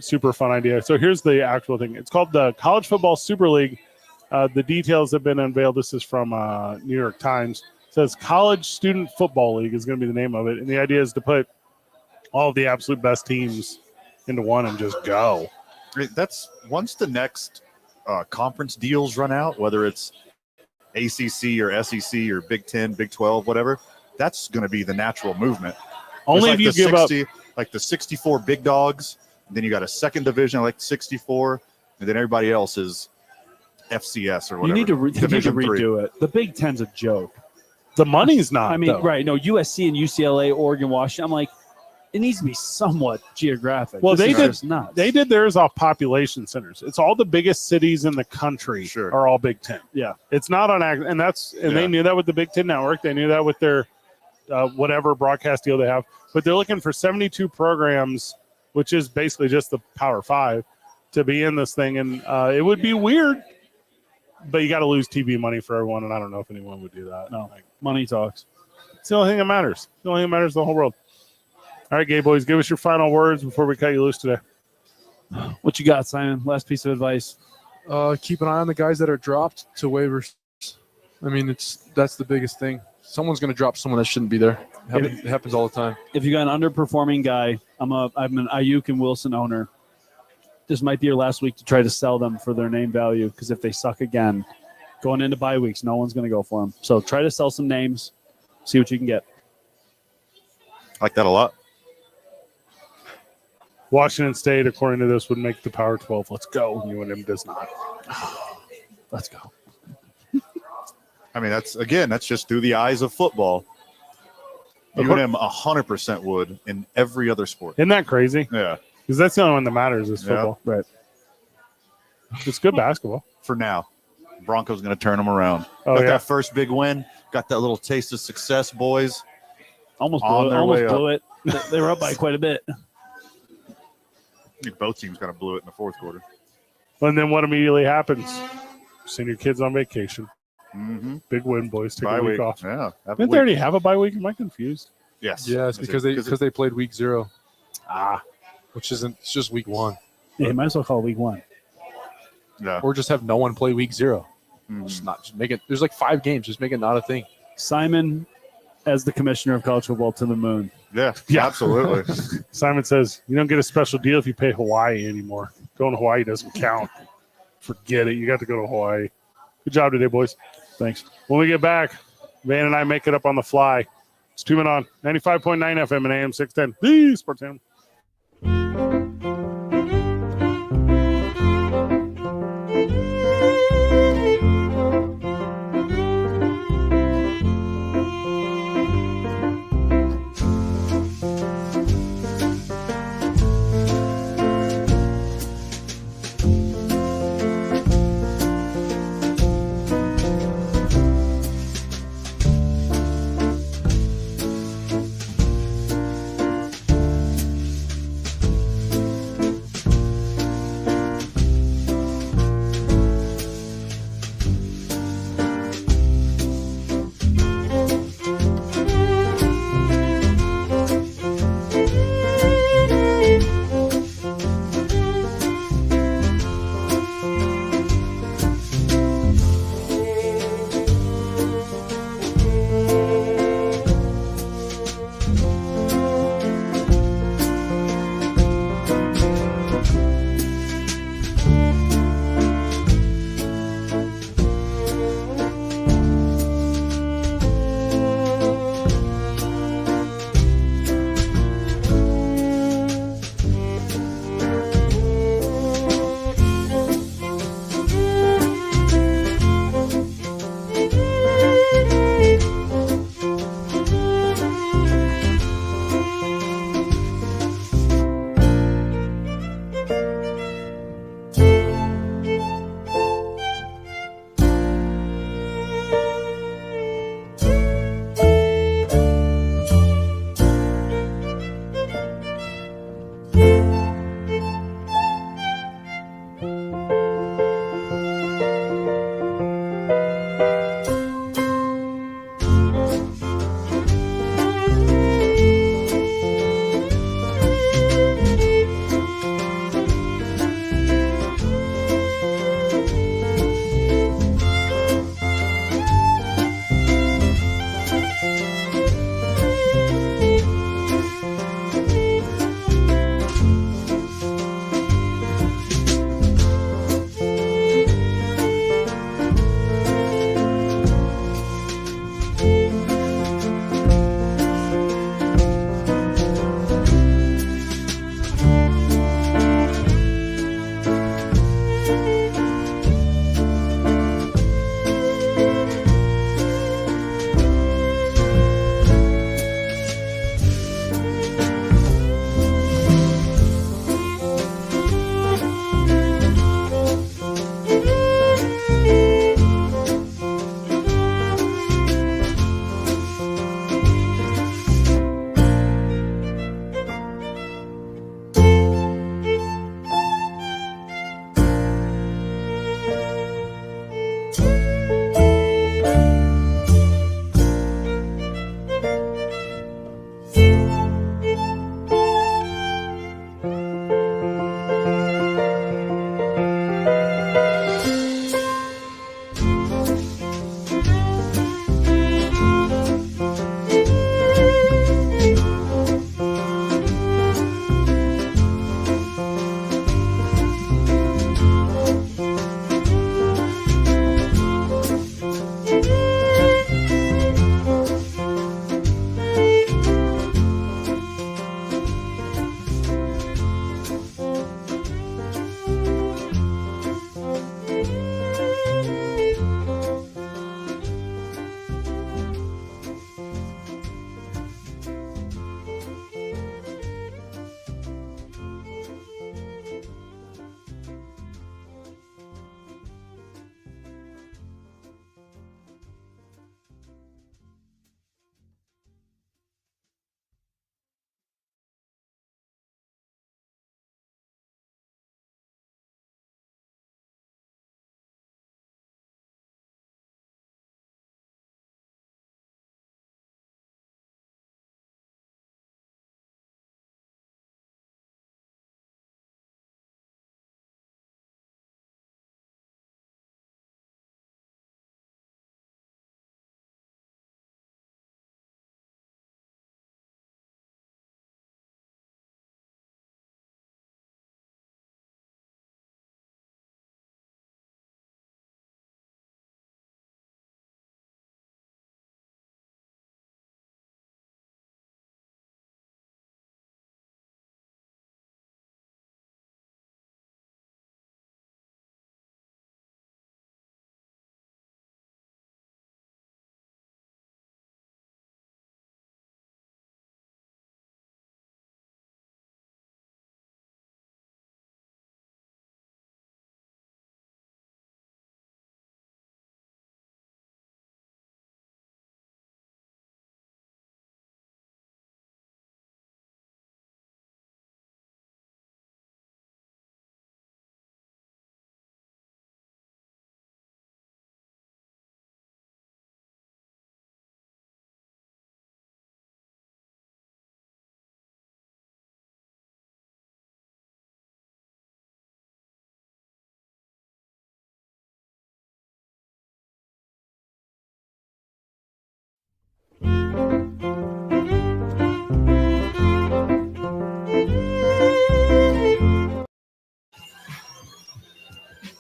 super fun idea. So here's the actual thing. It's called the College Football Super League. The details have been unveiled. This is from New York Times. It says College Student Football League is going to be the name of it. And the idea is to put all of the absolute best teams into one and just go. That's once the next conference deals run out, whether it's ACC or SEC or Big 10, Big 12, whatever, that's going to be the natural movement. Only like if you give 60, up. Like the 64 big dogs, and then you got a second division like 64, and then everybody else is FCS or whatever. You need to Division three. redo it. The Big Ten's a joke. The money's not. I mean, though. right? No, USC and UCLA, Oregon, Washington. I'm like, it needs to be somewhat geographic. Well, This they is did. just nuts. They did theirs off population centers. It's all the biggest cities in the country are all Big Ten. Yeah, it's not on and they knew that with the Big Ten Network. They knew that with their whatever broadcast deal they have. But they're looking for 72 programs, which is basically just the Power Five, to be in this thing. And it would be weird, but you got to lose TV money for everyone. And I don't know if anyone would do that. No, money talks. It's the only thing that matters. The only thing that matters in the whole world. All right, gay boys, give us your final words before we cut you loose today. What you got, Simon? Last piece of advice. Keep an eye on the guys that are dropped to waivers. I mean, that's the biggest thing. Someone's going to drop someone that shouldn't be there. It happens all the time. If you got an underperforming guy, I'm an Ayuk and Wilson owner. This might be your last week to try to sell them for their name value, because if they suck again, going into bye weeks, no one's going to go for them. So try to sell some names, see what you can get. I like that a lot. Washington State, according to this, would make the Power 12. Let's go. UNM does not. Let's go. I mean, that's just through the eyes of football. UNM 100% would in every other sport. Isn't that crazy? Yeah. Because that's the only one that matters is football. Yeah. Right. It's good basketball. For now. Broncos going to turn them around. Oh, got yeah. that first big win. Got that little taste of success, boys. Almost On their way blew it. They were up by quite a bit. I think both teams kind of blew it in the fourth quarter. And then what immediately happens? Send your kids on vacation. Mm-hmm. Big win, boys. Take Bye a week week. off. Yeah. Didn't they already have a bye week? Am I confused? Yes. Yeah, it's because they played week 0. Which isn't. It's just week 1. Yeah, you might as well call it week 1. Yeah. Or just have no one play week 0. Mhm. Just make it. There's like 5 games. Just make it not a thing. Simon, as the commissioner of college football, to the moon. Yeah, Yeah. absolutely. Simon says, you don't get a special deal if you pay Hawaii anymore. Going to Hawaii doesn't count. Forget it. You got to go to Hawaii. Good job today, boys. Thanks. When we get back, Van and I make it up on the fly. It's 2 Men On, 95.9 FM and AM 610. The Sports Animal.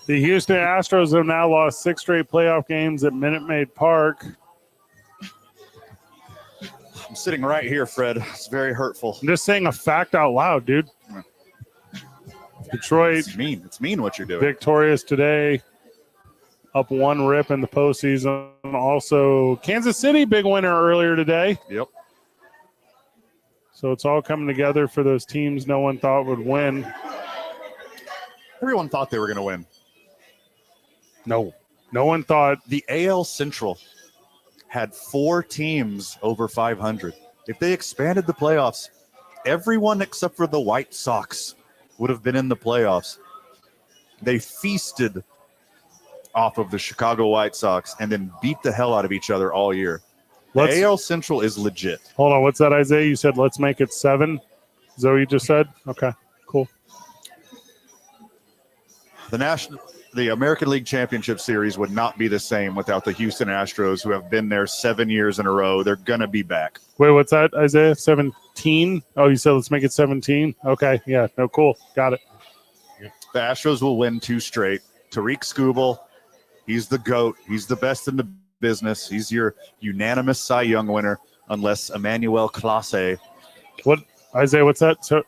The Houston Astros have now lost 6 straight playoff games at Minute Maid Park. I'm sitting right here, Fred. It's very hurtful. I'm just saying a fact out loud, dude. Detroit It's mean. It's mean what you're doing. victorious today. Up 1 rip in the postseason. Also, Kansas City, big winner earlier today. Yep. So it's all coming together for those teams no one thought would win. Everyone thought they were going to win. No one thought. The AL Central had 4 teams over 500. If they expanded the playoffs, everyone except for the White Sox would have been in the playoffs. They feasted off of the Chicago White Sox and then beat the hell out of each other all year. The AL Central is legit. Hold on, what's that, Isaiah? You said let's make it 7. Is that what you just said? Okay, cool. The American League Championship Series would not be the same without the Houston Astros, who have been there 7 years in a row. They're going to be back. Wait, what's that, Isaiah? 17? Oh, you said let's make it 17? Okay, yeah, no, cool. Got it. The Astros will win 2 straight. Tariq Skubal, he's the GOAT. He's the best in the business. He's your unanimous Cy Young winner, unless Emmanuel Clase. What, Isaiah, what's that? So,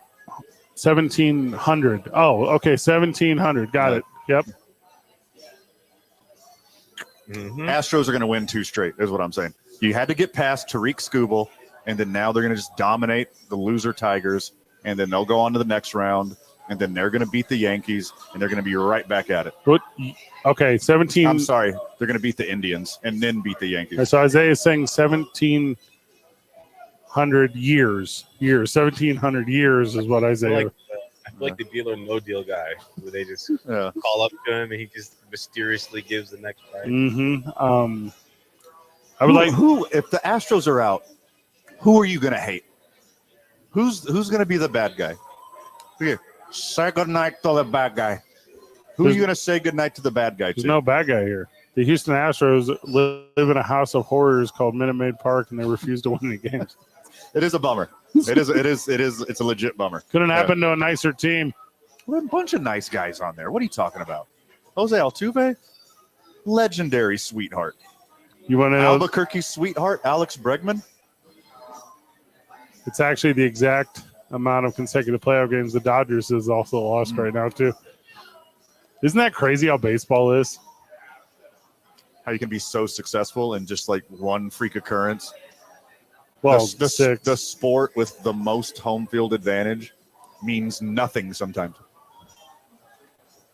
1,700. Oh, okay, 1,700. Got it. Yep. Astros are going to win 2 straight, is what I'm saying. You had to get past Tariq Skubal, and then now they're going to just dominate the loser Tigers, and then they'll go on to the next round, and then they're going to beat the Yankees, and they're going to be right back at it. What? Okay, 17. I'm sorry. They're going to beat the Indians and then beat the Yankees. So Isaiah is saying 1,700 years. 1,700 years is what Isaiah. I feel like the deal or no deal guy, where they just call up to him and he just mysteriously gives the next price. I would who, if the Astros are out, who are you going to hate? Who's going to be the bad guy? Here, say good night to the bad guy. Who are you going to say good night to the bad guy to? There's no bad guy here. The Houston Astros live in a house of horrors called Minute Maid Park, and they refuse to win any games. It is a bummer. It's a legit bummer. Couldn't happen to a nicer team. Well, a bunch of nice guys on there. What are you talking about? Jose Altuve, legendary sweetheart. You want to know? Albuquerque sweetheart, Alex Bregman. It's actually the exact amount of consecutive playoff games the Dodgers has also lost right now, too. Isn't that crazy how baseball is? How you can be so successful in just like one freak occurrence. Well, the sport with the most home field advantage means nothing sometimes.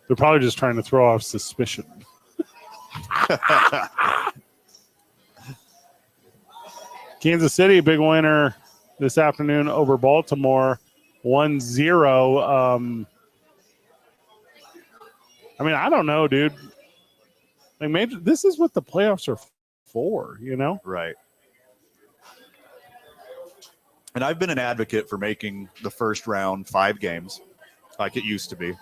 They're probably just trying to throw off suspicion. Kansas City, big winner this afternoon over Baltimore, 1-0. I mean, I don't know, dude. Like, maybe this is what the playoffs are for, you know? Right. And I've been an advocate for making the first round 5 games like it used to be.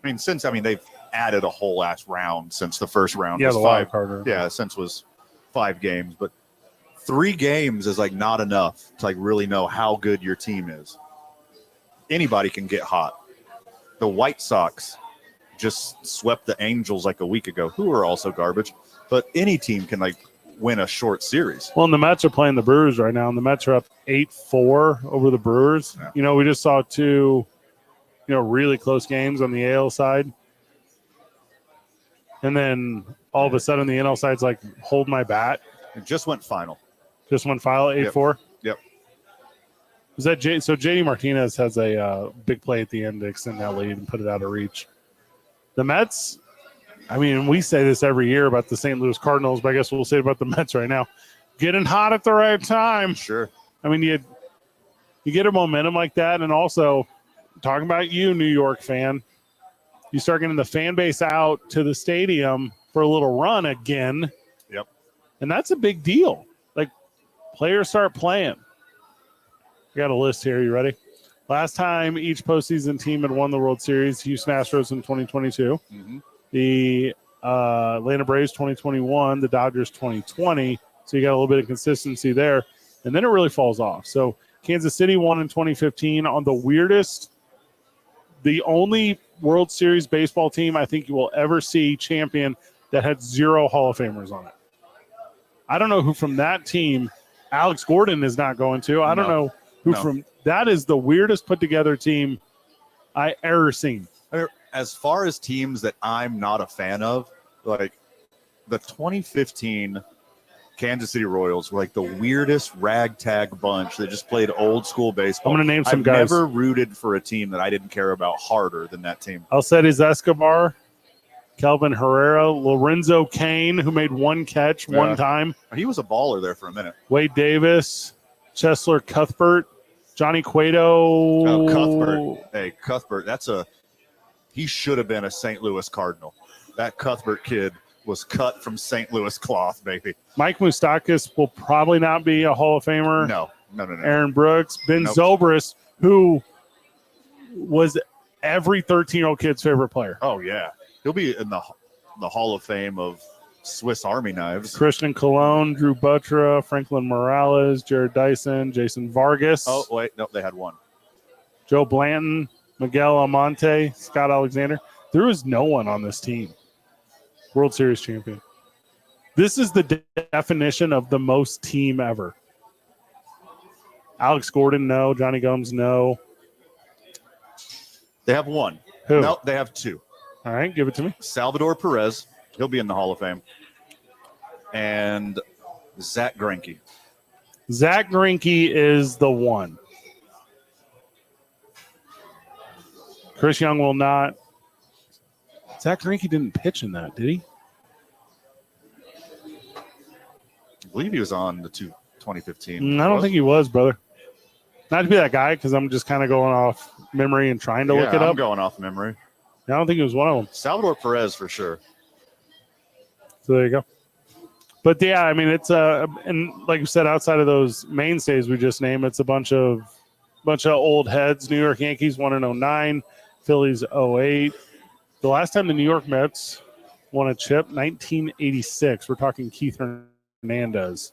I mean, they've added a whole ass round since the first round was the 5. wild card. Yeah, since was 5 games, but 3 games is like not enough to like really know how good your team is. Anybody can get hot. The White Sox just swept the Angels like a week ago, who are also garbage, but any team can like win a short series. Well, and the Mets are playing the Brewers right now, and the Mets are up 8-4 over the Brewers. Yeah. You know, we just saw 2, really close games on the AL side. And then all of a sudden the NL side's like, hold my bat. It just went final. 8-4? Yep. Was that so JD Martinez has a big play at the end to extend that lead and put it out of reach. The Mets, I mean, we say this every year about the St. Louis Cardinals, but I guess we'll say it about the Mets right now. Getting hot at the right time. Sure. I mean, you get a momentum like that, and also talking about you, New York fan, you start getting the fan base out to the stadium for a little run again. Yep. And that's a big deal. Like, players start playing. I got a list here. You ready? Last time each postseason team had won the World Series, Houston Astros in 2022. Mm-hmm. The Atlanta Braves 2021, the Dodgers 2020. So you got a little bit of consistency there. And then it really falls off. So Kansas City won in 2015 on the only World Series baseball team I think you will ever see champion that had 0 Hall of Famers on it. I don't know who from that team Alex Gordon is not going to. I don't know who from that is the weirdest put together team I ever seen. As far as teams that I'm not a fan of, like the 2015 Kansas City Royals were like the weirdest ragtag bunch that just played old school baseball. I'm going to name some I've guys. never rooted for a team that I didn't care about harder than that team. Alcides Escobar, Kelvin Herrera, Lorenzo Cain, who made 1 catch one time. He was a baller there for a minute. Wade Davis, Chesler Cuthbert, Johnny Cueto. Oh, Cuthbert. Hey, Cuthbert, he should have been a St. Louis Cardinal. That Cuthbert kid was cut from St. Louis cloth, baby. Mike Moustakas will probably not be a Hall of Famer. No. Aaron Brooks, Ben Zobrist, who was every 13-year-old kid's favorite player. Oh, yeah. He'll be in the Hall of Fame of Swiss Army knives. Christian Colon, Drew Buttra, Franklin Morales, Jared Dyson, Jason Vargas. Oh, wait. No, they had one. Joe Blanton, Miguel Almonte, Scott Alexander. There was no one on this team. World Series champion. This is the definition of the most team ever. Alex Gordon, no. Johnny Gomes, no. They have one. Who? No, they have 2. All right, give it to me. Salvador Perez. He'll be in the Hall of Fame. And Zach Greinke. Zach Greinke is the one. Chris Young will not. Zach Greinke didn't pitch in that, did he? I believe he was on the 2015. I don't think he was, brother. Not to be that guy, because I'm just kind of going off memory and trying to look it up. I'm going off memory. I don't think he was one of them. Salvador Perez for sure. So there you go. But yeah, I mean, it's and like you said, outside of those mainstays we just named, it's a bunch of old heads. New York Yankees won in 09, Phillies 08. The last time the New York Mets won a chip, 1986. We're talking Keith Hernandez.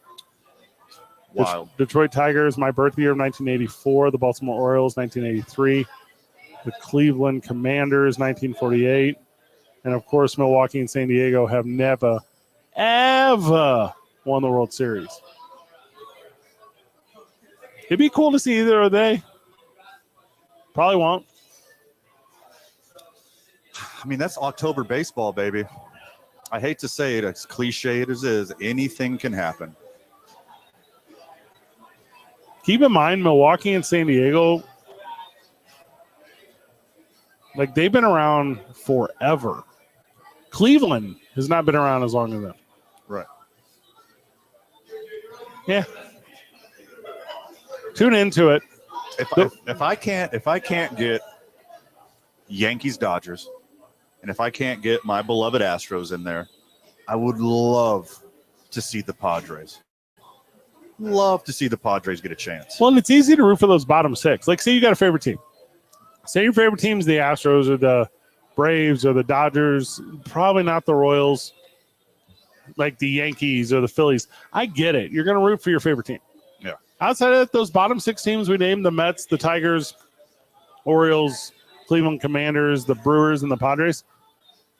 Wild. Detroit Tigers, my birth year of 1984. The Baltimore Orioles, 1983. The Cleveland Commanders, 1948. And, of course, Milwaukee and San Diego have never, ever won the World Series. It'd be cool to see either of they. Probably won't. I mean, that's October baseball, baby. I hate to say it, as cliched as it is, anything can happen. Keep in mind, Milwaukee and San Diego, like, they've been around forever. Cleveland has not been around as long as them. Right. Yeah. Tune into it. If I can't get Yankees Dodgers, and if I can't get my beloved Astros in there, I would love to see the Padres. Love to see the Padres get a chance. Well, and it's easy to root for those bottom 6. Like, say you got a favorite team. Say your favorite team's the Astros or the Braves or the Dodgers, probably not the Royals, like the Yankees or the Phillies. I get it. You're going to root for your favorite team. Yeah. Outside of those bottom 6 teams we named, the Mets, the Tigers, Orioles, Cleveland Commanders, the Brewers, and the Padres,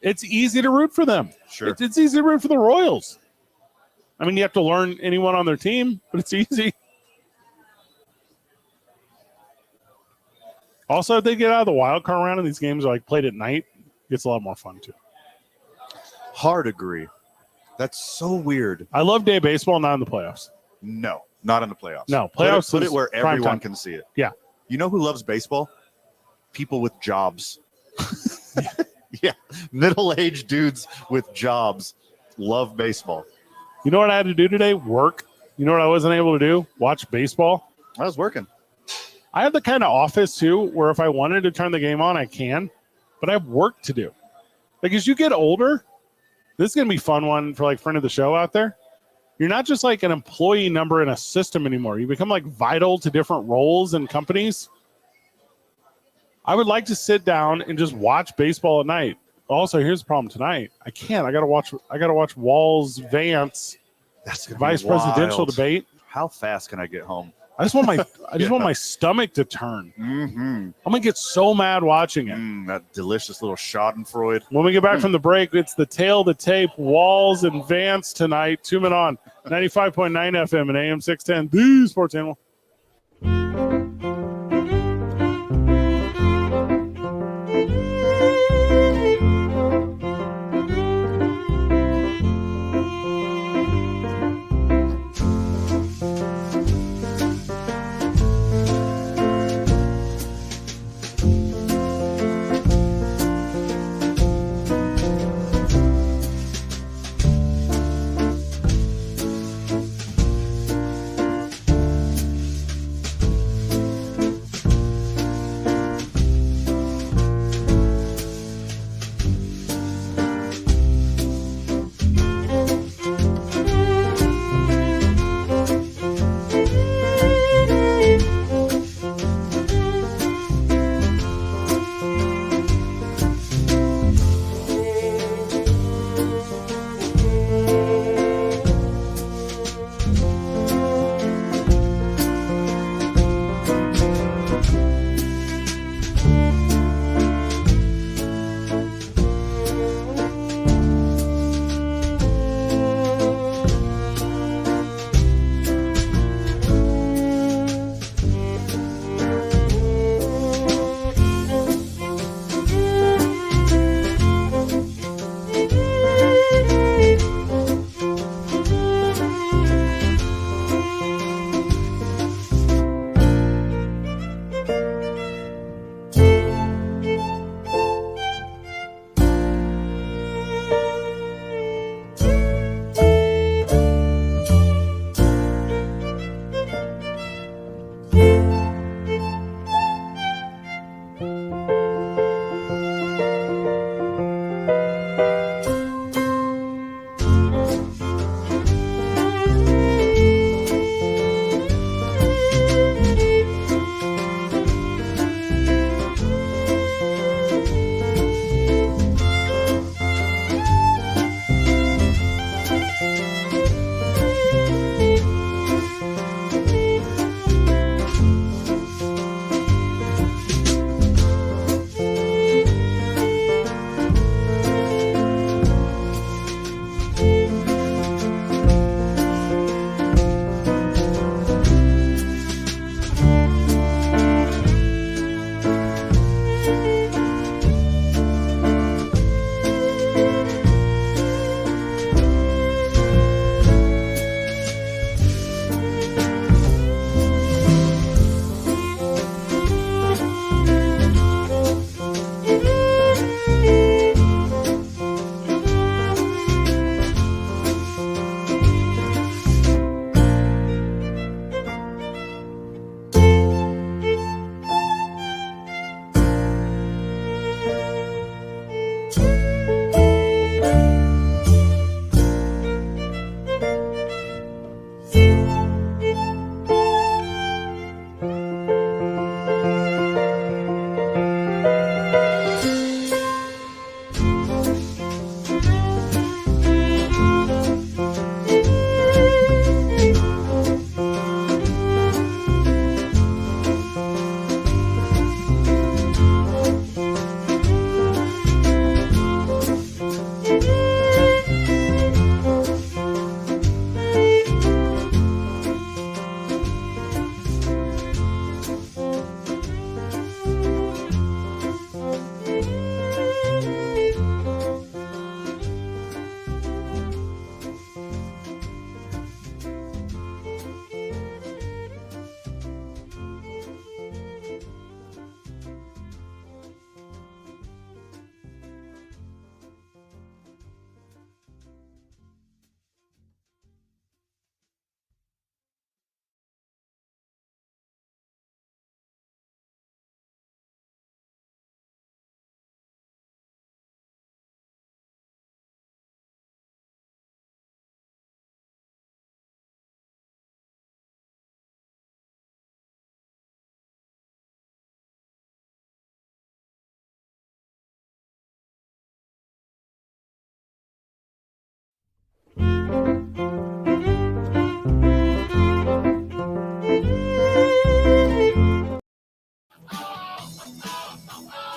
it's easy to root for them. Sure. It's easy to root for the Royals. I mean, you have to learn anyone on their team, but it's easy. Also, if they get out of the wild card round and these games are like played at night, it gets a lot more fun too. Hard agree. That's so weird. I love day baseball, not in the playoffs. No, not in the playoffs. No, playoffs. Put it where prime everyone time. can see it. Yeah. You know who loves baseball? People with jobs. Yeah. Middle-aged dudes with jobs love baseball. You know what I had to do today? Work. You know what I wasn't able to do? Watch baseball. I was working. I have the kind of office too where if I wanted to turn the game on, I can, but I have work to do. Like as you get older, this is going to be a fun one for like friend of the show out there. You're not just like an employee number in a system anymore. You become like vital to different roles and companies. I would like to sit down and just watch baseball at night. Also, here's the problem tonight. I can't. I gotta watch Walls Vance That's gonna vice be wild. presidential debate. How fast can I get home? I just want my stomach to turn. Mm-hmm. I'm gonna get so mad watching it. That delicious little Schadenfreude. When we get back from the break, it's the tail to tape, Walls and Vance tonight. 2 men on 95.9 FM and AM 610, the Sports Animal.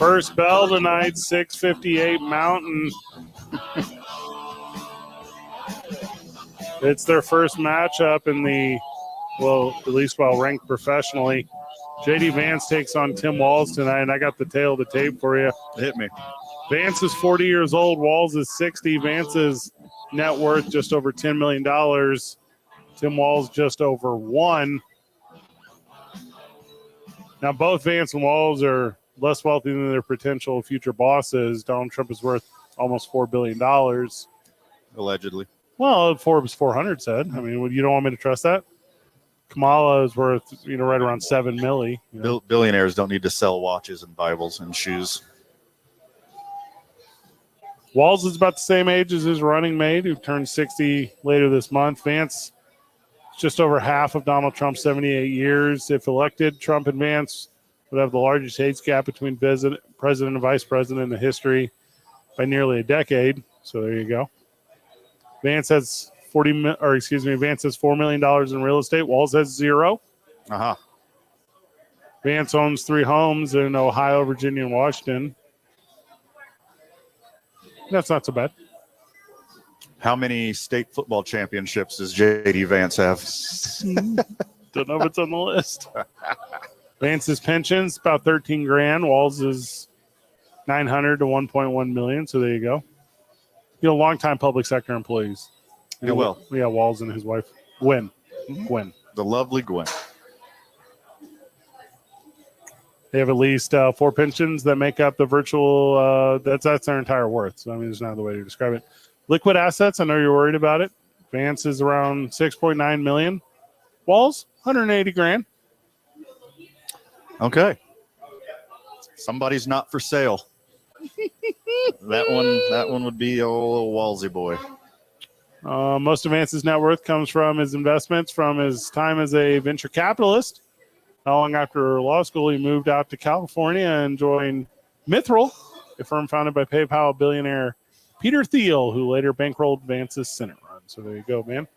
First bell tonight, 6:58 Mountain. It's their first matchup in the, well, at least while ranked professionally. JD Vance takes on Tim Walls tonight, and I got the tail of the tape for you. Hit me. Vance is 40 years old. Walls is 60. Vance's net worth just over $10 million. Tim Walls just over $1. Now, both Vance and Walls are less wealthy than their potential future bosses. Donald Trump is worth almost $4 billion. Allegedly. Well, Forbes 400 said. I mean, you don't want me to trust that? Kamala is worth, right around $7 million. Billionaires don't need to sell watches and Bibles and shoes. Walls is about the same age as his running mate, who turned 60 later this month. Vance, just over half of Donald Trump's 78 years. If elected, Trump and Vance would have the largest age gap between president and vice president in the history by nearly a decade. So there you go. Vance has Vance has $4 million in real estate. Walls has 0. Uh-huh. Vance owns 3 homes in Ohio, Virginia, and Washington. That's not so bad. How many state football championships does J.D. Vance have? Don't know if it's on the list. Vance's pension's about $13,000. Walls is $900 to $1.1 million. So there you go. Longtime public sector employees. Yeah, well. Yeah, Walls and his wife. Gwen. The lovely Gwen. They have at least 4 pensions that make up the virtual. That's their entire worth. So, there's no other way to describe it. Liquid assets, I know you're worried about it. Vance is around $6.9 million. Walls, $180,000. Okay. Somebody's not for sale. That one would be a little Walsy boy. Most of Vance's net worth comes from his investments from his time as a venture capitalist. Not long after law school, he moved out to California and joined Mithril, a firm founded by PayPal billionaire Peter Thiel, who later bankrolled Vance's Senate run. So there you go, man.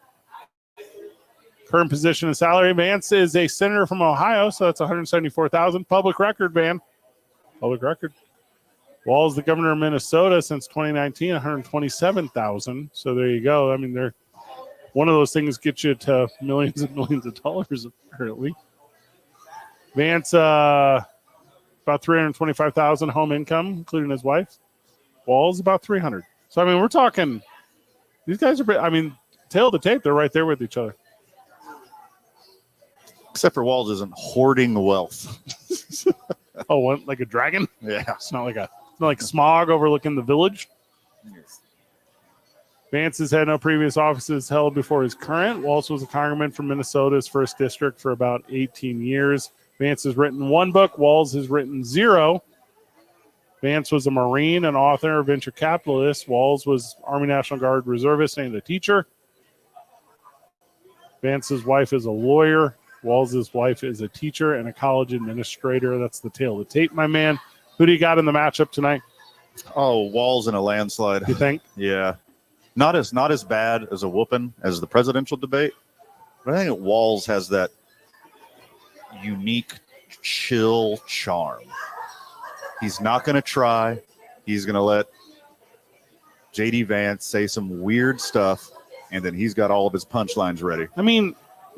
Current position and salary. Vance is a senator from Ohio, so that's $174,000. Public record, Van. Public record. Walls, the governor of Minnesota since 2019, $127,000. So there you go. They're one of those things get you to millions and millions of dollars apparently. Vance, about $325,000 home income, including his wife. Walls, about $300,000. So we're talking. These guys are. Tail of the tape. They're right there with each other. Except for Walls isn't hoarding wealth. Oh, what, like a dragon? Yeah. It's not like smog overlooking the village. Vance has had no previous offices held before his current. Walls was a congressman from Minnesota's 1st District for about 18 years. Vance has written 1 book. Walls has written 0. Vance was a Marine, an author, venture capitalist. Walls was Army National Guard reservist and a teacher. Vance's wife is a lawyer. Walls' wife is a teacher and a college administrator. That's the tail of the tape, my man. Who do you got in the matchup tonight? Oh, Walls in a landslide. You think? Yeah. Not as bad as a whooping as the presidential debate, but I think Walls has that unique chill charm. He's not going to try. He's going to let J.D. Vance say some weird stuff, and then he's got all of his punchlines ready.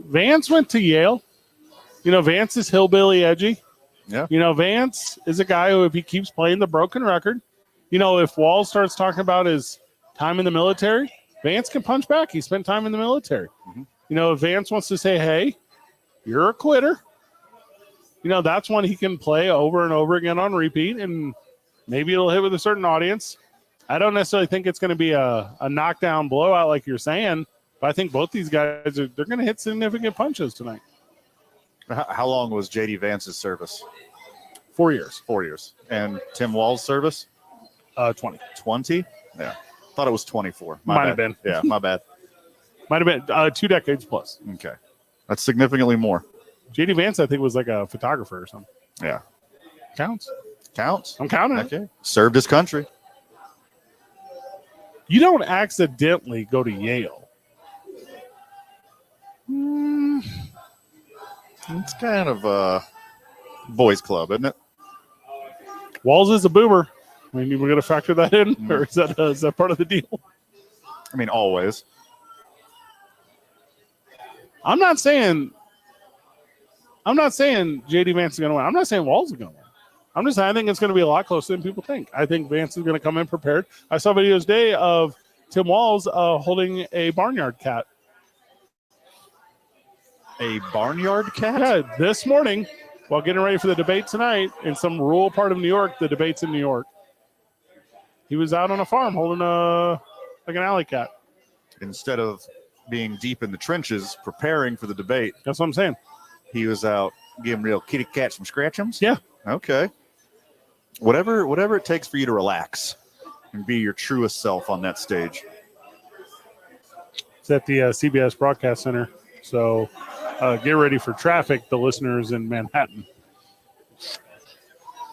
Vance went to Yale. Vance is hillbilly edgy. Yeah. Vance is a guy who, if he keeps playing the broken record, if Walls starts talking about his time in the military, Vance can punch back. He spent time in the military. Mm-hmm. If Vance wants to say, hey, you're a quitter, that's one he can play over and over again on repeat, and maybe it'll hit with a certain audience. I don't necessarily think it's going to be a knockdown blowout like you're saying, but I think both these guys they're going to hit significant punches tonight. How long was J.D. Vance's service? 4 years. 4 years. And Tim Walls' service? 20. 20? Yeah. Thought it was 24. Might have been. Yeah, my bad. Might have been 2 decades plus. Okay. That's significantly more. J.D. Vance, I think, was like a photographer or something. Yeah. Counts. I'm counting it. Okay. Served his country. You don't accidentally go to Yale. It's kind of a boys' club, isn't it? Walls is a boomer. I mean, we're going to factor that in, or is that part of the deal? I mean, always. I'm not saying JD Vance is going to win. I'm not saying Walls is going to win. I'm just saying I think it's going to be a lot closer than people think. I think Vance is going to come in prepared. I saw videos today of Tim Walls holding a barnyard cat. A barnyard cat? Yeah, this morning while getting ready for the debate tonight in some rural part of New York. The debate's in New York. He was out on a farm holding like an alley cat. Instead of being deep in the trenches preparing for the debate. That's what I'm saying. He was out giving real kitty cat some scratchums? Yeah. Okay. Whatever it takes for you to relax and be your truest self on that stage. It's at the CBS Broadcast Center. So get ready for traffic, the listeners in Manhattan.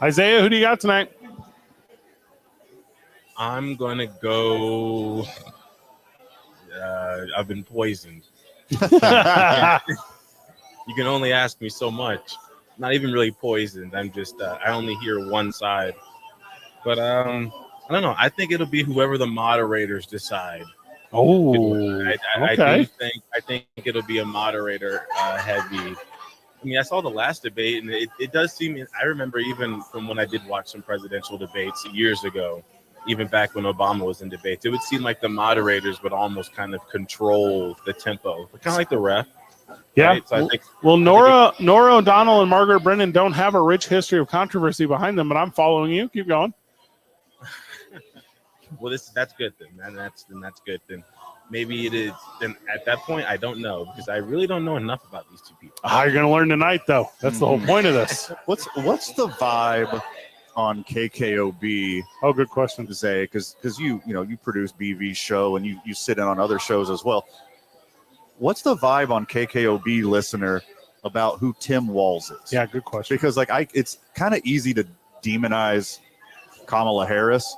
Isaiah, who do you got tonight? I'm going to go. I've been poisoned. You can only ask me so much. Not even really poisoned. I'm just, I only hear one side. But I don't know. I think it'll be whoever the moderators decide. Oh, I think it'll be a moderator heavy. I mean, I saw the last debate, and it does seem. I remember even from when I did watch some presidential debates years ago, even back when Obama was in debates, it would seem like the moderators would almost kind of control the tempo, kind of like the ref. Yeah. Right? So Nora O'Donnell and Margaret Brennan don't have a rich history of controversy behind them, but I'm following you. Keep going. Well, that's good then. That's good then. Maybe it is. Then at that point, I don't know because I really don't know enough about these two people. You're going to learn tonight, though. That's the whole point of this. What's the vibe on KKOB? Oh, good question, Zay, because you produce BV's show and you sit in on other shows as well. What's the vibe on KKOB listener about who Tim Walz is? Yeah, good question. Because it's kind of easy to demonize Kamala Harris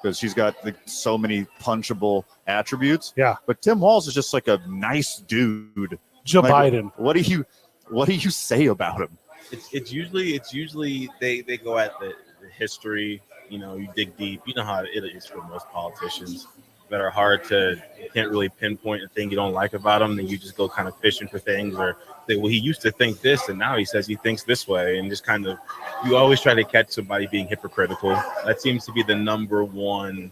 because she's got so many punchable attributes. Yeah, but Tim Walz is just like a nice dude. Joe Biden. What do you say about him? It's usually they go at the history. You dig deep. You know how it is for most politicians that are hard to, you can't really pinpoint a thing you don't like about him. Then you just go kind of fishing for things or say, well, he used to think this and now he says he thinks this way. And just kind of, you always try to catch somebody being hypocritical. That seems to be the number one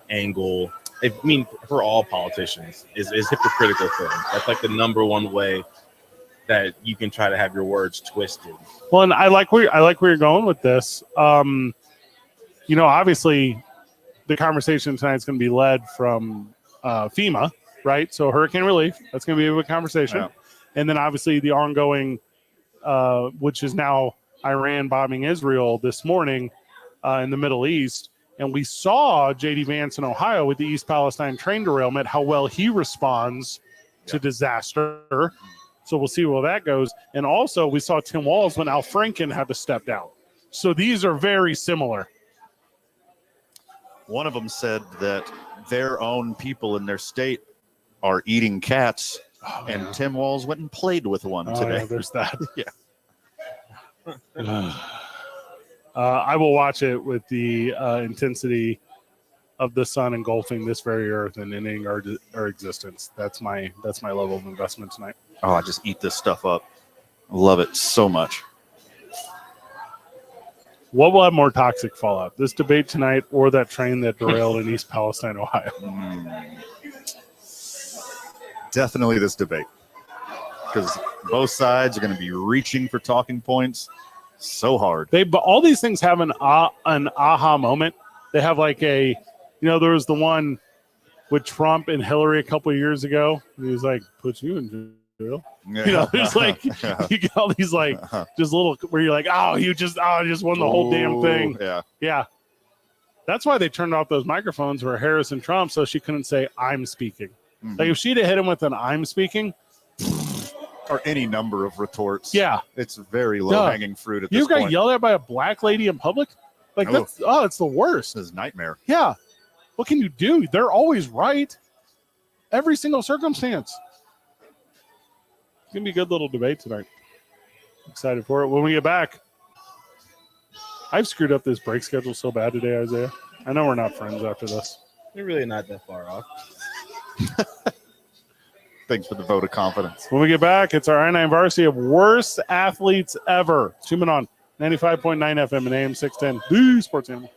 angle. I mean, for all politicians is hypocritical thing. That's like the number one way that you can try to have your words twisted. Well, and I like where you're going with this. Obviously the conversation tonight is going to be led from FEMA, right? So hurricane relief, that's going to be a big conversation. Yeah. And then obviously the ongoing, which is now Iran bombing Israel this morning in the Middle East. And we saw J.D. Vance in Ohio with the East Palestine train derailment, how well he responds to disaster. So we'll see where that goes. And also we saw Tim Walz when Al Franken had to step down. So these are very similar. One of them said that their own people in their state are eating cats, and Tim Walz went and played with one today. Yeah, there's that. Yeah. I will watch it with the intensity of the sun engulfing this very earth and ending our existence. That's my level of investment tonight. Oh, I just eat this stuff up. I love it so much. What will have more toxic fallout, this debate tonight or that train that derailed in East Palestine, Ohio? Definitely this debate, because both sides are going to be reaching for talking points so hard. But all these things have an aha moment. They have like there was the one with Trump and Hillary a couple of years ago. And he was like, put you in jail. There's like you get all these just little where you're like, you just won the whole damn thing. Yeah. That's why they turned off those microphones for Harris and Trump, so she couldn't say I'm speaking. Mm-hmm. Like if she'd have hit him with an I'm speaking, or any number of retorts. Yeah, it's very low hanging fruit at this point. You got yelled at by a black lady in public. Like it's the worst. It's a nightmare. Yeah. What can you do? They're always right. Every single circumstance. It's going to be a good little debate tonight. Excited for it. When we get back, I've screwed up this break schedule so bad today, Isaiah. I know we're not friends after this. You're really not that far off. Thanks for the vote of confidence. When we get back, it's our I-9 Varsity of worst athletes ever. Tune in on 95.9 FM and AM 610, the Sports Animal.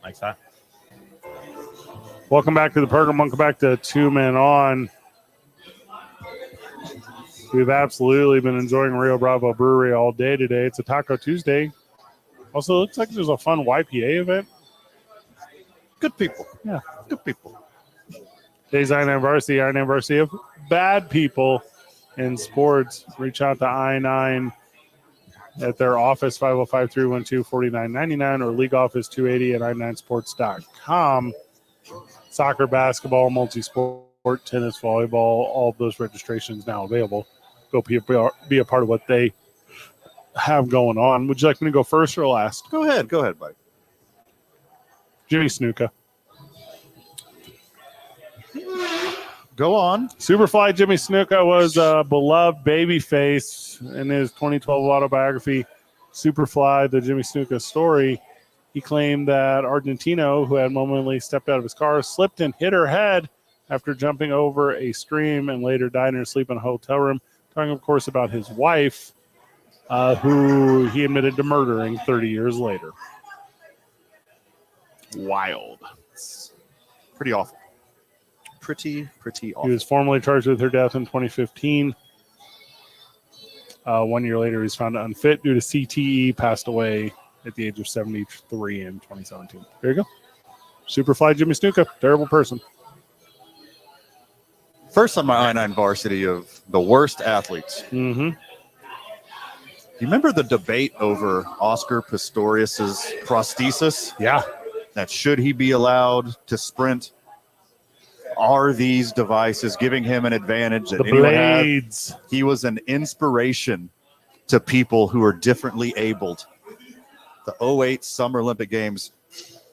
Like that. Welcome back to the program. Welcome back to Two Men On. We've absolutely been enjoying Rio Bravo Brewery all day today. It's a Taco Tuesday. Also, it looks like there's a fun YPA event. Good people. Yeah. Good people. Today's I-9 Varsity, I-9 Varsity of bad people in sports. Reach out to I-9 at their office, 505-312-4999, or league office 280 at i9sports.com. Soccer, basketball, multi-sport, tennis, volleyball, all of those registrations now available. Go be a part of what they have going on. Would you like me to go first or last? Go ahead, buddy. Jimmy Snuka. Go on. Superfly Jimmy Snuka was a beloved babyface in his 2012 autobiography, Superfly, the Jimmy Snuka Story. He claimed that Argentino, who had momentarily stepped out of his car, slipped and hit her head after jumping over a stream and later died in her sleep in a hotel room. Talking, of course, about his wife. who he admitted to murdering 30 years later. Wild. Pretty awful. Pretty He awful. was formally charged with her death in 2015. 1 year later, he was found unfit due to CTE, passed away at the age of 73 in 2017. There you go. Superfly Jimmy Snuka, terrible person. First on my I-9 varsity of the worst athletes. Mm-hmm. You remember the debate over Oscar Pistorius's prosthesis? Yeah. That should he be allowed to sprint? Are these devices giving him an advantage that The anyone had? blades. He was an inspiration to people who are differently abled. The 08 Summer Olympic Games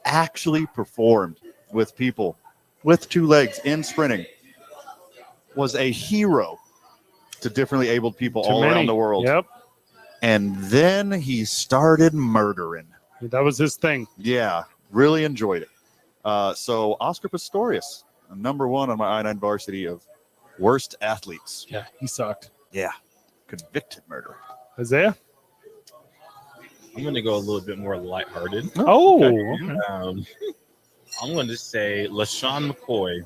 actually performed with people with two legs in sprinting. Was a hero to differently abled people all around the world. Yep. And then he started murdering. That was his thing. Yeah, really enjoyed it. So Oscar Pistorius, number one on my I-9 varsity of worst athletes. Yeah, he sucked. Yeah, convicted murderer. Isaiah? I'm going to go a little bit more lighthearted. Oh, Okay. okay. I'm going to say LaShawn McCoy,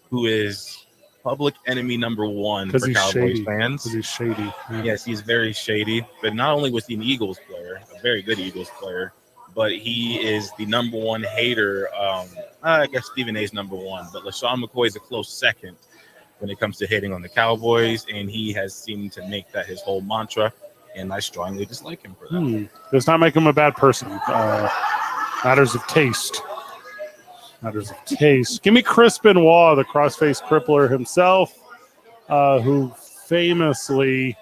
who is public enemy number one for he's Cowboys shady. fans. Because he's shady. Yeah. Yes, he's very shady. But not only was he an Eagles player, a very good Eagles player, but he is the number one hater. I guess Stephen A's number one, but LaShawn McCoy is a close second when it comes to hating on the Cowboys, and he has seemed to make that his whole mantra, and I strongly dislike him for that. Does not make him a bad person. Matters of taste. Matters of taste. Give me Chris Benoit, the crossface crippler himself, who famously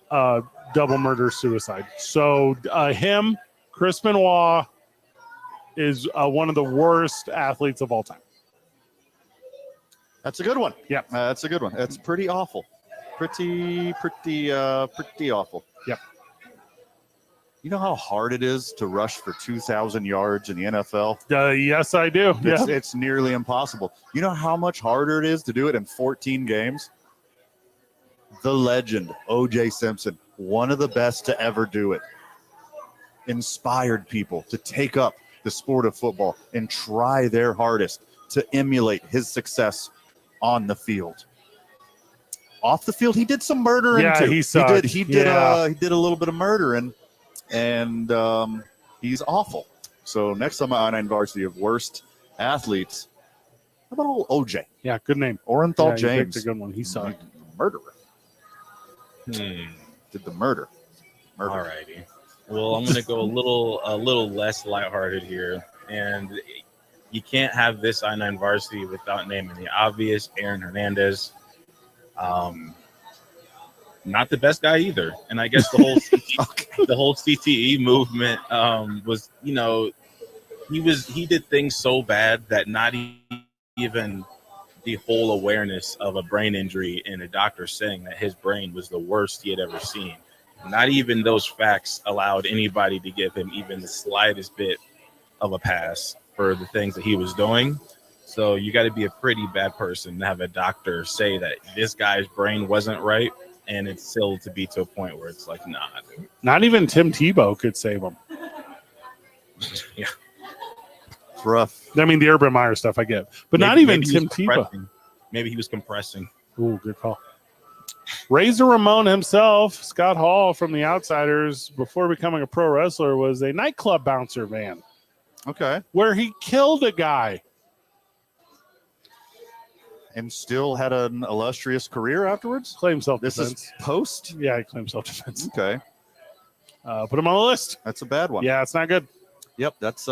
double murder suicide. So him, Chris Benoit, is one of the worst athletes of all time. That's a good one. Yeah. That's a good one. That's pretty awful. Pretty awful. Yep. You know how hard it is to rush for 2,000 yards in the NFL? Yes, I do. It's nearly impossible. You know how much harder it is to do it in 14 games? The legend, O.J. Simpson, one of the best to ever do it, inspired people to take up the sport of football and try their hardest to emulate his success on the field. Off the field, he did some murdering too. He sucked. He did a little bit of murdering, and he's awful. So next on my I-9 varsity of worst athletes, how about old OJ? Yeah, good name. Orenthal He James. picked a good one. He sucked. Murderer. Did the murder. All righty. Well, I'm going to go a little less lighthearted here, and you can't have this I-9 varsity without naming the obvious. Aaron Hernandez, not the best guy either, and I guess the whole CTE movement was, he did things so bad that not even the whole awareness of a brain injury and a doctor saying that his brain was the worst he had ever seen. Not even those facts allowed anybody to give him even the slightest bit of a pass for the things that he was doing. So you got to be a pretty bad person to have a doctor say that this guy's brain wasn't right, and it's still to be to a point where it's like, nah, dude. Not even Tim Tebow could save him. Yeah. It's rough. I mean, the Urban Meyer stuff I get, but not even Tim Tebow. Maybe he was compressing. Ooh, good call. Razor Ramon himself, Scott Hall from The Outsiders, before becoming a pro wrestler, was a nightclub bouncer man. Okay. Where he killed a guy. And still had an illustrious career afterwards? Claimed self-defense. This is post? Yeah, he claimed self-defense. Okay. Put him on the list. That's a bad one. Yeah, it's not good. Yep, that's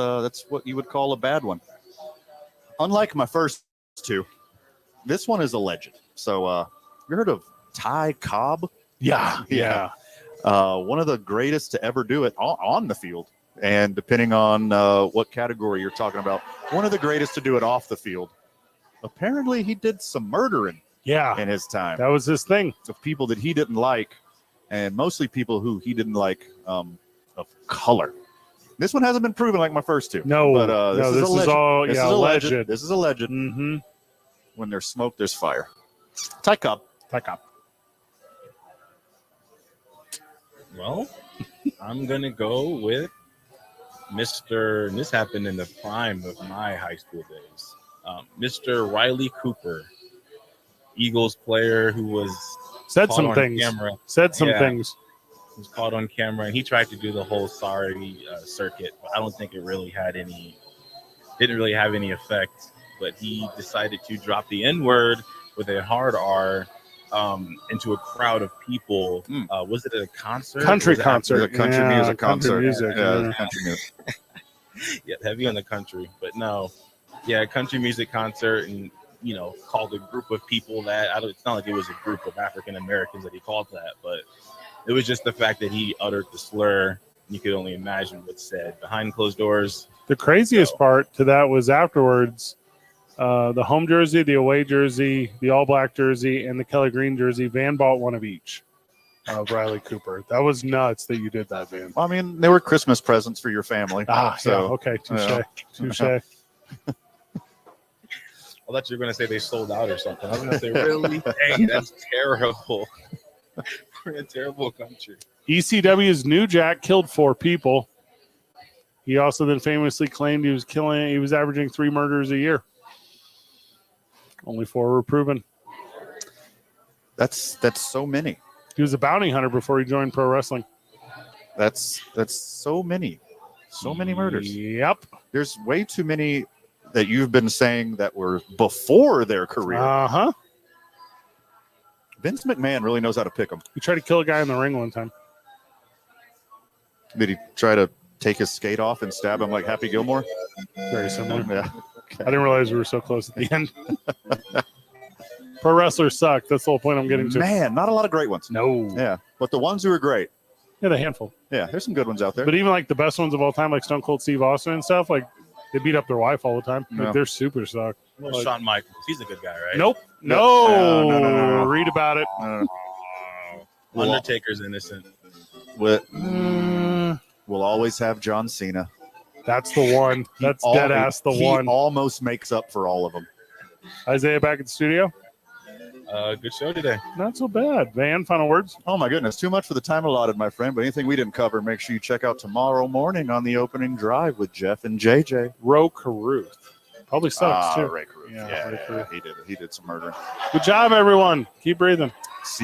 what you would call a bad one. Unlike my first two, this one is a legend. So you heard of Ty Cobb? Yeah. One of the greatest to ever do it on the field. And depending on what category you're talking about, one of the greatest to do it off the field. Apparently, he did some murdering in his time. That was his thing. Of people that he didn't like, and mostly people who he didn't like of color. This one hasn't been proven like my first two. No, but this is a legend. all this is a alleged. legend. This is a legend. Mm-hmm. When there's smoke, there's fire. Ty Cobb. Well, I'm gonna go with Mr. And this happened in the prime of my high school days. Mr. Riley Cooper, Eagles player who was Said caught some on things. camera. Said some Yeah. things. Was caught on camera, and he tried to do the whole sorry circuit, but I don't think it really didn't really have any effect. But he decided to drop the N-word with a hard R into a crowd of people. Was it at a concert? Country Was it concert. A country Yeah, music country concert. music, Yeah, yeah. country music. Yeah, heavy on the country, but no. Yeah, country music concert, and called a group of people that it's not like it was a group of African Americans that he called that, but it was just the fact that he uttered the slur. You could only imagine what's said behind closed doors. The craziest part to that was afterwards, the home jersey, the away jersey, the all black jersey, and the Kelly Green jersey. Van bought one of each of Riley Cooper. That was nuts that you did that, Van. Well, I mean, they were Christmas presents for your family. Ah, so, yeah, okay, touche, yeah. touche. I thought you were going to say they sold out or something. I was going to say, really? Dang, that's terrible. We're in a terrible country. ECW's New Jack killed 4 people. He also then famously claimed he was averaging 3 murders a year. Only 4 were proven. That's so many. He was a bounty hunter before he joined pro wrestling. That's so many. So many murders. Yep. There's way too many that you've been saying that were before their career. Uh-huh. Vince McMahon really knows how to pick them. He tried to kill a guy in the ring one time. Did he try to take his skate off and stab him like Happy Gilmore? Very similar. Yeah. I didn't realize we were so close at the end. Pro wrestlers suck. That's the whole point I'm getting to. Man, not a lot of great ones. No. Yeah, but the ones who are great. Yeah, the handful. Yeah, there's some good ones out there. But even like the best ones of all time, like Stone Cold Steve Austin and stuff, like they beat up their wife all the time. Like, Yeah. they're super suck. Well, Like- Shawn Michaels. He's a good guy, right? Nope. No. No. No. Read about it. Undertaker's innocent. We'll always have John Cena. That's the one. That's dead ass the he one. almost makes up for all of them. Isaiah back at the studio. Good show today. Not so bad. Van, final words. Oh my goodness, too much for the time allotted, my friend. But anything we didn't cover, make sure you check out tomorrow morning on the opening drive with Jeff and JJ. Ro Caruth. Probably sucks too. Ray Caruth. Yeah, Yeah, Ray Caruth. he did some murdering. Good job, everyone. Keep breathing. See you.